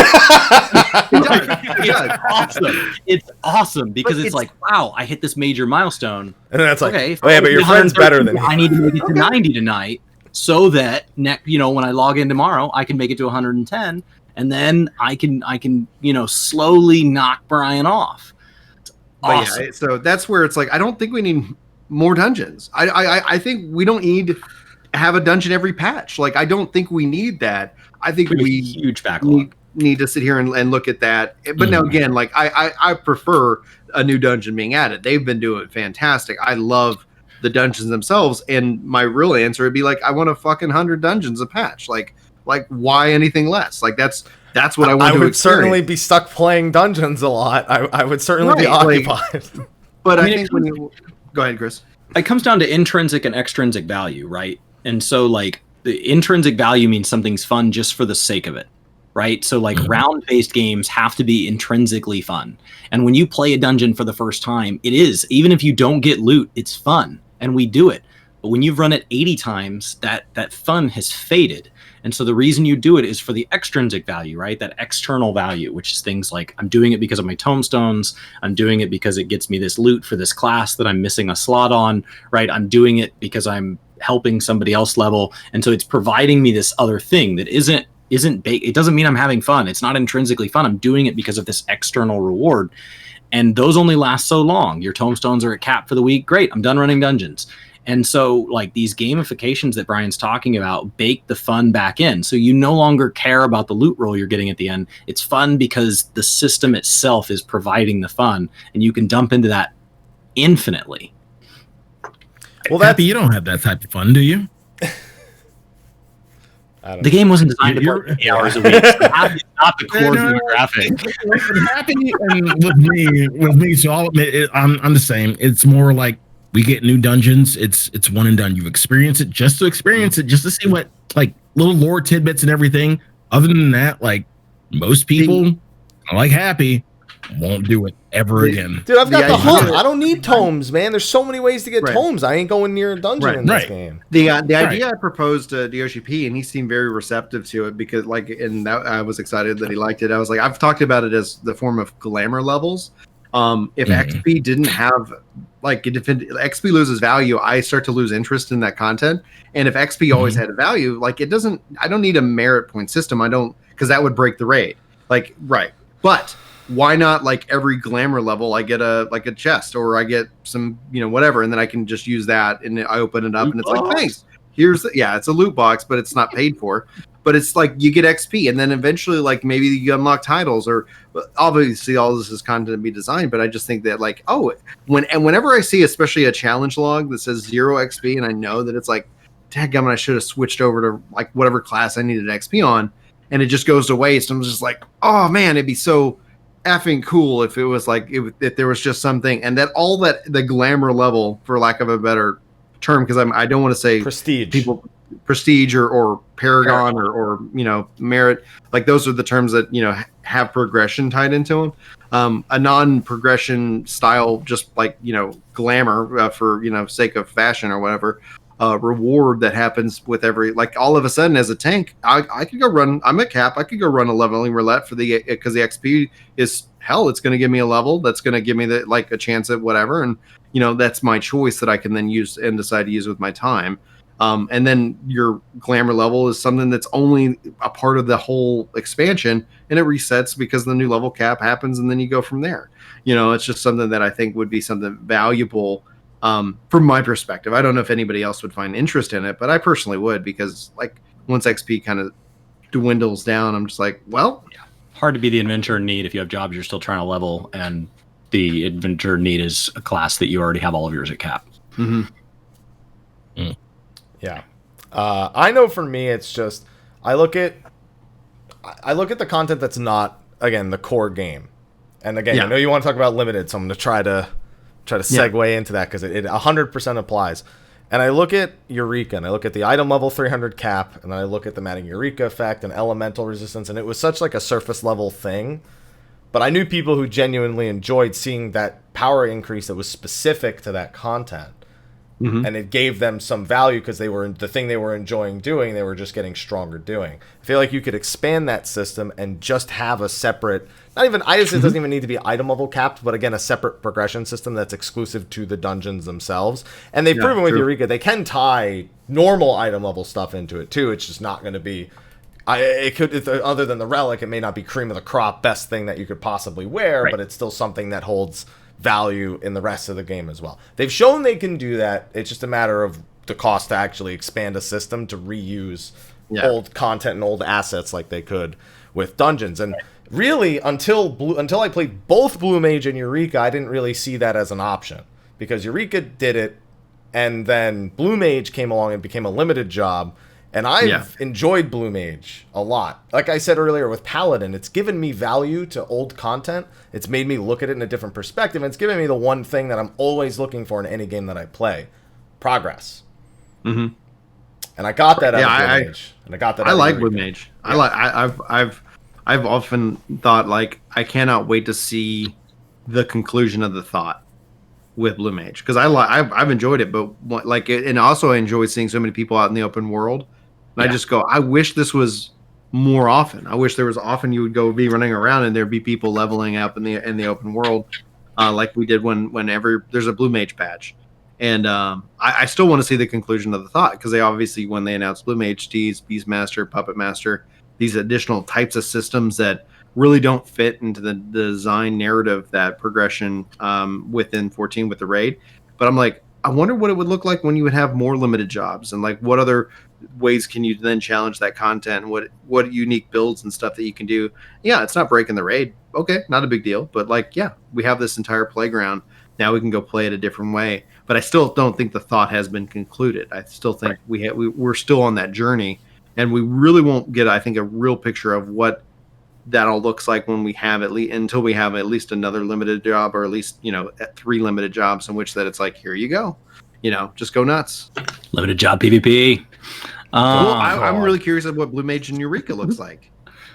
awesome. It's awesome because it's like, wow, I hit this major milestone. And then it's like, okay, oh yeah, but your friend's better than you. I need to make it to 90 tonight so that when I log in tomorrow, I can make it to 110, and then I can slowly knock Brian off. Awesome. Yeah, so that's where it's like, I don't think we need more dungeons. I think we don't need to have a dungeon every patch. Like, I don't think we need that. I think we huge backlog. Need to sit here and look at that. But now again, like I prefer a new dungeon being added. They've been doing fantastic. I love the dungeons themselves. And my real answer would be like, I want a fucking 100 dungeons a patch. Like why anything less? Like that's what I want to would certainly be stuck playing dungeons a lot. I would certainly be occupied. But I think when you go ahead, Chris. It comes down to intrinsic and extrinsic value, right? And so like the intrinsic value means something's fun just for the sake of it, right? So like round-based games have to be intrinsically fun. And when you play a dungeon for the first time, it is, even if you don't get loot, it's fun, and we do it. But when you've run it 80 times, that fun has faded. And so the reason you do it is for the extrinsic value, right? That external value, which is things like I'm doing it because of my tombstones. I'm doing it because it gets me this loot for this class that I'm missing a slot on, right? I'm doing it because I'm helping somebody else level. And so it's providing me this other thing that isn't it doesn't mean I'm having fun. It's not intrinsically fun. I'm doing it because of this external reward. And those only last so long. Your tombstones are at cap for the week. Great. I'm done running dungeons. And so like these gamifications that Brian's talking about bake the fun back in. So you no longer care about the loot roll you're getting at the end. It's fun because the system itself is providing the fun, and you can dump into that infinitely. Well, Happy, you don't have that type of fun, do you? The game wasn't designed to work 8 hours a week. So Happy's not the core demographic. Happy and with me, so I'll admit I'm the same. It's more like we get new dungeons. It's one and done. You experience it just to experience it, just to see what like little lore tidbits and everything. Other than that, like most people, like Happy, won't do it ever again. Dude, I've got the hunt. I don't need tomes, man. There's so many ways to get tomes. I ain't going near a dungeon in this game. The idea I proposed to DOGP, and he seemed very receptive to it because, like, and that, I was excited that he liked it. I was like, I've talked about it as the form of glamour levels. If XP didn't have, like, if XP loses value, I start to lose interest in that content. And if XP always had a value, like, it doesn't, I don't need a merit point system. I don't, because that would break the raid. Like, but why not, like, every glamour level I get a chest, or I get some, whatever, and then I can just use that, and I open it up loot and it's box. Like, thanks, here's it's a loot box, but it's not paid for. But it's like you get XP, and then eventually, like, maybe you unlock titles, or obviously all this is content to be designed. But I just think that, like, whenever I see especially a challenge log that says 0 XP, and I know that it's like, dadgummit, I should have switched over to, like, whatever class I needed XP on, and it just goes to waste. I'm just like, oh man, it'd be so effing cool if it was like if there was just something, and that all that the glamour level, for lack of a better term, because I don't want to say prestige or paragon or merit, like those are the terms that have progression tied into them. A non-progression style, just like glamour for sake of fashion or whatever, reward that happens with every, like, all of a sudden as a tank, I could go run. I'm at cap. I could go run a leveling roulette because the XP is it's going to give me a level that's going to give me a chance at whatever, and that's my choice that I can then use and decide to use with my time. And then your glamour level is something that's only a part of the whole expansion, and it resets because the new level cap happens, and then you go from there. It's just something that I think would be something valuable. From my perspective, I don't know if anybody else would find interest in it, but I personally would, because, like, once XP kind of dwindles down, I'm just like, well, hard to be the adventurer in need if you have jobs you're still trying to level, and the adventurer in need is a class that you already have all of yours at cap. Yeah, I know for me, it's just I look at the content that's not, again, the core game, and again, I know you want to talk about limited, so I'm going to try to segue into that, because it 100% applies. And I look at Eureka, and I look at the item level 300 cap, and then I look at the Matting Eureka effect and elemental resistance, and it was such like a surface level thing. But I knew people who genuinely enjoyed seeing that power increase that was specific to that content. And it gave them some value because they were the thing they were enjoying doing, they were just getting stronger doing. I feel like you could expand that system and just have a separate, it doesn't even need to be item level capped, but again, a separate progression system that's exclusive to the dungeons themselves. And they've proven with Eureka, they can tie normal item level stuff into it too. It's just not going to be, other than the relic, it may not be cream of the crop, best thing that you could possibly wear, but it's still something that holds value in the rest of the game as well. They've shown they can do that. It's just a matter of the cost to actually expand a system to reuse old content and old assets like they could with dungeons. And really, until I played both Blue Mage and Eureka, I didn't really see that as an option, because Eureka did it And then Blue Mage came along and became a limited job. And I've enjoyed Blue Mage a lot. Like I said earlier with Paladin, it's given me value to old content. It's made me look at it in a different perspective. And it's given me the one thing that I'm always looking for in any game that I play. Progress. Mm-hmm. And I got that out of Blue Mage. And I got that. I like Blue Mage. Yeah. I've often thought, like, I cannot wait to see the conclusion of the thought with Blue Mage, because I've enjoyed it, but and also I enjoy seeing so many people out in the open world. And I just go, I wish this was more often. I wish there was often you would go be running around and there'd be people leveling up in the open world, like we did whenever there's a Blue Mage patch. And I still want to see the conclusion of the thought, because they obviously, when they announced Blue Mage, Tease, Beastmaster, Puppet Master, these additional types of systems that really don't fit into the design narrative, that progression within 14 with the raid. But I'm like, I wonder what it would look like when you would have more limited jobs, and like what other ways can you then challenge that content, and what unique builds and stuff that you can do. Yeah, it's not breaking the raid. Okay, not a big deal. But like, yeah, we have this entire playground. Now we can go play it a different way. But I still don't think the thought has been concluded. I still think we're still on that journey, and we really won't get, I think, a real picture of what that all looks like when we have until we have at least another limited job, or at least, 3 limited jobs in which that it's like, here you go, just go nuts. Limited job PvP. I'm really curious of what Blue Mage and Eureka looks like.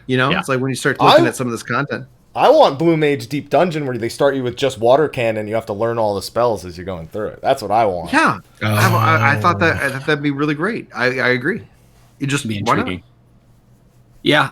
It's like when you start looking at some of this content. I want Blue Mage Deep Dungeon, where they start you with just water cannon. You have to learn all the spells as you're going through it. That's what I want. Yeah, I thought that'd be really great. I agree. It just be intriguing. Yeah,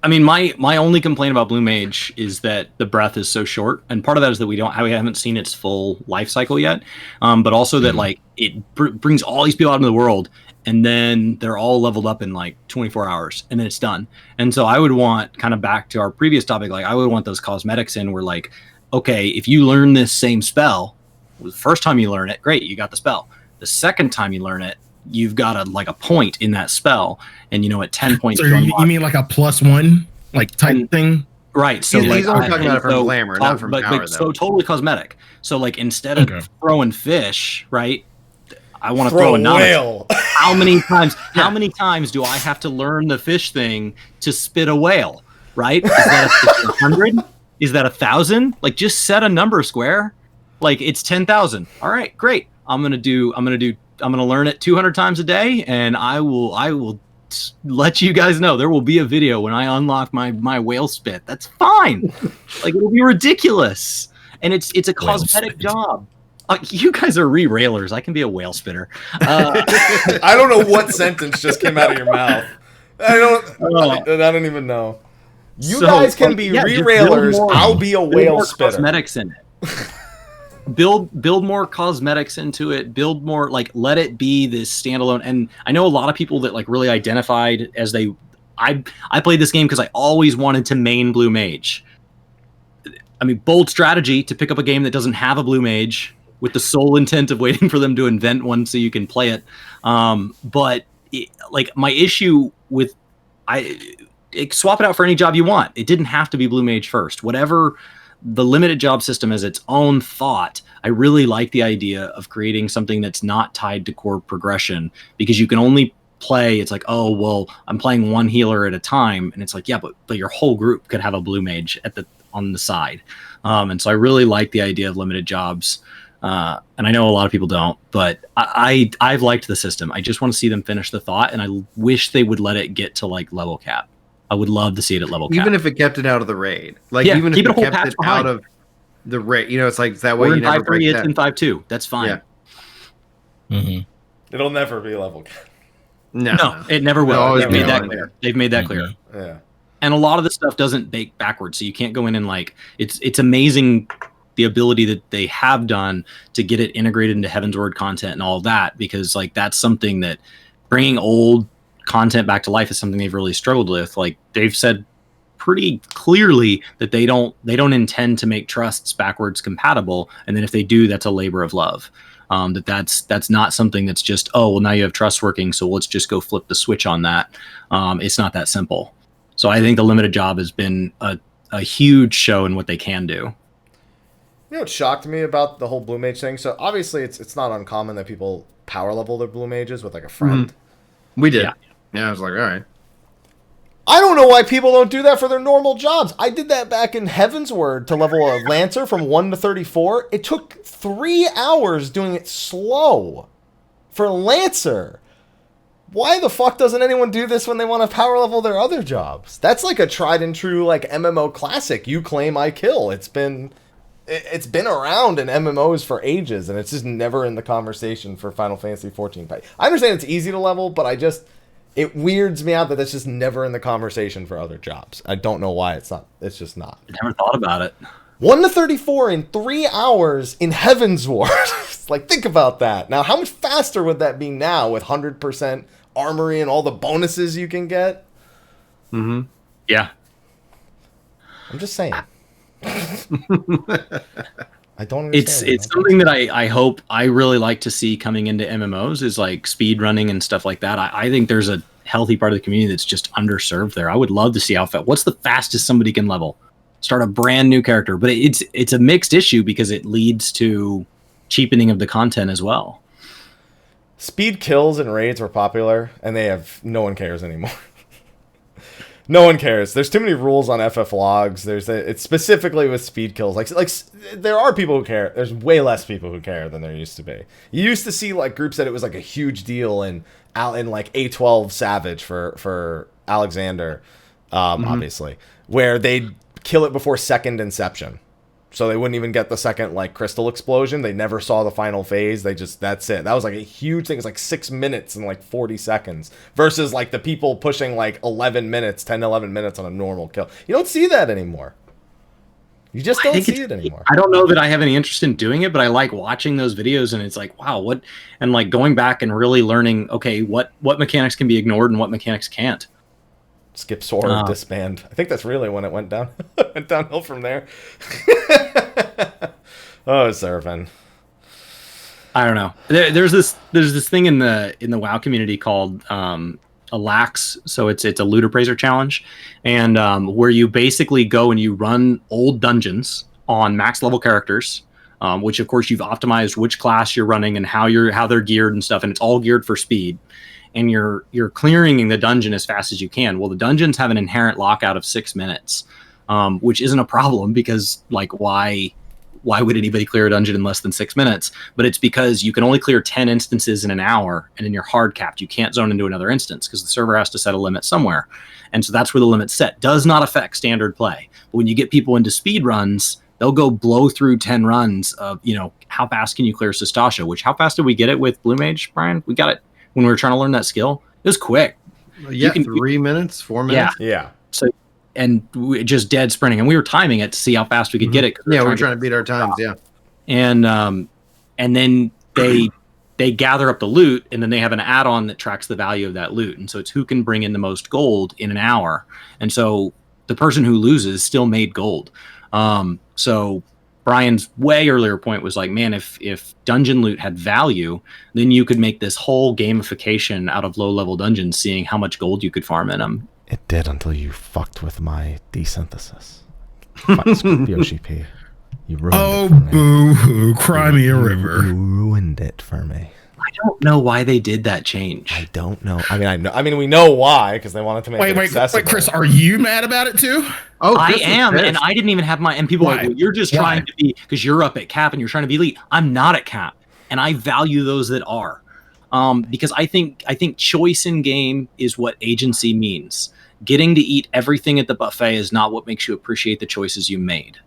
I mean, my only complaint about Blue Mage is that the breath is so short, and part of that is that we haven't seen its full life cycle yet. But also that like it brings all these people out into the world, and then they're all leveled up in like 24 hours, and then it's done. And so I would want, kind of back to our previous topic, like I would want those cosmetics in where, like, okay, if you learn this same spell, the first time you learn it, great, you got the spell. The second time you learn it, you've got a point in that spell, and at 10 points. So you mean like a +1 like type thing? Right. So he's only talking about it from glamour, not from power, though. So totally cosmetic. So like instead of throwing fish, right? I want to throw a whale. How many times do I have to learn the fish thing to spit a whale? Right? Is that 100? Is that 1,000? Like, just set a number square. Like, it's 10,000. All right, great. I'm gonna learn it 200 times a day, and I will let you guys know. There will be a video when I unlock my whale spit. That's fine. Like, it'll be ridiculous, and it's a cosmetic job. You guys are re-railers. I can be a whale spitter. I don't know what sentence just came out of your mouth. I don't even know. You guys can be re-railers. I'll be a whale spitter. Cosmetics in it. Build more cosmetics into it. Build more, like, let it be this standalone. And I know a lot of people that like really identified as I played this game because I always wanted to main Blue Mage. I mean, bold strategy to pick up a game that doesn't have a Blue Mage, with the sole intent of waiting for them to invent one so you can play it. But my issue with swap it out for any job you want. It didn't have to be Blue Mage first. Whatever the limited job system as its own thought, I really like the idea of creating something that's not tied to core progression, because you can only play. It's like, oh, well, I'm playing one healer at a time. And it's like, yeah, but your whole group could have a Blue Mage on the side. And so I really like the idea of limited jobs. And I know a lot of people don't, but I've liked the system. I just want to see them finish the thought, and I wish they would let it get to like level cap. I would love to see it at level cap. Even if it kept it out of the raid. Like, even if it kept it out of the raid, it's like that way. We're in 5.3, it's in 5.2. That's fine. Yeah. Mm-hmm. It'll never be level cap. No, it never will. They've made that clear. They've made that clear. Yeah. And a lot of the stuff doesn't bake backwards, so you can't go in and like it's amazing the ability that they have done to get it integrated into Heavensward content and all of that, because like that's something that bringing old content back to life is something they've really struggled with. Like, they've said pretty clearly that they don't intend to make trusts backwards compatible, and then if they do, that's a labor of love. That's not something that's just, oh, well, now you have trust working, so let's just go flip the switch on that. It's not that simple. So I think the limited job has been a huge show in what they can do. You know what shocked me about the whole Blue Mage thing? So obviously it's not uncommon that people power level their Blue Mages with like a friend. We did. Yeah, I was like, all right. I don't know why people don't do that for their normal jobs. I did that back in Heaven's Word to level a Lancer from 1 to 34. It took 3 hours doing it slow for Lancer. Why the fuck doesn't anyone do this when they want to power level their other jobs? That's like a tried and true like MMO classic. You claim, I kill. It's been around in MMOs for ages, and it's just never in the conversation for Final Fantasy 14. I understand it's easy to level, but it weirds me out that that's just never in the conversation for other jobs. I don't know why it's not. It's just not. I never thought about it. 1 to 34 in 3 hours in Heaven's Ward. Like, think about that. Now, how much faster would that be now with 100% armory and all the bonuses you can get? Mm-hmm. Yeah. I'm just saying. I don't understand. It's something that I hope I really like to see coming into MMOs is like speed running and stuff like that. I think there's a healthy part of the community that's just underserved there. I would love to see how fast. What's the fastest somebody can level? Start a brand new character, but it's a mixed issue because it leads to cheapening of the content as well. Speed kills and raids were popular, and no one cares anymore. No one cares. There's too many rules on FF logs. It's specifically with speed kills. Like there are people who care. There's way less people who care than there used to be. You used to see like groups that it was like a huge deal in like A12 Savage for Alexander, obviously, where they'd kill it before second Inception. So they wouldn't even get the second like crystal explosion. They never saw the final phase. That's it. That was like a huge thing. It's like 6 minutes and like 40 seconds versus like the people pushing like 10 to 11 minutes on a normal kill. You don't see that anymore. You just don't see it anymore. I don't know that I have any interest in doing it, but I like watching those videos and it's like, wow, and like going back and really learning, okay, what mechanics can be ignored and what mechanics can't. Skip sword, disband. I think that's really when it went down. Went downhill from there. Oh, Seraphin. I don't know. There's this thing in the WoW community called a lax. So it's a loot appraiser challenge, and where you basically go and you run old dungeons on max level characters, which of course you've optimized which class you're running and how they're geared and stuff, and it's all geared for speed. And you're clearing the dungeon as fast as you can. Well, the dungeons have an inherent lockout of 6 minutes, which isn't a problem because, like, why would anybody clear a dungeon in less than 6 minutes? But it's because you can only clear 10 instances in an hour, and then you're hard capped. You can't zone into another instance because the server has to set a limit somewhere. And so that's where the limit's set. Does not affect standard play. But when you get people into speed runs, they'll go blow through 10 runs of, how fast can you clear Sestasha? Which, how fast did we get it with Blue Mage, Brian? We got it. When we were trying to learn that skill, it was quick. Yeah, 3 minutes, 4 minutes. Yeah. So, and we just dead sprinting, and we were timing it to see how fast we could get it. We were trying to beat our times. Yeah. And then they gather up the loot, and then they have an add-on that tracks the value of that loot. And so it's who can bring in the most gold in an hour. And so the person who loses still made gold. So Brian's way earlier point was like, man, if dungeon loot had value, then you could make this whole gamification out of low-level dungeons, seeing how much gold you could farm in them. It did until you fucked with my desynthesis. Yoshi-P. You ruined it for me. Boo-hoo, cry me a river. You ruined it for me. I don't know why they did that change. I don't know. I mean, we know why, because they wanted to make it accessible. Wait, Chris, are you mad about it too? Oh, I am, and I didn't even have my. And people are like, well, you're just trying to be, because you're up at cap and you're trying to be elite. I'm not at cap, and I value those that are, because I think choice in game is what agency means. Getting to eat everything at the buffet is not what makes you appreciate the choices you made.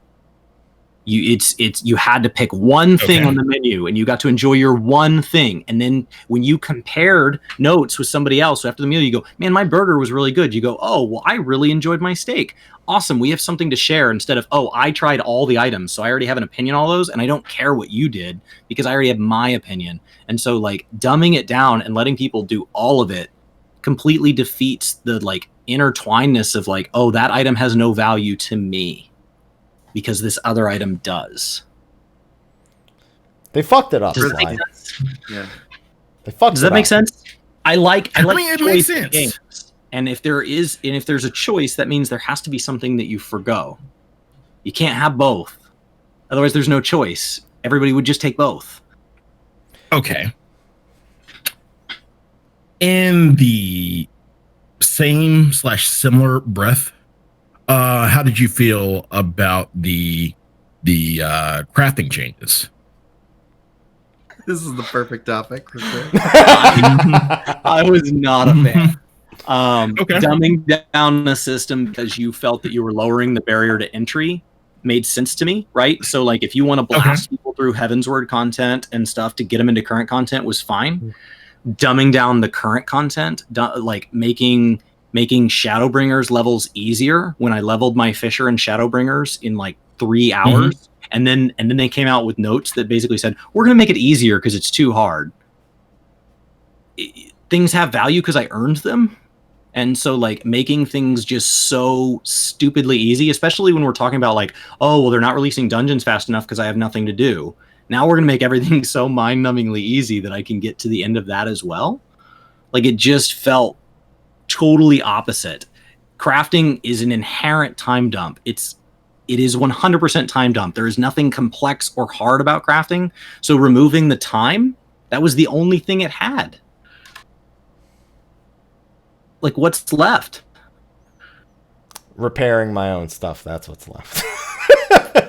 You had to pick one thing on the menu, and you got to enjoy your one thing. And then when you compared notes with somebody else after the meal, you go, man, my burger was really good. You go, oh, well, I really enjoyed my steak. Awesome. We have something to share, instead of, oh, I tried all the items, so I already have an opinion on all those, and I don't care what you did because I already have my opinion. And so like dumbing it down and letting people do all of it completely defeats the like intertwinedness of like, oh, that item has no value to me because this other item does. They fucked it up. Does that make sense? Yeah. They fucked. Does that make sense? I mean, it makes sense. Games. And if there's a choice, that means there has to be something that you forgo. You can't have both. Otherwise, there's no choice. Everybody would just take both. Okay. In the same/similar breath, how did you feel about the crafting changes? This is the perfect topic for sure. I was not a fan. Okay. Dumbing down the system because you felt that you were lowering the barrier to entry made sense to me, right? So like if you want to blast people through Heavensward content and stuff to get them into current content was fine. Dumbing down the current content, like making Shadowbringers levels easier when I leveled my Fisher and Shadowbringers in like 3 hours. And then they came out with notes that basically said, we're going to make it easier because it's too hard. Things have value because I earned them. And so like making things just so stupidly easy, especially when we're talking about like, oh, well, they're not releasing dungeons fast enough because I have nothing to do. Now we're going to make everything so mind-numbingly easy that I can get to the end of that as well. Like it just felt totally opposite. Crafting is an inherent time dump. It is 100% time dump. There is nothing complex or hard about crafting. So removing the time, that was the only thing it had. Like, what's left? Repairing my own stuff. That's what's left.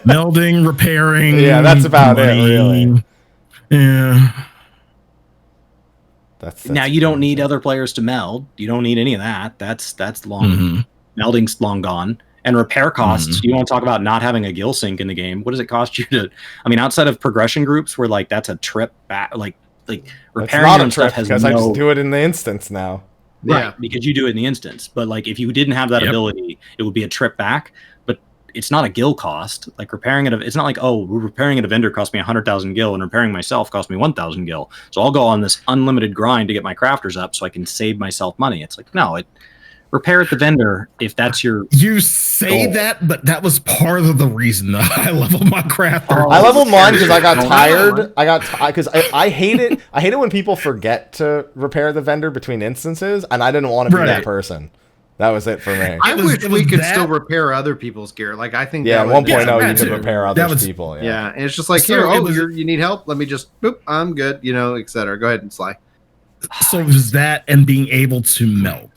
Melding, repairing. Yeah, that's about it, really. Yeah. That's now you don't need other players to meld. You don't need any of that. That's long. Melding's long gone. And repair costs, you want to talk about not having a gill sync in the game. What does it cost you to, I mean, outside of progression groups where like that's a trip back, like repairing not your a trip stuff has because I just do it in the instance now. Right, Yeah. because you do it in the instance. But like if you didn't have that ability, it would be a trip back. But it's not a gill cost. Like repairing it, it's not like, oh, repairing at a vendor cost me 100,000 gill and repairing myself cost me 1,000 gill. So I'll go on this unlimited grind to get my crafters up so I can save myself money. It's like, no, repair at the vendor if that's your You say that, but that was part of the reason that I leveled my crafter. I leveled mine because I got tired. Because I hate it. I hate it when people forget to repair the vendor between instances, and I didn't want to be that person. That was it for me. I wish we could still repair other people's gear. Like I think yeah, 1.0 you could too. repair other people. Yeah, and it's just like So you need help. Let me just boop. I'm good. You know, etc. Go ahead and Sly. So it was that and being able to meld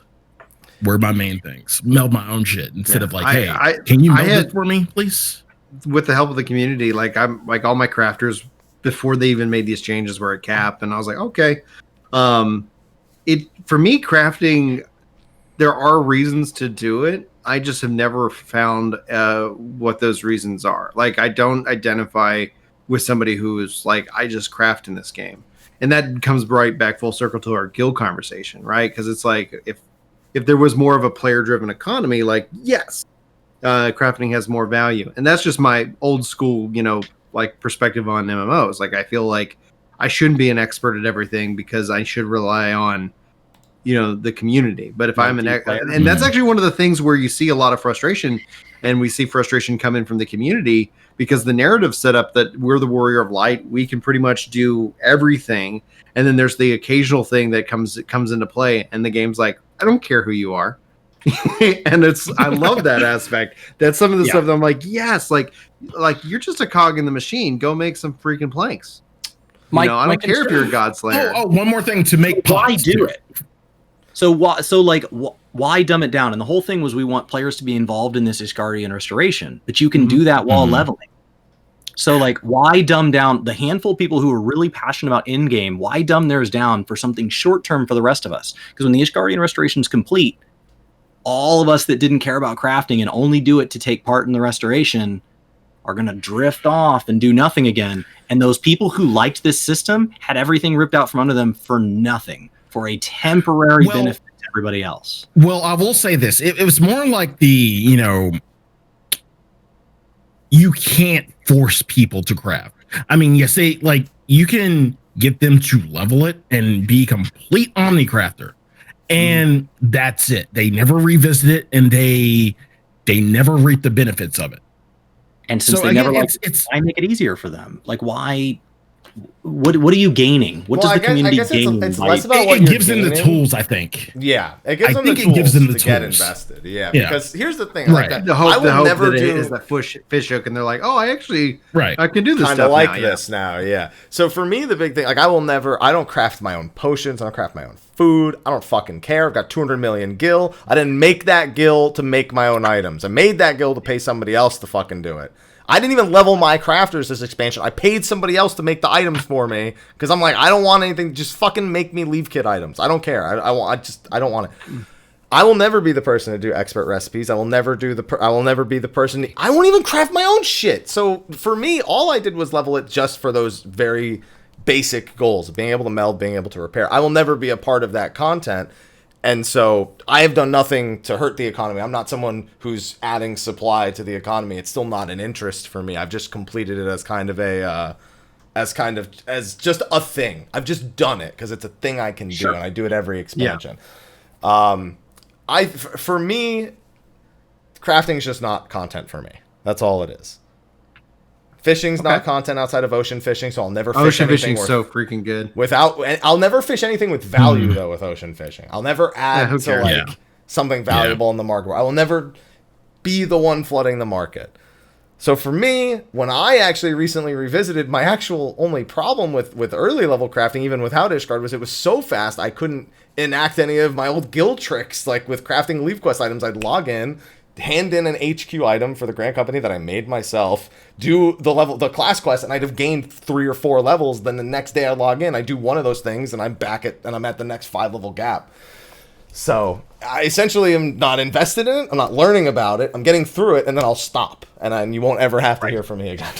were my main things. Meld my own shit instead of like, can you meld it for me, please? With the help of the community, like I'm like all my crafters before they even made these changes were at cap, and I was like, okay. It for me crafting, there are reasons to do it. I just have never found what those reasons are. Like I don't identify with somebody who is like, I just craft in this game, and that comes right back full circle to our guild conversation, right? Because it's like if there was more of a player-driven economy, like, yes, crafting has more value. And that's just my old school, like perspective on MMOs. Like, I feel like I shouldn't be an expert at everything because I should rely on, the community. But if I'm and that's actually one of the things where you see a lot of frustration, and we see frustration come in from the community because the narrative set up that we're the warrior of light. We can pretty much do everything. And then there's the occasional thing that comes into play, and the game's like, I don't care who you are. And I love that aspect. That's some of the stuff that I'm like, yes, like you're just a cog in the machine. Go make some freaking planks. I don't care if you're a god slayer. Oh, one more thing to make. Why do it? So why dumb it down? And the whole thing was we want players to be involved in this Ishgardian restoration, but you can do that while leveling. So like, why dumb down the handful of people who are really passionate about in-game? Why dumb theirs down for something short-term for the rest of us? Because when the Ishgardian restoration is complete, all of us that didn't care about crafting and only do it to take part in the restoration are going to drift off and do nothing again. And those people who liked this system had everything ripped out from under them for nothing, for a temporary benefit to everybody else. Well, I will say this. It was more like the, you can't force people to craft. I mean, you can get them to level it and be complete omnicrafter. And that's it. They never revisit it, and they never reap the benefits of it. And since they never I make it easier for them. Like, why what are you gaining? What does the community gain? It's less about it gives them the tools, I think. Yeah, it gives them the tools to get invested. Yeah, because here's the thing. Right. Like the hope that it is that fish hook, and they're like, oh, I actually I can do this kind of like this now. Yeah. So for me, the big thing, like I don't craft my own potions. I don't craft my own food. I don't fucking care. I've got 200 million gil. I didn't make that gil to make my own items. I made that gil to pay somebody else to fucking do it. I didn't even level my crafters this expansion. I paid somebody else to make the items for me because I'm like, I don't want anything. Just fucking make me leave kit items. I don't care. I don't want it. I will never be the person to do expert recipes. I will never be the person. I won't even craft my own shit. So for me, all I did was level it just for those very basic goals of being able to meld, being able to repair. I will never be a part of that content. And so I have done nothing to hurt the economy. I'm not someone who's adding supply to the economy. It's still not an interest for me. I've just completed it as just a thing. I've just done it because it's a thing I can do, and I do it every expansion. Yeah. For me, crafting is just not content for me. That's all it is. Fishing's not content outside of ocean fishing, so I'll never fish anything. Ocean fishing's so freaking good. I'll never fish anything with value though with ocean fishing. I'll never add to something valuable in the market. I will never be the one flooding the market. So for me, when I actually recently revisited, my actual only problem with early level crafting, even without Ishgard, was it was so fast I couldn't enact any of my old guild tricks. Like with crafting Leaf Quest items, I'd log in, hand in an HQ item for the Grand Company that I made myself, do the class quest, and I'd have gained 3 or 4 levels. Then the next day I log in, I do one of those things, and I'm at the next 5-level gap. So I essentially am not invested in it. I'm not learning about it. I'm getting through it, and then I'll stop, and you won't ever have to hear from me again.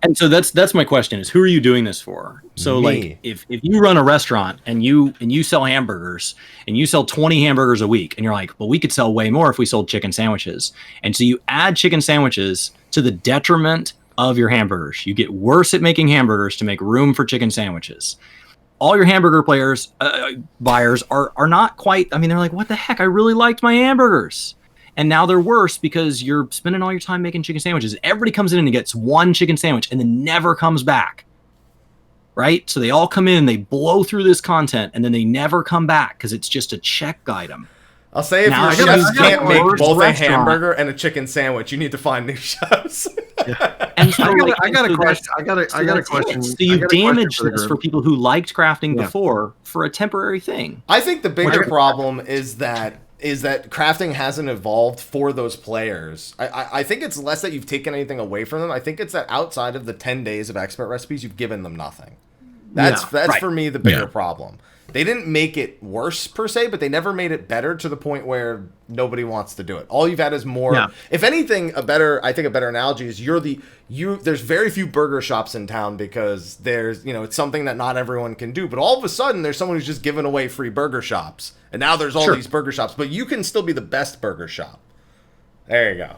And so that's my question: is who are you doing this for? So like, if you run a restaurant and you sell hamburgers and you sell 20 hamburgers a week, and you're like, well, we could sell way more if we sold chicken sandwiches, and so you add chicken sandwiches to the detriment of your hamburgers. You get worse at making hamburgers to make room for chicken sandwiches. All your hamburger buyers are not quite. I mean, they're like, what the heck? I really liked my hamburgers. And now they're worse because you're spending all your time making chicken sandwiches. Everybody comes in and gets one chicken sandwich and then never comes back. Right? So they all come in, they blow through this content, and then they never come back because it's just a check item. I'll say if your chefs can't make both a hamburger and a chicken sandwich, you need to find new chefs. And so I got a question. So you damage this for people who liked crafting before for a temporary thing. I think the bigger problem is that crafting hasn't evolved for those players. I think it's less that you've taken anything away from them. I think it's that outside of the 10 days of expert recipes, you've given them nothing. That's for me the bigger problem. They didn't make it worse per se, but they never made it better to the point where nobody wants to do it. All you've had is more. Yeah. If anything, I think a better analogy is there's very few burger shops in town because it's something that not everyone can do. But all of a sudden, there's someone who's just giving away free burger shops, and now there's all these burger shops. But you can still be the best burger shop. There you go.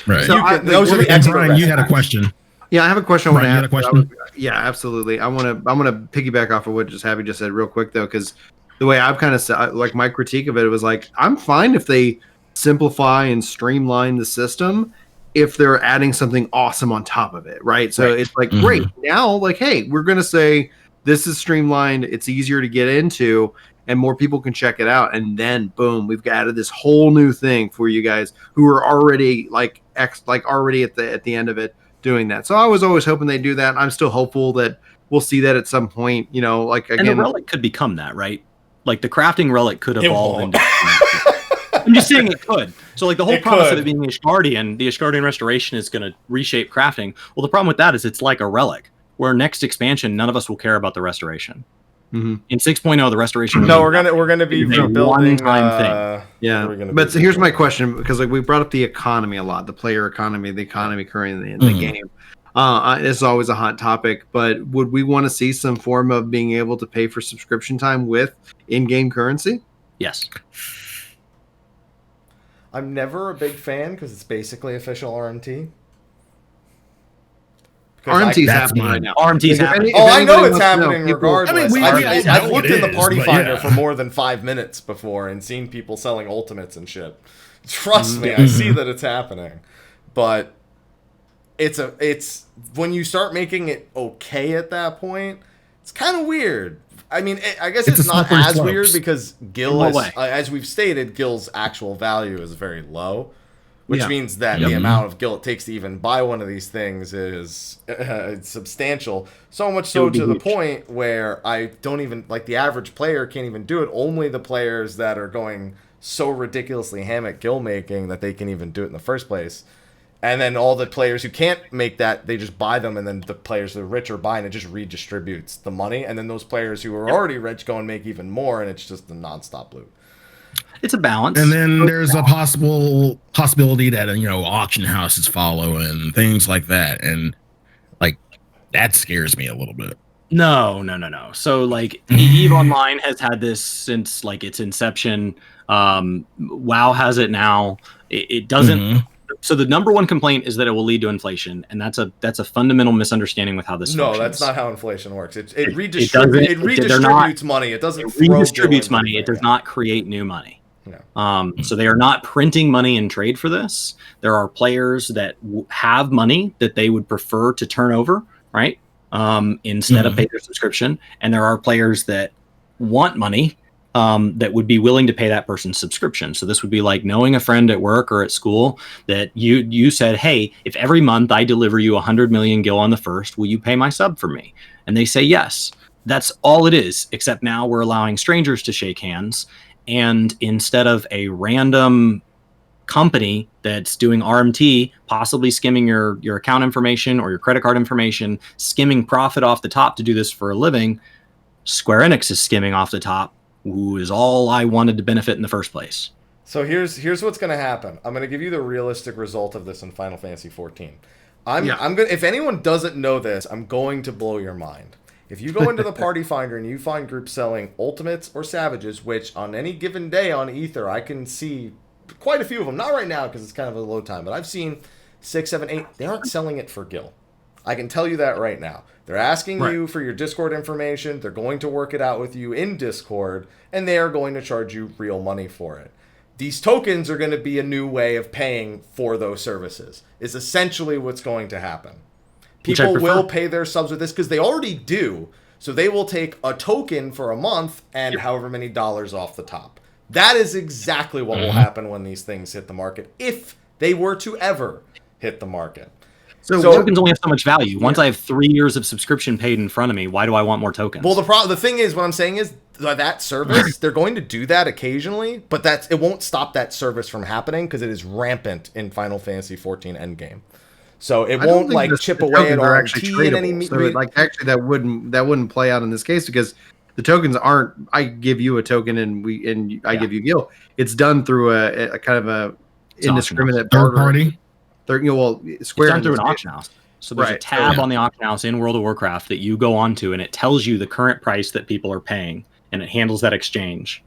Right. So those are the expert recipes. You had a question. Yeah, I have a question. I want to ask. Yeah, absolutely. I'm gonna piggyback off of what Happy just said real quick though, because the way I've kind of said, like my critique of it was like, I'm fine if they simplify and streamline the system if they're adding something awesome on top of it, right? So it's like great now, like hey, we're gonna say this is streamlined, it's easier to get into, and more people can check it out, and then boom, we've added this whole new thing for you guys who are already already at the end of it. Doing that. So I was always hoping they'd do that. I'm still hopeful that we'll see that at some point, like again. And the relic could become that, right? Like the crafting relic could evolve into I'm just saying it could. So like the whole promise of it being the Ishgardian restoration is going to reshape crafting. Well, the problem with that is it's like a relic, where next expansion, none of us will care about the restoration. Mm-hmm. In 6.0, the restoration. No, we're gonna be rebuilding thing. Yeah, but so here's my question, because like we brought up the economy a lot, the player economy, the economy currently in the game. This is always a hot topic, but would we want to see some form of being able to pay for subscription time with in-game currency? Yes. I'm never a big fan because it's basically official RMT. RMT's happening right now. RMT's happening. I know it's happening regardless. I've looked in the party finder for more than 5 minutes before and seen people selling ultimates and shit. Trust me, I see that it's happening. But it's when you start making it okay at that point, it's kind of weird. I mean, I guess it's not as weird because Gil, as we've stated, Gil's actual value is very low, which means that the amount of Gil it takes to even buy one of these things is substantial. So much so to the point where I don't even, like, the average player can't even do it. Only the players that are going so ridiculously ham at Gil making that they can even do it in the first place. And then all the players who can't make that, they just buy them, and then the players that are rich are buying it, just redistributes the money. And then those players who are already rich go and make even more, and it's just a nonstop loop. It's a balance. And then there's a possibility that, auction houses follow and things like that. And, like, that scares me a little bit. No. So, like, EVE Online has had this since, like, its inception. WoW has it now. It doesn't... So the number one complaint is that it will lead to inflation, and that's a fundamental misunderstanding with how this functions. No, that's not how inflation works. It redistributes money. It doesn't redistributes money. It does not create new money. No. So they are not printing money in trade for this. There are players that have money that they would prefer to turn over, right? Instead of pay their subscription, and there are players that want money. That would be willing to pay that person's subscription. So this would be like knowing a friend at work or at school that you said, hey, if every month I deliver you 100 million gil on the first, will you pay my sub for me? And they say yes. That's all it is, except now we're allowing strangers to shake hands. And instead of a random company that's doing RMT, possibly skimming your account information or your credit card information, skimming profit off the top to do this for a living, Square Enix is skimming off the top, who is all I wanted to benefit in the first place. So here's what's going to happen. I'm going to give you the realistic result of this in Final Fantasy XIV. I'm going. If anyone doesn't know this, I'm going to blow your mind. If you go into the Party Finder and you find groups selling Ultimates or Savages, which on any given day on Ether, I can see quite a few of them. Not right now because it's kind of a low time, but I've seen 6, 7, 8. They aren't selling it for gil. I can tell you that right now. They're asking you for your Discord information. They're going to work it out with you in Discord, and they are going to charge you real money for it. These tokens are going to be a new way of paying for those services, is essentially what's going to happen. People will pay their subs with this because they already do. So they will take a token for a month and however many dollars off the top. That is exactly what will happen when these things hit the market, if they were to ever hit the market. So tokens only have so much value. Once I have 3 years of subscription paid in front of me, why do I want more tokens? Well, the thing is, what I'm saying is that service, they're going to do that occasionally, but it won't stop that service from happening because it is rampant in Final Fantasy XIV Endgame. So it won't like chip away at RMT in any. So actually that wouldn't play out in this case because the tokens aren't. I give you a token and I give you gil. It's done through a kind of a indiscriminate third party. Square it's done through an auction house. So there's a tab on the auction house in World of Warcraft that you go onto, and it tells you the current price that people are paying, and it handles that exchange.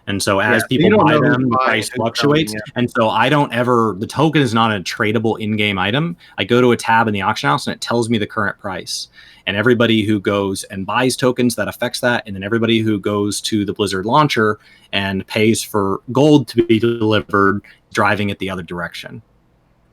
And so as people buy them, the price fluctuates. And so the token is not a tradable in-game item. I go to a tab in the auction house, and it tells me the current price. And everybody who goes and buys tokens, that affects that. And then everybody who goes to the Blizzard launcher and pays for gold to be delivered, driving it the other direction.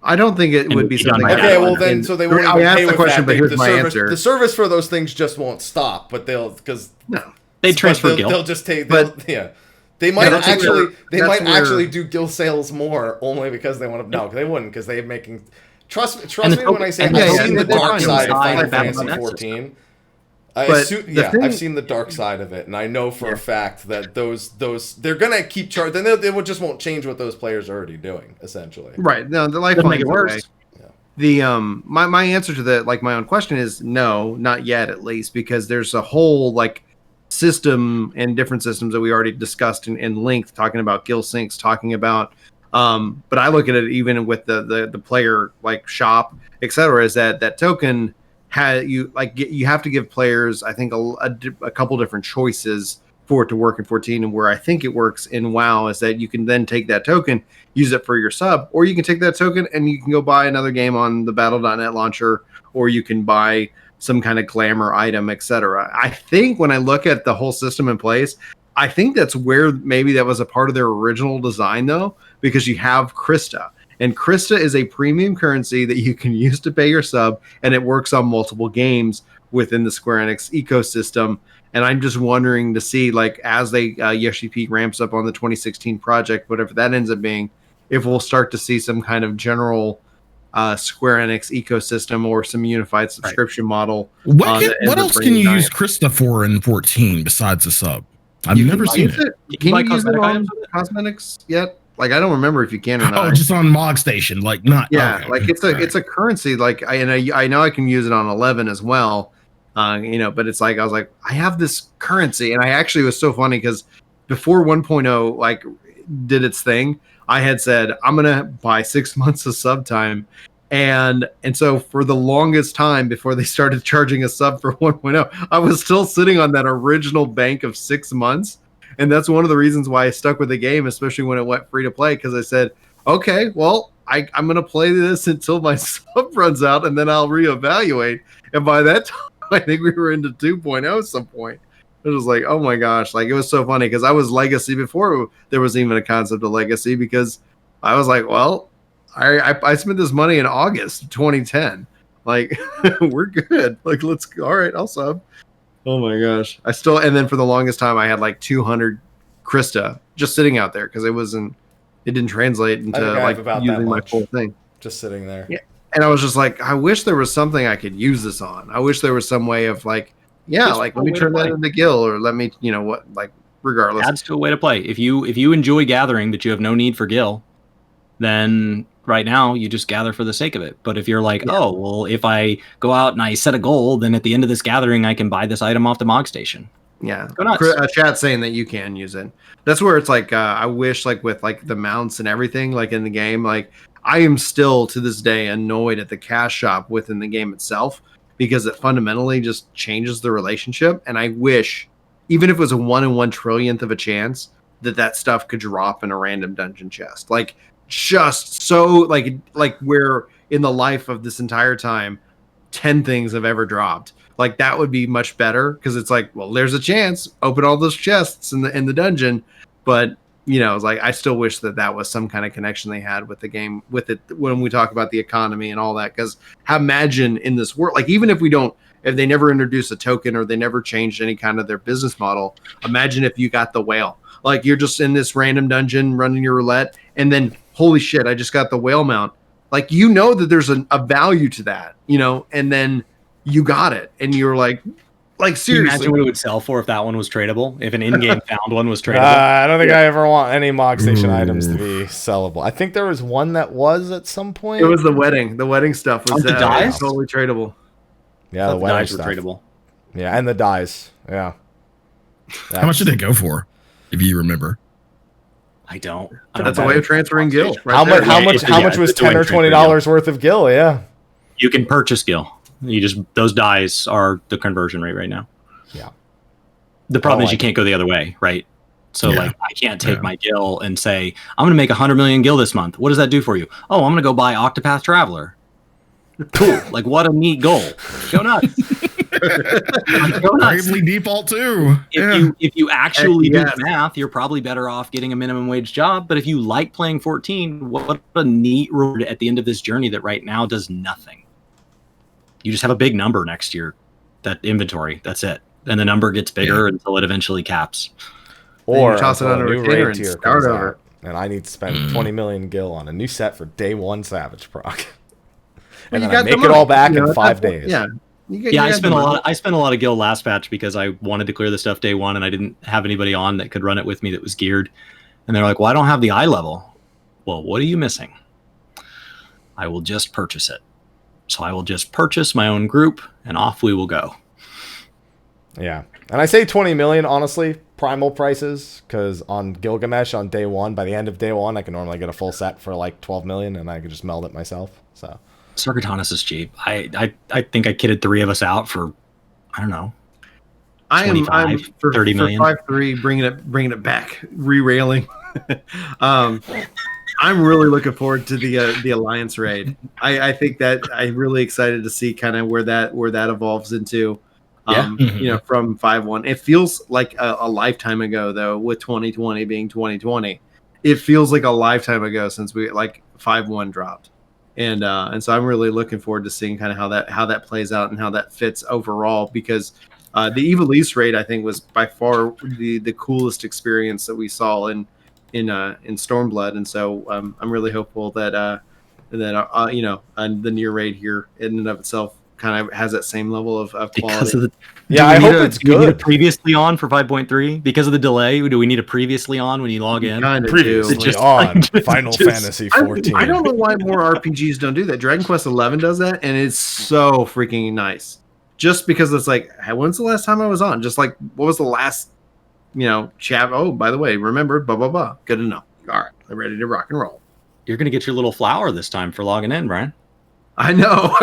I don't think it would be something. Okay, well then, so they won't even pay with question, that. But here's my answer. The service for those things just won't stop, but they transfer gil. They'll just take. They might actually do gil sales more only because they want to. No, they wouldn't because they're making. Trust me when I say I've seen the dark side of Final Fantasy 14. I've seen the dark side of it, and I know for a fact that those they're gonna keep charging. Then they just won't change what those players are already doing, essentially. Right? No, the life make it worse. The my answer to my own question is no, not yet, at least, because there's a whole system and different systems that we already discussed in length, talking about gil sinks, talking about. But I look at it even with the player shop, etc. Is that token. You have to give players, I think, a couple different choices for it to work in 14, and where I think it works in WoW is that you can then take that token, use it for your sub, or you can take that token and you can go buy another game on the Battle.net launcher, or you can buy some kind of glamour item, etc. I think when I look at the whole system in place, I think that's where maybe that was a part of their original design, though, because you have Krista. And Krista is a premium currency that you can use to pay your sub, and it works on multiple games within the Square Enix ecosystem. And I'm just wondering to see, like, as Yoshi P ramps up on the 2016 project, whatever that ends up being, if we'll start to see some kind of general Square Enix ecosystem or some unified subscription model. What else can you use Krista for in 14 besides the sub? I've never seen it. Can you use it on cosmetics yet? Like, I don't remember if you can or not. Oh, just on Mog Station, like not. Yeah, okay. like it's a currency. Like I know I can use it on 11 as well. But it's like I was like, I have this currency, and I actually was so funny because before 1.0 like did its thing, I had said I'm gonna buy 6 months of sub time, and so for the longest time before they started charging a sub for 1.0, I was still sitting on that original bank of 6 months, and that's one of the reasons why I stuck with the game, especially when it went free to play, because I said, okay, well, I'm gonna play this until my sub runs out, and then I'll reevaluate, and by that time, I think we were into 2.0 at some point. It was like, oh my gosh, like it was so funny because I was legacy before there was even a concept of legacy, because I was like, well, I spent this money in August 2010. Like, we're good. Like, let's go. All right, I'll sub. Oh my gosh. And then for the longest time, I had like 200 Krista just sitting out there because it didn't translate into like using my full thing. Just sitting there. Yeah. And I was just like, I wish there was something I could use this on. I wish there was some way of like, yeah, like let me turn that into Gil, or let me, regardless. Adds to a way to play. If you enjoy gathering, but you have no need for Gil, then right now you just gather for the sake of it. But if you're like, oh, well, if I go out and I set a goal, then at the end of this gathering, I can buy this item off the Mog Station. Yeah. Chat saying that you can use it. That's where it's like, I wish like with like the mounts and everything, like in the game, like I am still to this day annoyed at the cash shop within the game itself, because it fundamentally just changes the relationship. And I wish, even if it was a 1 in 1 trillionth of a chance, that stuff could drop in a random dungeon chest. Like, just so like where in the life of this entire time 10 things have ever dropped, like that would be much better, because it's like, well, there's a chance, open all those chests in the dungeon. But it's like I still wish that was some kind of connection they had with the game, with it, when we talk about the economy and all that. Because imagine in this world, like, even if they never introduce a token or they never changed any kind of their business model, imagine if you got the whale. Like, you're just in this random dungeon running your roulette, and then holy shit, I just got the whale mount. Like, that there's a value to that, and then you got it, and you're like seriously. Imagine what it would sell for if that one was tradable. If an in-game found one was tradable. I don't think I ever want any Mog Station items to be sellable. I think there was one that was at some point. It was the wedding. The wedding stuff was the dies? Totally tradable. Yeah, the dies stuff were tradable. Yeah, and the dies. Yeah. How much did they go for, if you remember? I don't. That's a way of transferring Gil. How much was $10 or $20 worth of Gil? Yeah. You can purchase Gil. Those dies are the conversion rate right now. Yeah. The problem is you can't go the other way, right? So I can't take my Gil and say, I'm going to make 100 million Gil this month. What does that do for you? Oh, I'm going to go buy Octopath Traveler. Cool. Like, what a neat goal. Go nuts. Bravely default too. If you actually do the math, you're probably better off getting a minimum wage job. But if you like playing 14, what a neat reward at the end of this journey that right now does nothing. You just have a big number next year, that inventory. That's it. And the number gets bigger until it eventually caps. Or you toss it on a retainer and start over. And I need to spend 20 million Gil on a new set for day 1 Savage proc. And then I make it all back in 5 days. Yeah. I spent a lot of Gil last patch because I wanted to clear the stuff day 1, and I didn't have anybody on that could run it with me that was geared. And they're like, well, I don't have the eye level. Well, what are you missing? I will just purchase it. So I will just purchase my own group, and off we will go. Yeah. And I say 20 million, honestly, primal prices, because on Gilgamesh on day 1, by the end of day 1, I can normally get a full set for like 12 million, and I can just meld it myself. So Sarkatanis is cheap. I think I kitted 3 of us out for, I don't know, I'm for 30 million. 5-3, bringing it back, re-railing. I'm really looking forward to the Alliance raid. I think that I'm really excited to see kind of where that evolves into. From 5-1. It feels like a lifetime ago, though, with 2020 being 2020. it feels like a lifetime ago since we like 5.1 dropped. And so I'm really looking forward to seeing kind of how that plays out and how that fits overall, because the Evilise raid, I think, was by far the coolest experience that we saw in Stormblood. And so I'm really hopeful that the near raid here in and of itself kind of has that same level of quality. Because of the, I hope it's do we need a good. previously on for 5.3 because of the delay? Do we need a previously on when you log in? Previously on Final Fantasy 14. I don't know why more RPGs don't do that. Dragon Quest 11 does that, and it's so freaking nice. Just because it's like, when's the last time I was on? Just like, what was the last, chat? Oh, by the way, remembered, blah, blah, blah. Good to know. All right, I'm ready to rock and roll. You're going to get your little flower this time for logging in, Brian. I know.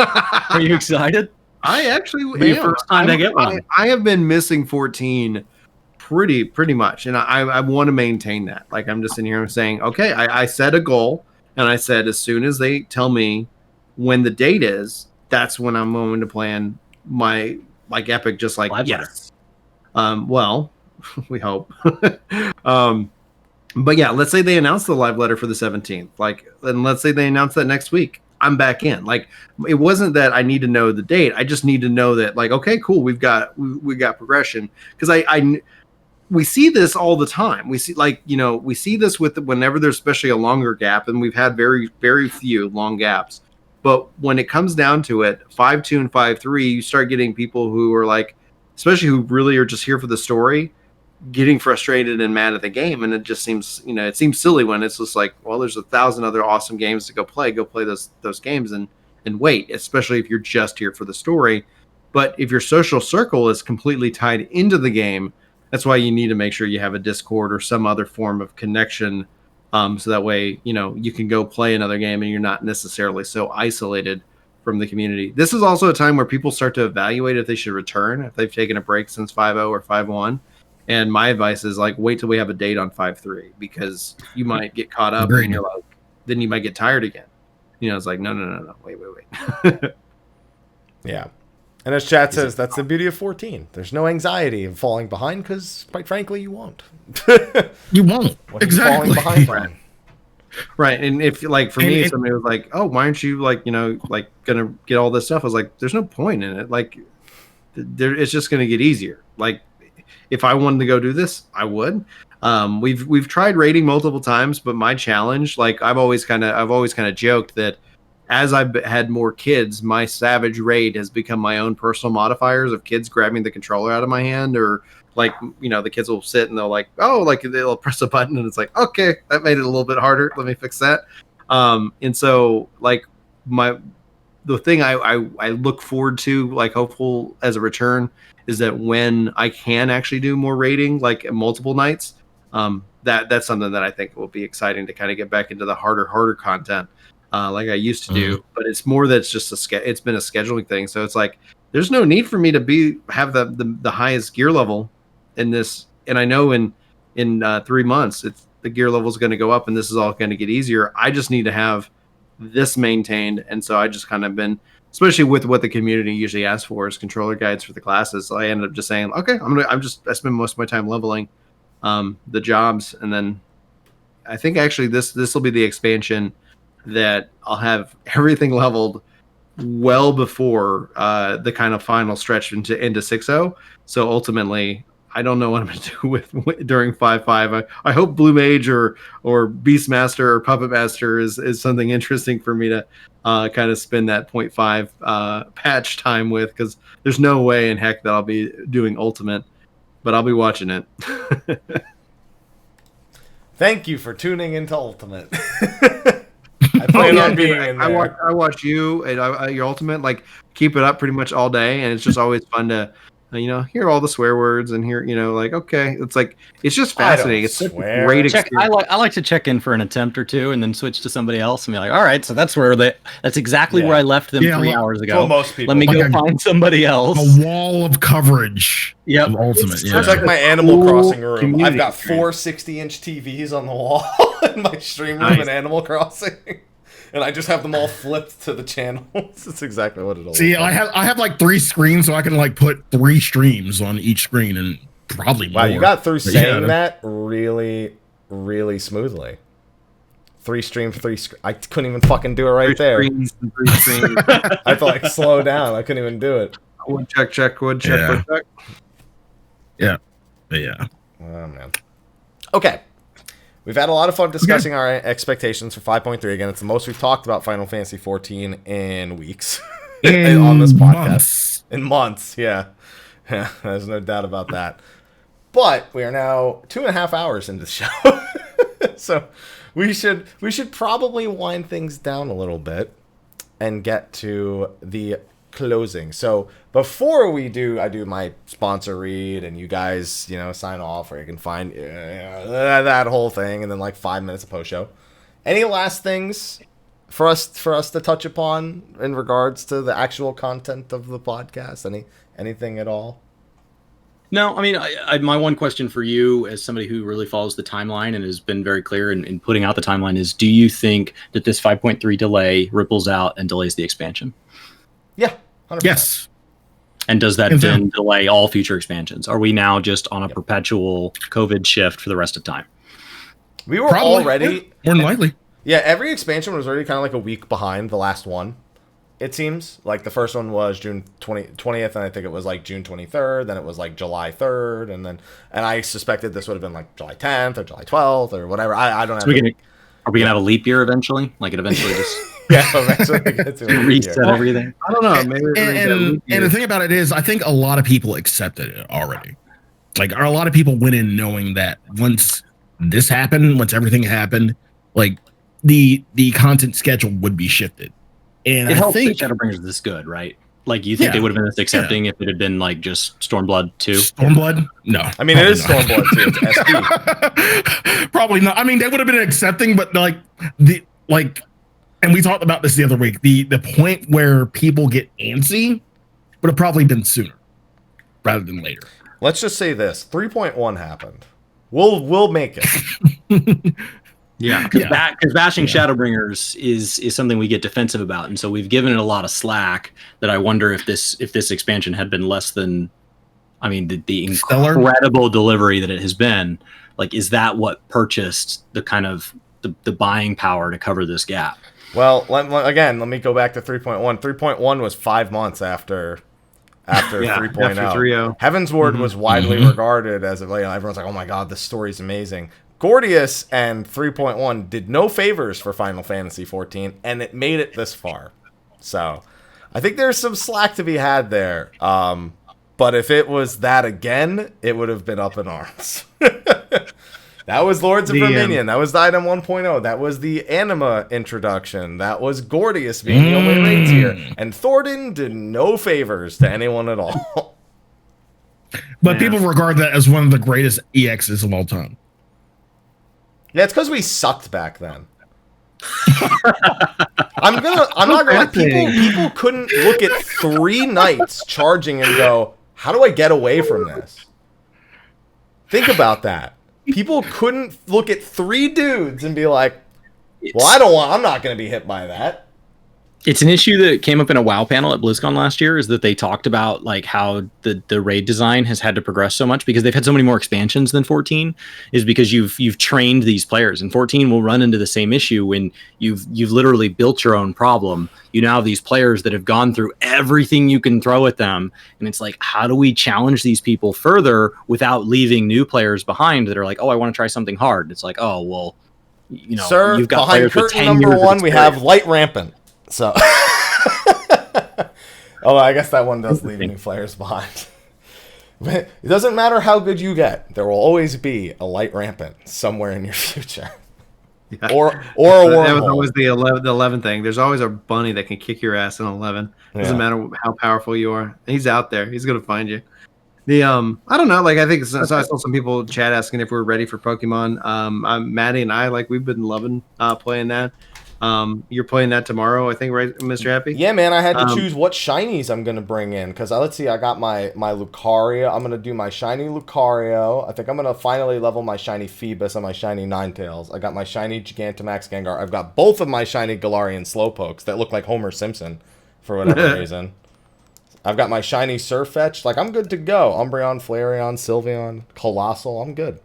Are you excited? I actually am. First time to get one. I have been missing 14 pretty much, and I want to maintain that. Like, I'm just in here saying, okay, I set a goal, and I said as soon as they tell me when the date is, that's when I'm going to plan my like epic, just like Live yes. Well, we hope. But yeah, let's say they announce the live letter for the 17th. Like, and let's say they announce that next week. I'm back in. Like, it wasn't that I need to know the date. I just need to know that, like, okay, cool, we got progression, because we see this all the time. We see, like, we see this with whenever there's especially a longer gap, and we've had very, very few long gaps. But when it comes down to it, 5.2 and 5.3, you start getting people who are like, especially who really are just here for the story, getting frustrated and mad at the game. And it just seems, it seems silly when it's just like, well, there's 1,000 other awesome games to go play those games and wait, especially if you're just here for the story. But if your social circle is completely tied into the game, that's why you need to make sure you have a Discord or some other form of connection. So that way, you can go play another game and you're not necessarily so isolated from the community. This is also a time where people start to evaluate if they should return, if they've taken a break since 5.0 or 5.1. And my advice is, like, wait till we have a date on 5.3, because you might get caught up and you're like, then you might get tired again. It's like, no, wait. Yeah. And as chat says, that's the beauty of 14. There's no anxiety of falling behind, because quite frankly, you won't. You won't. Exactly. Falling behind. Right. And if, like, for me, somebody was like, oh, why aren't you, like, like, gonna get all this stuff? I was like, there's no point in it. Like, it's just gonna get easier. Like, if I wanted to go do this, I would. We've tried raiding multiple times, but my challenge, like, I've always kind of joked that as I've had more kids, my savage raid has become my own personal modifiers of kids grabbing the controller out of my hand, or like, the kids will sit and they'll like, oh, like they'll press a button and it's like, okay, that made it a little bit harder. Let me fix that. And so, like, the thing I look forward to, like, hopeful as a return, is that when I can actually do more raiding, like multiple nights, that's something that I think will be exciting to kind of get back into the harder content, like I used to do. But it's more that it's just it's been a scheduling thing. So it's like, there's no need for me to have the highest gear level in this. And I know in 3 months, the gear level is going to go up and this is all going to get easier. I just need to have this maintained. And so I just kind of been, especially with what the community usually asks for, is controller guides for the classes. So I ended up just saying, okay, I spend most of my time leveling the jobs. And then I think actually this will be the expansion that I'll have everything leveled well before the kind of final stretch into 6.0. So ultimately, I don't know what I'm going to do with during 5.5. I hope Blue Mage or Beastmaster or Puppet Master is something interesting for me to kind of spend that 0.5 patch time with, because there's no way in heck that I'll be doing Ultimate, but I'll be watching it. Thank you for tuning into Ultimate. I plan on being in there. I watch you and your Ultimate, like, keep it up pretty much all day, and it's just always fun to hear all the swear words and hear, like, okay, it's like, it's just fascinating. It's such a great experience. I like to check in for an attempt or two and then switch to somebody else and be like, all right, so that's exactly where I left them 3 hours ago. For most people. Let me go find somebody else. A wall of coverage. Yep. Of Ultimate. It's like my Animal Crossing room. I've got 4 60-inch TVs on the wall in my stream room in Animal Crossing. And I just have them all flipped to the channels. That's exactly what it'll see. I have like 3 screens, so I can like put 3 streams on each screen, and probably more. Wow, you got through saying that really, really smoothly. 3 streams, 3 I couldn't even fucking do it right there. 3 streams. I had to like slow down. I couldn't even do it. Wood check, wood check. Yeah. But yeah. Oh, man. Okay. We've had a lot of fun discussing our expectations for 5.3. Again, it's the most we've talked about Final Fantasy 14 in weeks on this podcast. In months, yeah. Yeah, there's no doubt about that. But we are now 2.5 hours into the show. So we should probably wind things down a little bit and get to the closing. So before we do, I do my sponsor read and you guys, sign off, or you can find that whole thing, and then like 5 minutes of post show. Any last things for us to touch upon in regards to the actual content of the podcast? Anything at all? No, I mean, my one question for you, as somebody who really follows the timeline and has been very clear in putting out the timeline, is: do you think that this 5.3 delay ripples out and delays the expansion? Yeah, 100%. Yes. And does that then delay all future expansions? Are we now just on a perpetual COVID shift for the rest of time? We were already more than likely. Yeah, every expansion was already kind of like a week behind the last one. It seems like the first one was June 20th, and I think it was like June 23rd. Then it was like July 3rd, and I suspected this would have been like July 10th or July 12th or whatever. I don't know. Are we gonna have a leap year eventually? Like it eventually just eventually gets to reset everything. I don't know. Maybe and the thing about it is, I think a lot of people accepted it already. Like a lot of people went in knowing that once this happened, once everything happened, like the content schedule would be shifted. And I think think Shadowbringers is this good, right? Like, you think they would have been this accepting if it had been like just Stormblood 2? Stormblood? No. I mean, it is not. Stormblood 2. It's SP. Probably not. I mean, they would have been accepting, but and we talked about this the other week. The point where people get antsy would have probably been sooner rather than later. Let's just say this: 3.1 happened. We'll make it. Yeah, because bashing Shadowbringers is something we get defensive about, and so we've given it a lot of slack. That I wonder if this expansion had been less than, I mean, the incredible delivery that it has been. Like, is that what purchased the kind of the buying power to cover this gap? Well, let me go back to 3.1. 3.1 was 5 months after 3.0. After 3.0. Heavensward was widely regarded as everyone's like, oh my god, this story's amazing. Gordius and 3.1 did no favors for Final Fantasy 14, and it made it this far. So I think there's some slack to be had there. But if it was that again, it would have been up in arms. That was Lords of Verminion. That was the item 1.0. That was the Anima introduction. That was Gordius being the only raid tier. And Thornton did no favors to anyone at all. But people regard that as one of the greatest EXs of all time. Yeah, it's because we sucked back then. I'm not gonna lie. People couldn't look at 3 knights charging and go, how do I get away from this? Think about that. People couldn't look at 3 dudes and be like, well, I'm not gonna be hit by that. It's an issue that came up in a WoW panel at BlizzCon last year, is that they talked about like how the raid design has had to progress so much because they've had so many more expansions than 14, is because you've trained these players, and 14 will run into the same issue when you've literally built your own problem. You now have these players that have gone through everything you can throw at them, and it's like, how do we challenge these people further without leaving new players behind that are like, oh, I want to try something hard? It's like, oh, well, sir, you've got behind curtain number 1, we have Light Rampant. So, I guess that one does leave new players behind. But it doesn't matter how good you get. There will always be a Light Rampant somewhere in your future. Yeah. Or a wormhole. That was always the 11 thing. There's always a bunny that can kick your ass in 11. Doesn't matter how powerful you are. He's out there. He's going to find you. I don't know. Like, I think so I saw some people in chat asking if we're ready for Pokemon. Maddie and I, we've been loving playing that. You're playing that tomorrow, I think, right, Mr. Happy? Yeah, man, I had to choose what shinies I'm going to bring in, because let's see, I got my Lucario. I'm going to do my shiny Lucario. I think I'm going to finally level my shiny Phoebus and my shiny Ninetales. I got my shiny Gigantamax Gengar. I've got both of my shiny Galarian Slowpokes that look like Homer Simpson for whatever reason. I've got my shiny Surfetch. I'm good to go. Umbreon, Flareon, Sylveon, Colossal. I'm good.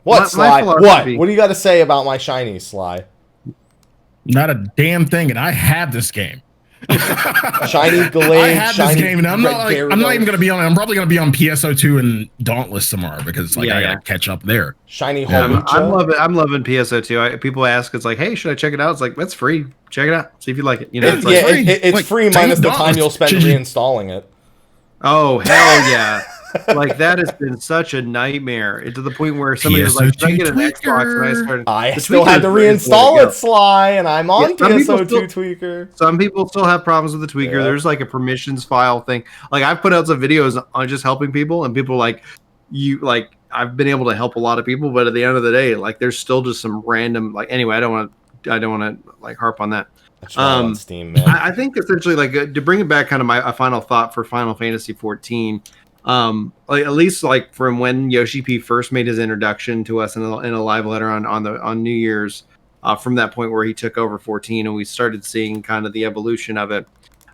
What, Sly? What do you got to say about my shinies, Sly? Not a damn thing, and I had this game. Shiny Glade. I had this game, and I'm not even gonna be on. I'm probably gonna be on PSO2 and Dauntless tomorrow because I gotta catch up there. Shiny I'm loving PSO2. People ask, it's like, hey, should I check it out? It's like, that's free. Check it out. See if you like it. It's free minus the time you'll spend reinstalling it. Oh hell yeah! Like that has been such a nightmare. To the point where somebody was like, "Should I get an Xbox?" And I still had to reinstall it, Sly, and I'm on PSO2 tweaker. Some people still have problems with the tweaker. Yeah. There's like a permissions file thing. Like I've put out some videos on just helping people, and people are like, I've been able to help a lot of people, but at the end of the day, like there's still just some random anyway. I don't want to like harp on that. On Steam, man. I think essentially to bring it back, kind of a final thought for Final Fantasy 14. At least like from when Yoshi P first made his introduction to us in a live letter on New Year's, from that point where he took over 14 and we started seeing kind of the evolution of it.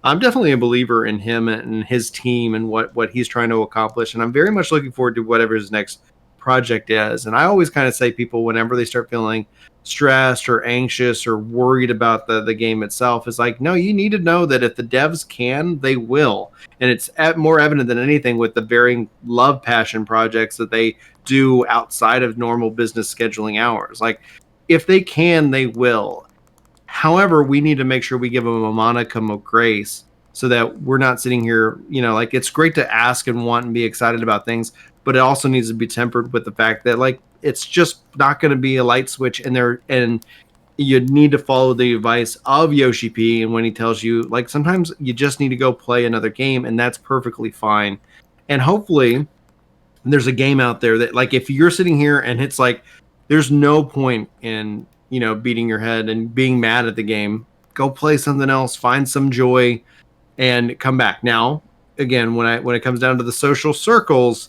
I'm definitely a believer in him and his team and what he's trying to accomplish, and I'm very much looking forward to whatever his next project is. And I always kind of say people, whenever they start feeling stressed or anxious or worried about the game itself, is like, no, you need to know that if the devs can, they will. And it's more evident than anything with the varying love passion projects that they do outside of normal business scheduling hours. Like if they can, they will. However, we need to make sure we give them a modicum of grace so that we're not sitting here, like it's great to ask and want and be excited about things, but it also needs to be tempered with the fact that like it's just not going to be a light switch and you need to follow the advice of Yoshi P. And when he tells you, like, sometimes you just need to go play another game, and that's perfectly fine. And hopefully there's a game out there that, like, if you're sitting here and it's like, there's no point in, beating your head and being mad at the game, go play something else, find some joy and come back. Now, again, when it comes down to the social circles,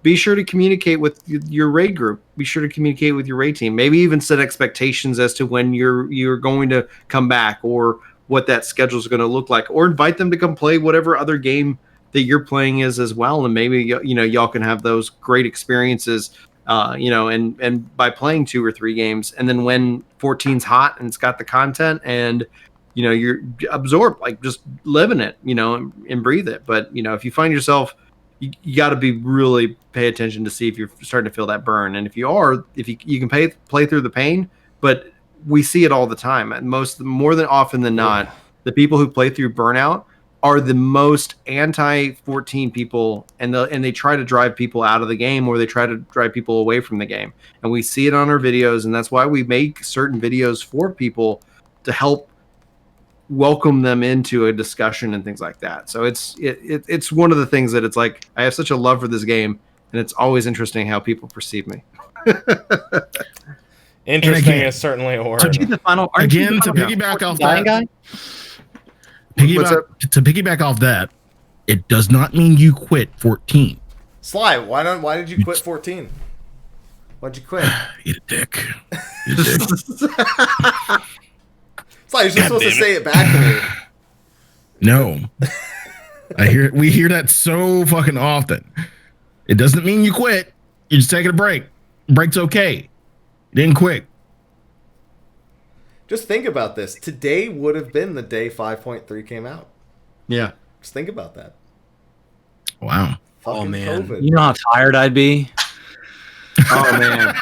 be sure to communicate with your raid group. Be sure to communicate with your raid team. Maybe even set expectations as to when you're going to come back or what that schedule is going to look like, or invite them to come play whatever other game that you're playing is as well. And maybe, y'all can have those great experiences, and by playing 2 or 3 games. And then when 14's hot and it's got the content and, you're absorbed, like just live in it, and breathe it. But, if you find yourself, you got to be really pay attention to see if you're starting to feel that burn. And if you are, you can play through the pain, but we see it all the time. More than often than not, the people who play through burnout are the most anti-14 people, and they try to drive people out of the game, or they try to drive people away from the game. And we see it on our videos, and that's why we make certain videos for people to help welcome them into a discussion and things like that. So it's one of the things that it's like, I have such a love for this game, and it's always interesting how people perceive me. Interesting is certainly a word. To piggyback off that, to piggyback off that, it does not mean you quit 14. Sly, why did you quit 14? Why'd you quit? Eat a dick. Sly, you're supposed to say it back to me. No. We hear that so fucking often. It doesn't mean you quit. You're just taking a break. Break's okay. You didn't quit. Just think about this. Today would have been the day 5.3 came out. Yeah. Just think about that. Wow. Fucking man. COVID. You know how tired I'd be? Oh, man.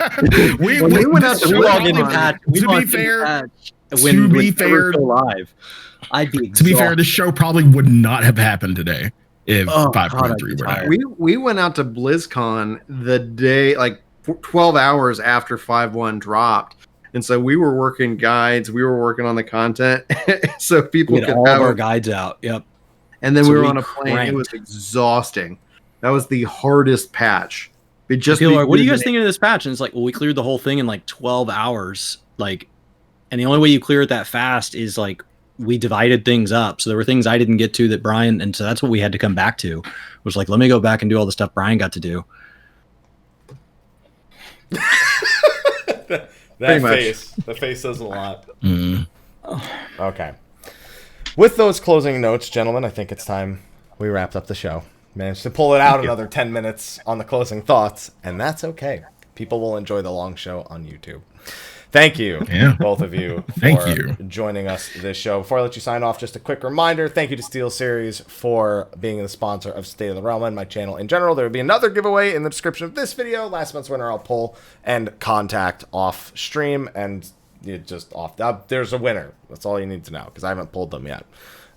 we went out we all get patch. To be fair, live. I'd be to be fair, the show probably would not have happened today if 5.3 were out. We went out to BlizzCon the day, like 12 hours after 5.1 dropped. And so we were working guides, we were working on the content, so people could all have our guides out. Yep. And then we were on a plane. It was exhausting. That was the hardest patch. People are like, what are you guys thinking of this patch? And it's like, well, we cleared the whole thing in like 12 hours. And the only way you clear it that fast is like we divided things up. So there were things I didn't get to that Brian, and so that's what we had to come back to. Was like, let me go back and do all the stuff Brian got to do. The face says a lot. Okay. With those closing notes, gentlemen, I think it's time we wrapped up the show. Managed to pull it out another 10 minutes on the closing thoughts, and that's okay. People will enjoy the long show on YouTube. Thank you, Yeah. both of you, for Thank you. joining us this show. Before I let you sign off, just a quick reminder. Thank you to SteelSeries for being the sponsor of State of the Realm and my channel in general. There will be another giveaway in the description of this video. Last month's winner I'll pull and contact off stream, and just off. There's a winner. That's all you need to know, because I haven't pulled them yet.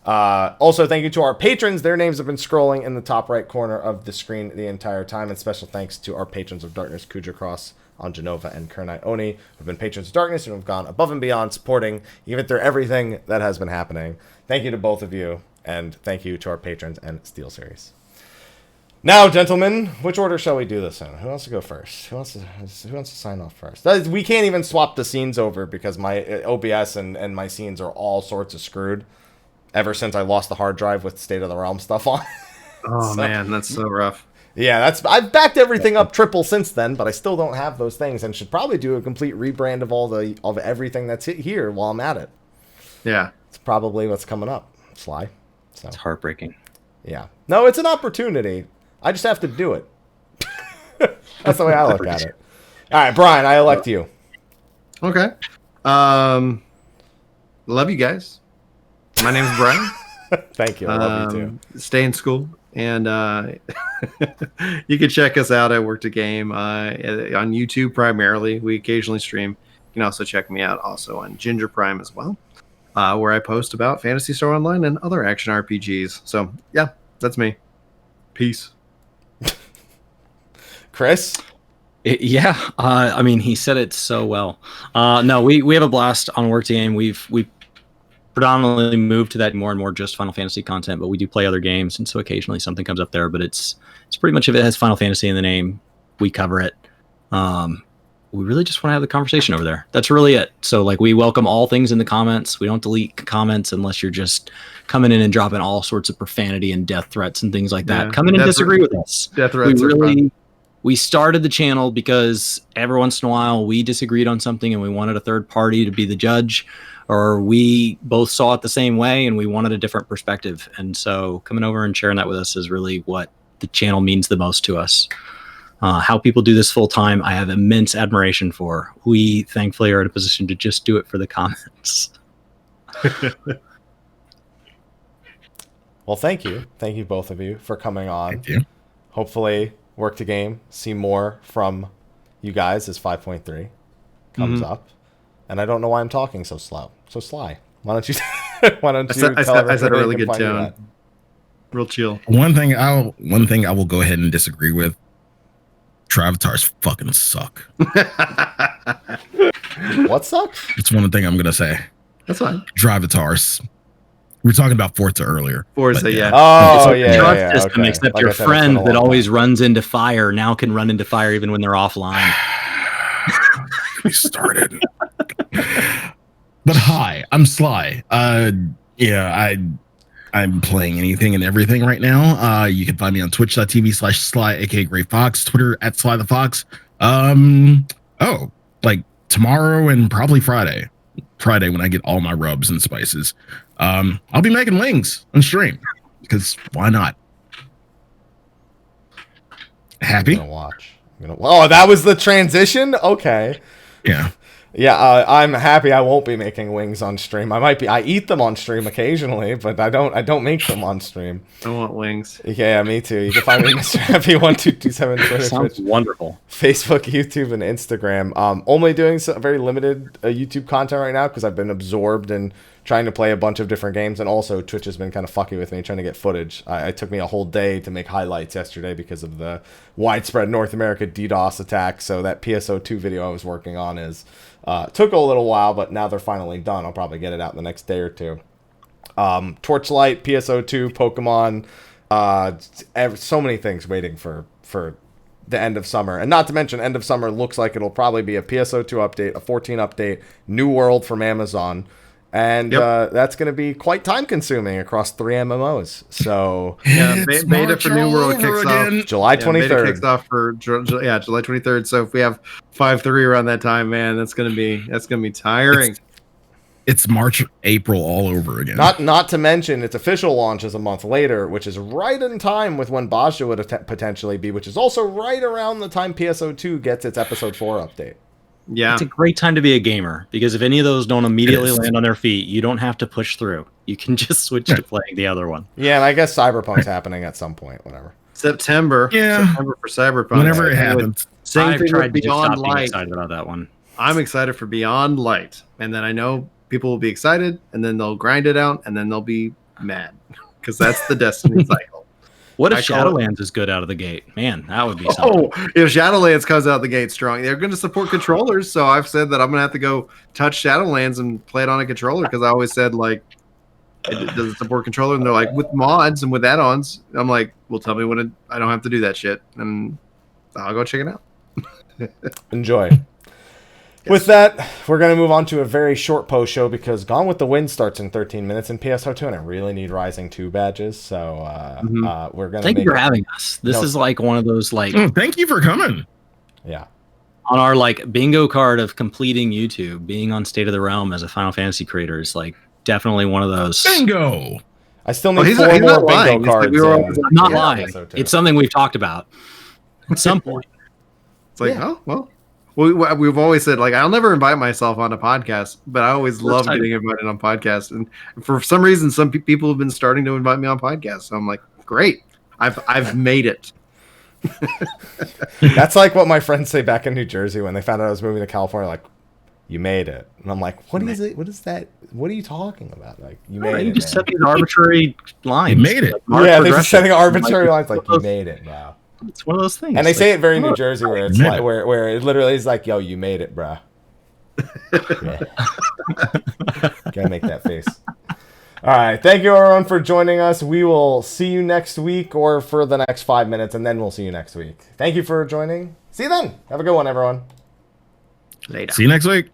Also, thank you to our patrons. Their names have been scrolling in the top right corner of the screen the entire time. And special thanks to our patrons of Darkness, Khuja Cross, on Jenova, and Kurenai Oni, who've been patrons of Darkness and have gone above and beyond supporting even through everything that has been happening. Thank you to both of you, and thank you to our patrons and SteelSeries. Now, gentlemen, which order shall we do this in? Who wants to go first? Who wants to sign off first? We can't even swap the scenes over because my OBS and my scenes are all sorts of screwed ever since I lost the hard drive with State of the Realm stuff on. Oh, man, that's so rough. Yeah, I've backed everything up triple since then, but I still don't have those things, and should probably do a complete rebrand of everything that's here while I'm at it. Yeah, it's probably what's coming up, Sly. So It's heartbreaking. yeah, no, it's an opportunity. I just have to do it. That's the way I look at it. All right, Brian, I elect you. Okay. Love you guys. My name's Brian. Thank you. I love you too. Stay in school, and you can check us out at Work to Game on YouTube primarily. We occasionally stream. You can also check me out also on Ginger Prime as well, where I post about Phantasy Star Online and other action RPGs. So yeah, that's me. Peace. Chris? I mean, he said it so well. No, we have a blast on Work to Game. We predominantly moved to that more and more just Final Fantasy content, but we do play other games, and so occasionally something comes up there. But it's pretty much, if it has Final Fantasy in the name, we cover it. We really just want to have the conversation over there. That's really it. So like, we welcome all things in the comments. We don't delete comments unless you're just coming in and dropping all sorts of profanity and death threats and things like that. Yeah. Come in and disagree with us. Death threats We started the channel because every once in a while we disagreed on something and we wanted a third party to be the judge, or we both saw it the same way and we wanted a different perspective. And so coming over and sharing that with us is really what the channel means the most to us. How people do this full time, I have immense admiration for. We thankfully are in a position to just do it for the comments. Well, thank you. Thank you, both of you, for coming on. Thank you. Hopefully, Work to Game, see more from you guys as 5.3 comes up. And I don't know why I'm talking so slow. So Sly, why don't you I said a really good tone. Real chill. One thing I will go ahead and disagree with. Travatars fucking suck. What sucks? It's one thing I'm gonna say. That's fine. Drivatars. We were talking about Forza earlier. Forza, yeah. Oh, It's yeah, trust yeah, system, okay. except Like your I said, friend it's been a that long always time. runs into fire now can run into fire even when they're offline. We started. But hi, I'm Sly. I'm playing anything and everything right now. You can find me on twitch.tv/Sly, aka Gray Fox, Twitter @Sly the Fox. Like tomorrow and probably Friday when I get all my rubs and spices. I'll be making wings on stream because why not? Happy? I'm gonna watch. Oh, that was the transition? Okay. Yeah. Yeah, I'm happy I won't be making wings on stream. I eat them on stream occasionally, but I don't make them on stream. I want wings. Yeah, me too. You can find me Mr. Happy1227 Twitter, Sounds Twitch, wonderful. Facebook, YouTube, and Instagram. Only doing some very limited YouTube content right now because I've been absorbed in trying to play a bunch of different games, and also Twitch has been kind of fucky with me trying to get footage. It took me a whole day to make highlights yesterday because of the widespread North America DDoS attack. So that PSO2 video I was working on took a little while, but now they're finally done. I'll probably get it out in the next day or two. Torchlight, PSO2, Pokemon, so many things waiting for the end of summer. And not to mention, end of summer looks like it'll probably be a PSO2 update, a 14 update, New World from Amazon. And that's going to be quite time consuming across 3 MMOs. So yeah, beta for New World kicks off July 23rd. Beta kicks off for July 23rd. So if we have 5.3 around that time, man, that's gonna be tiring. It's March, April all over again. Not to mention its official launch is a month later, which is right in time with when Basja would potentially be, which is also right around the time PSO2 gets its episode 4 update. Yeah. It's a great time to be a gamer because if any of those don't immediately land on their feet, you don't have to push through. You can just switch to playing the other one. Yeah, and I guess Cyberpunk's happening at some point. Whatever. September. Yeah. September for Cyberpunk. Whenever it happens. Same I've thing tried with to stop Beyond being Light. excited about that one. I'm excited for Beyond Light, and then I know people will be excited, and then they'll grind it out, and then they'll be mad because that's the Destiny cycle. What if I call Shadowlands is good out of the gate? Man, that would be something. Oh, if Shadowlands comes out the gate strong, they're going to support controllers. So I've said that I'm going to have to go touch Shadowlands and play it on a controller because I always said like, does it support controller? And they're like, with mods and with add-ons. I'm like, well, tell me when I don't have to do that shit, and I'll go check it out. Enjoy. With that, we're going to move on to a very short post show because Gone with the Wind starts in 13 minutes in PSO2, and I really need Rising 2 badges. So we're going to Thank you for having us. This is like one of those like Thank you for coming. Yeah. on our like bingo card of completing YouTube. Being on State of the Realm as a Final Fantasy creator is like definitely one of those. Bingo. I still need he's 4 not more lying. bingo cards. We were all- I'm not Yeah, lying. so too. It's something we've talked about at some point. It's like, Yeah. oh, well. We've always said, like, I'll never invite myself on a podcast, but I always love getting invited on podcasts. And for some reason, some people have been starting to invite me on podcasts. So I'm like, great. I've made it. That's like what my friends say back in New Jersey when they found out I was moving to California. Like, you made it. And I'm like, what is it? What is that? What are you talking about? Like, you made it. You just man. set these arbitrary lines. You made it. Like, mark Yeah, they're just progression. setting arbitrary lines. Like, you Like, made it, bro. it's one of those things. And they Like, say it very New Jersey, where it's Made like, it. where it literally is like, yo, you made it, bruh. Yeah. Gotta make that face. All right. Thank you, everyone, for joining us. We will see you next week or for the next 5 minutes, and then we'll see you next week. Thank you for joining. See you then. Have a good one, everyone. Later. See you next week.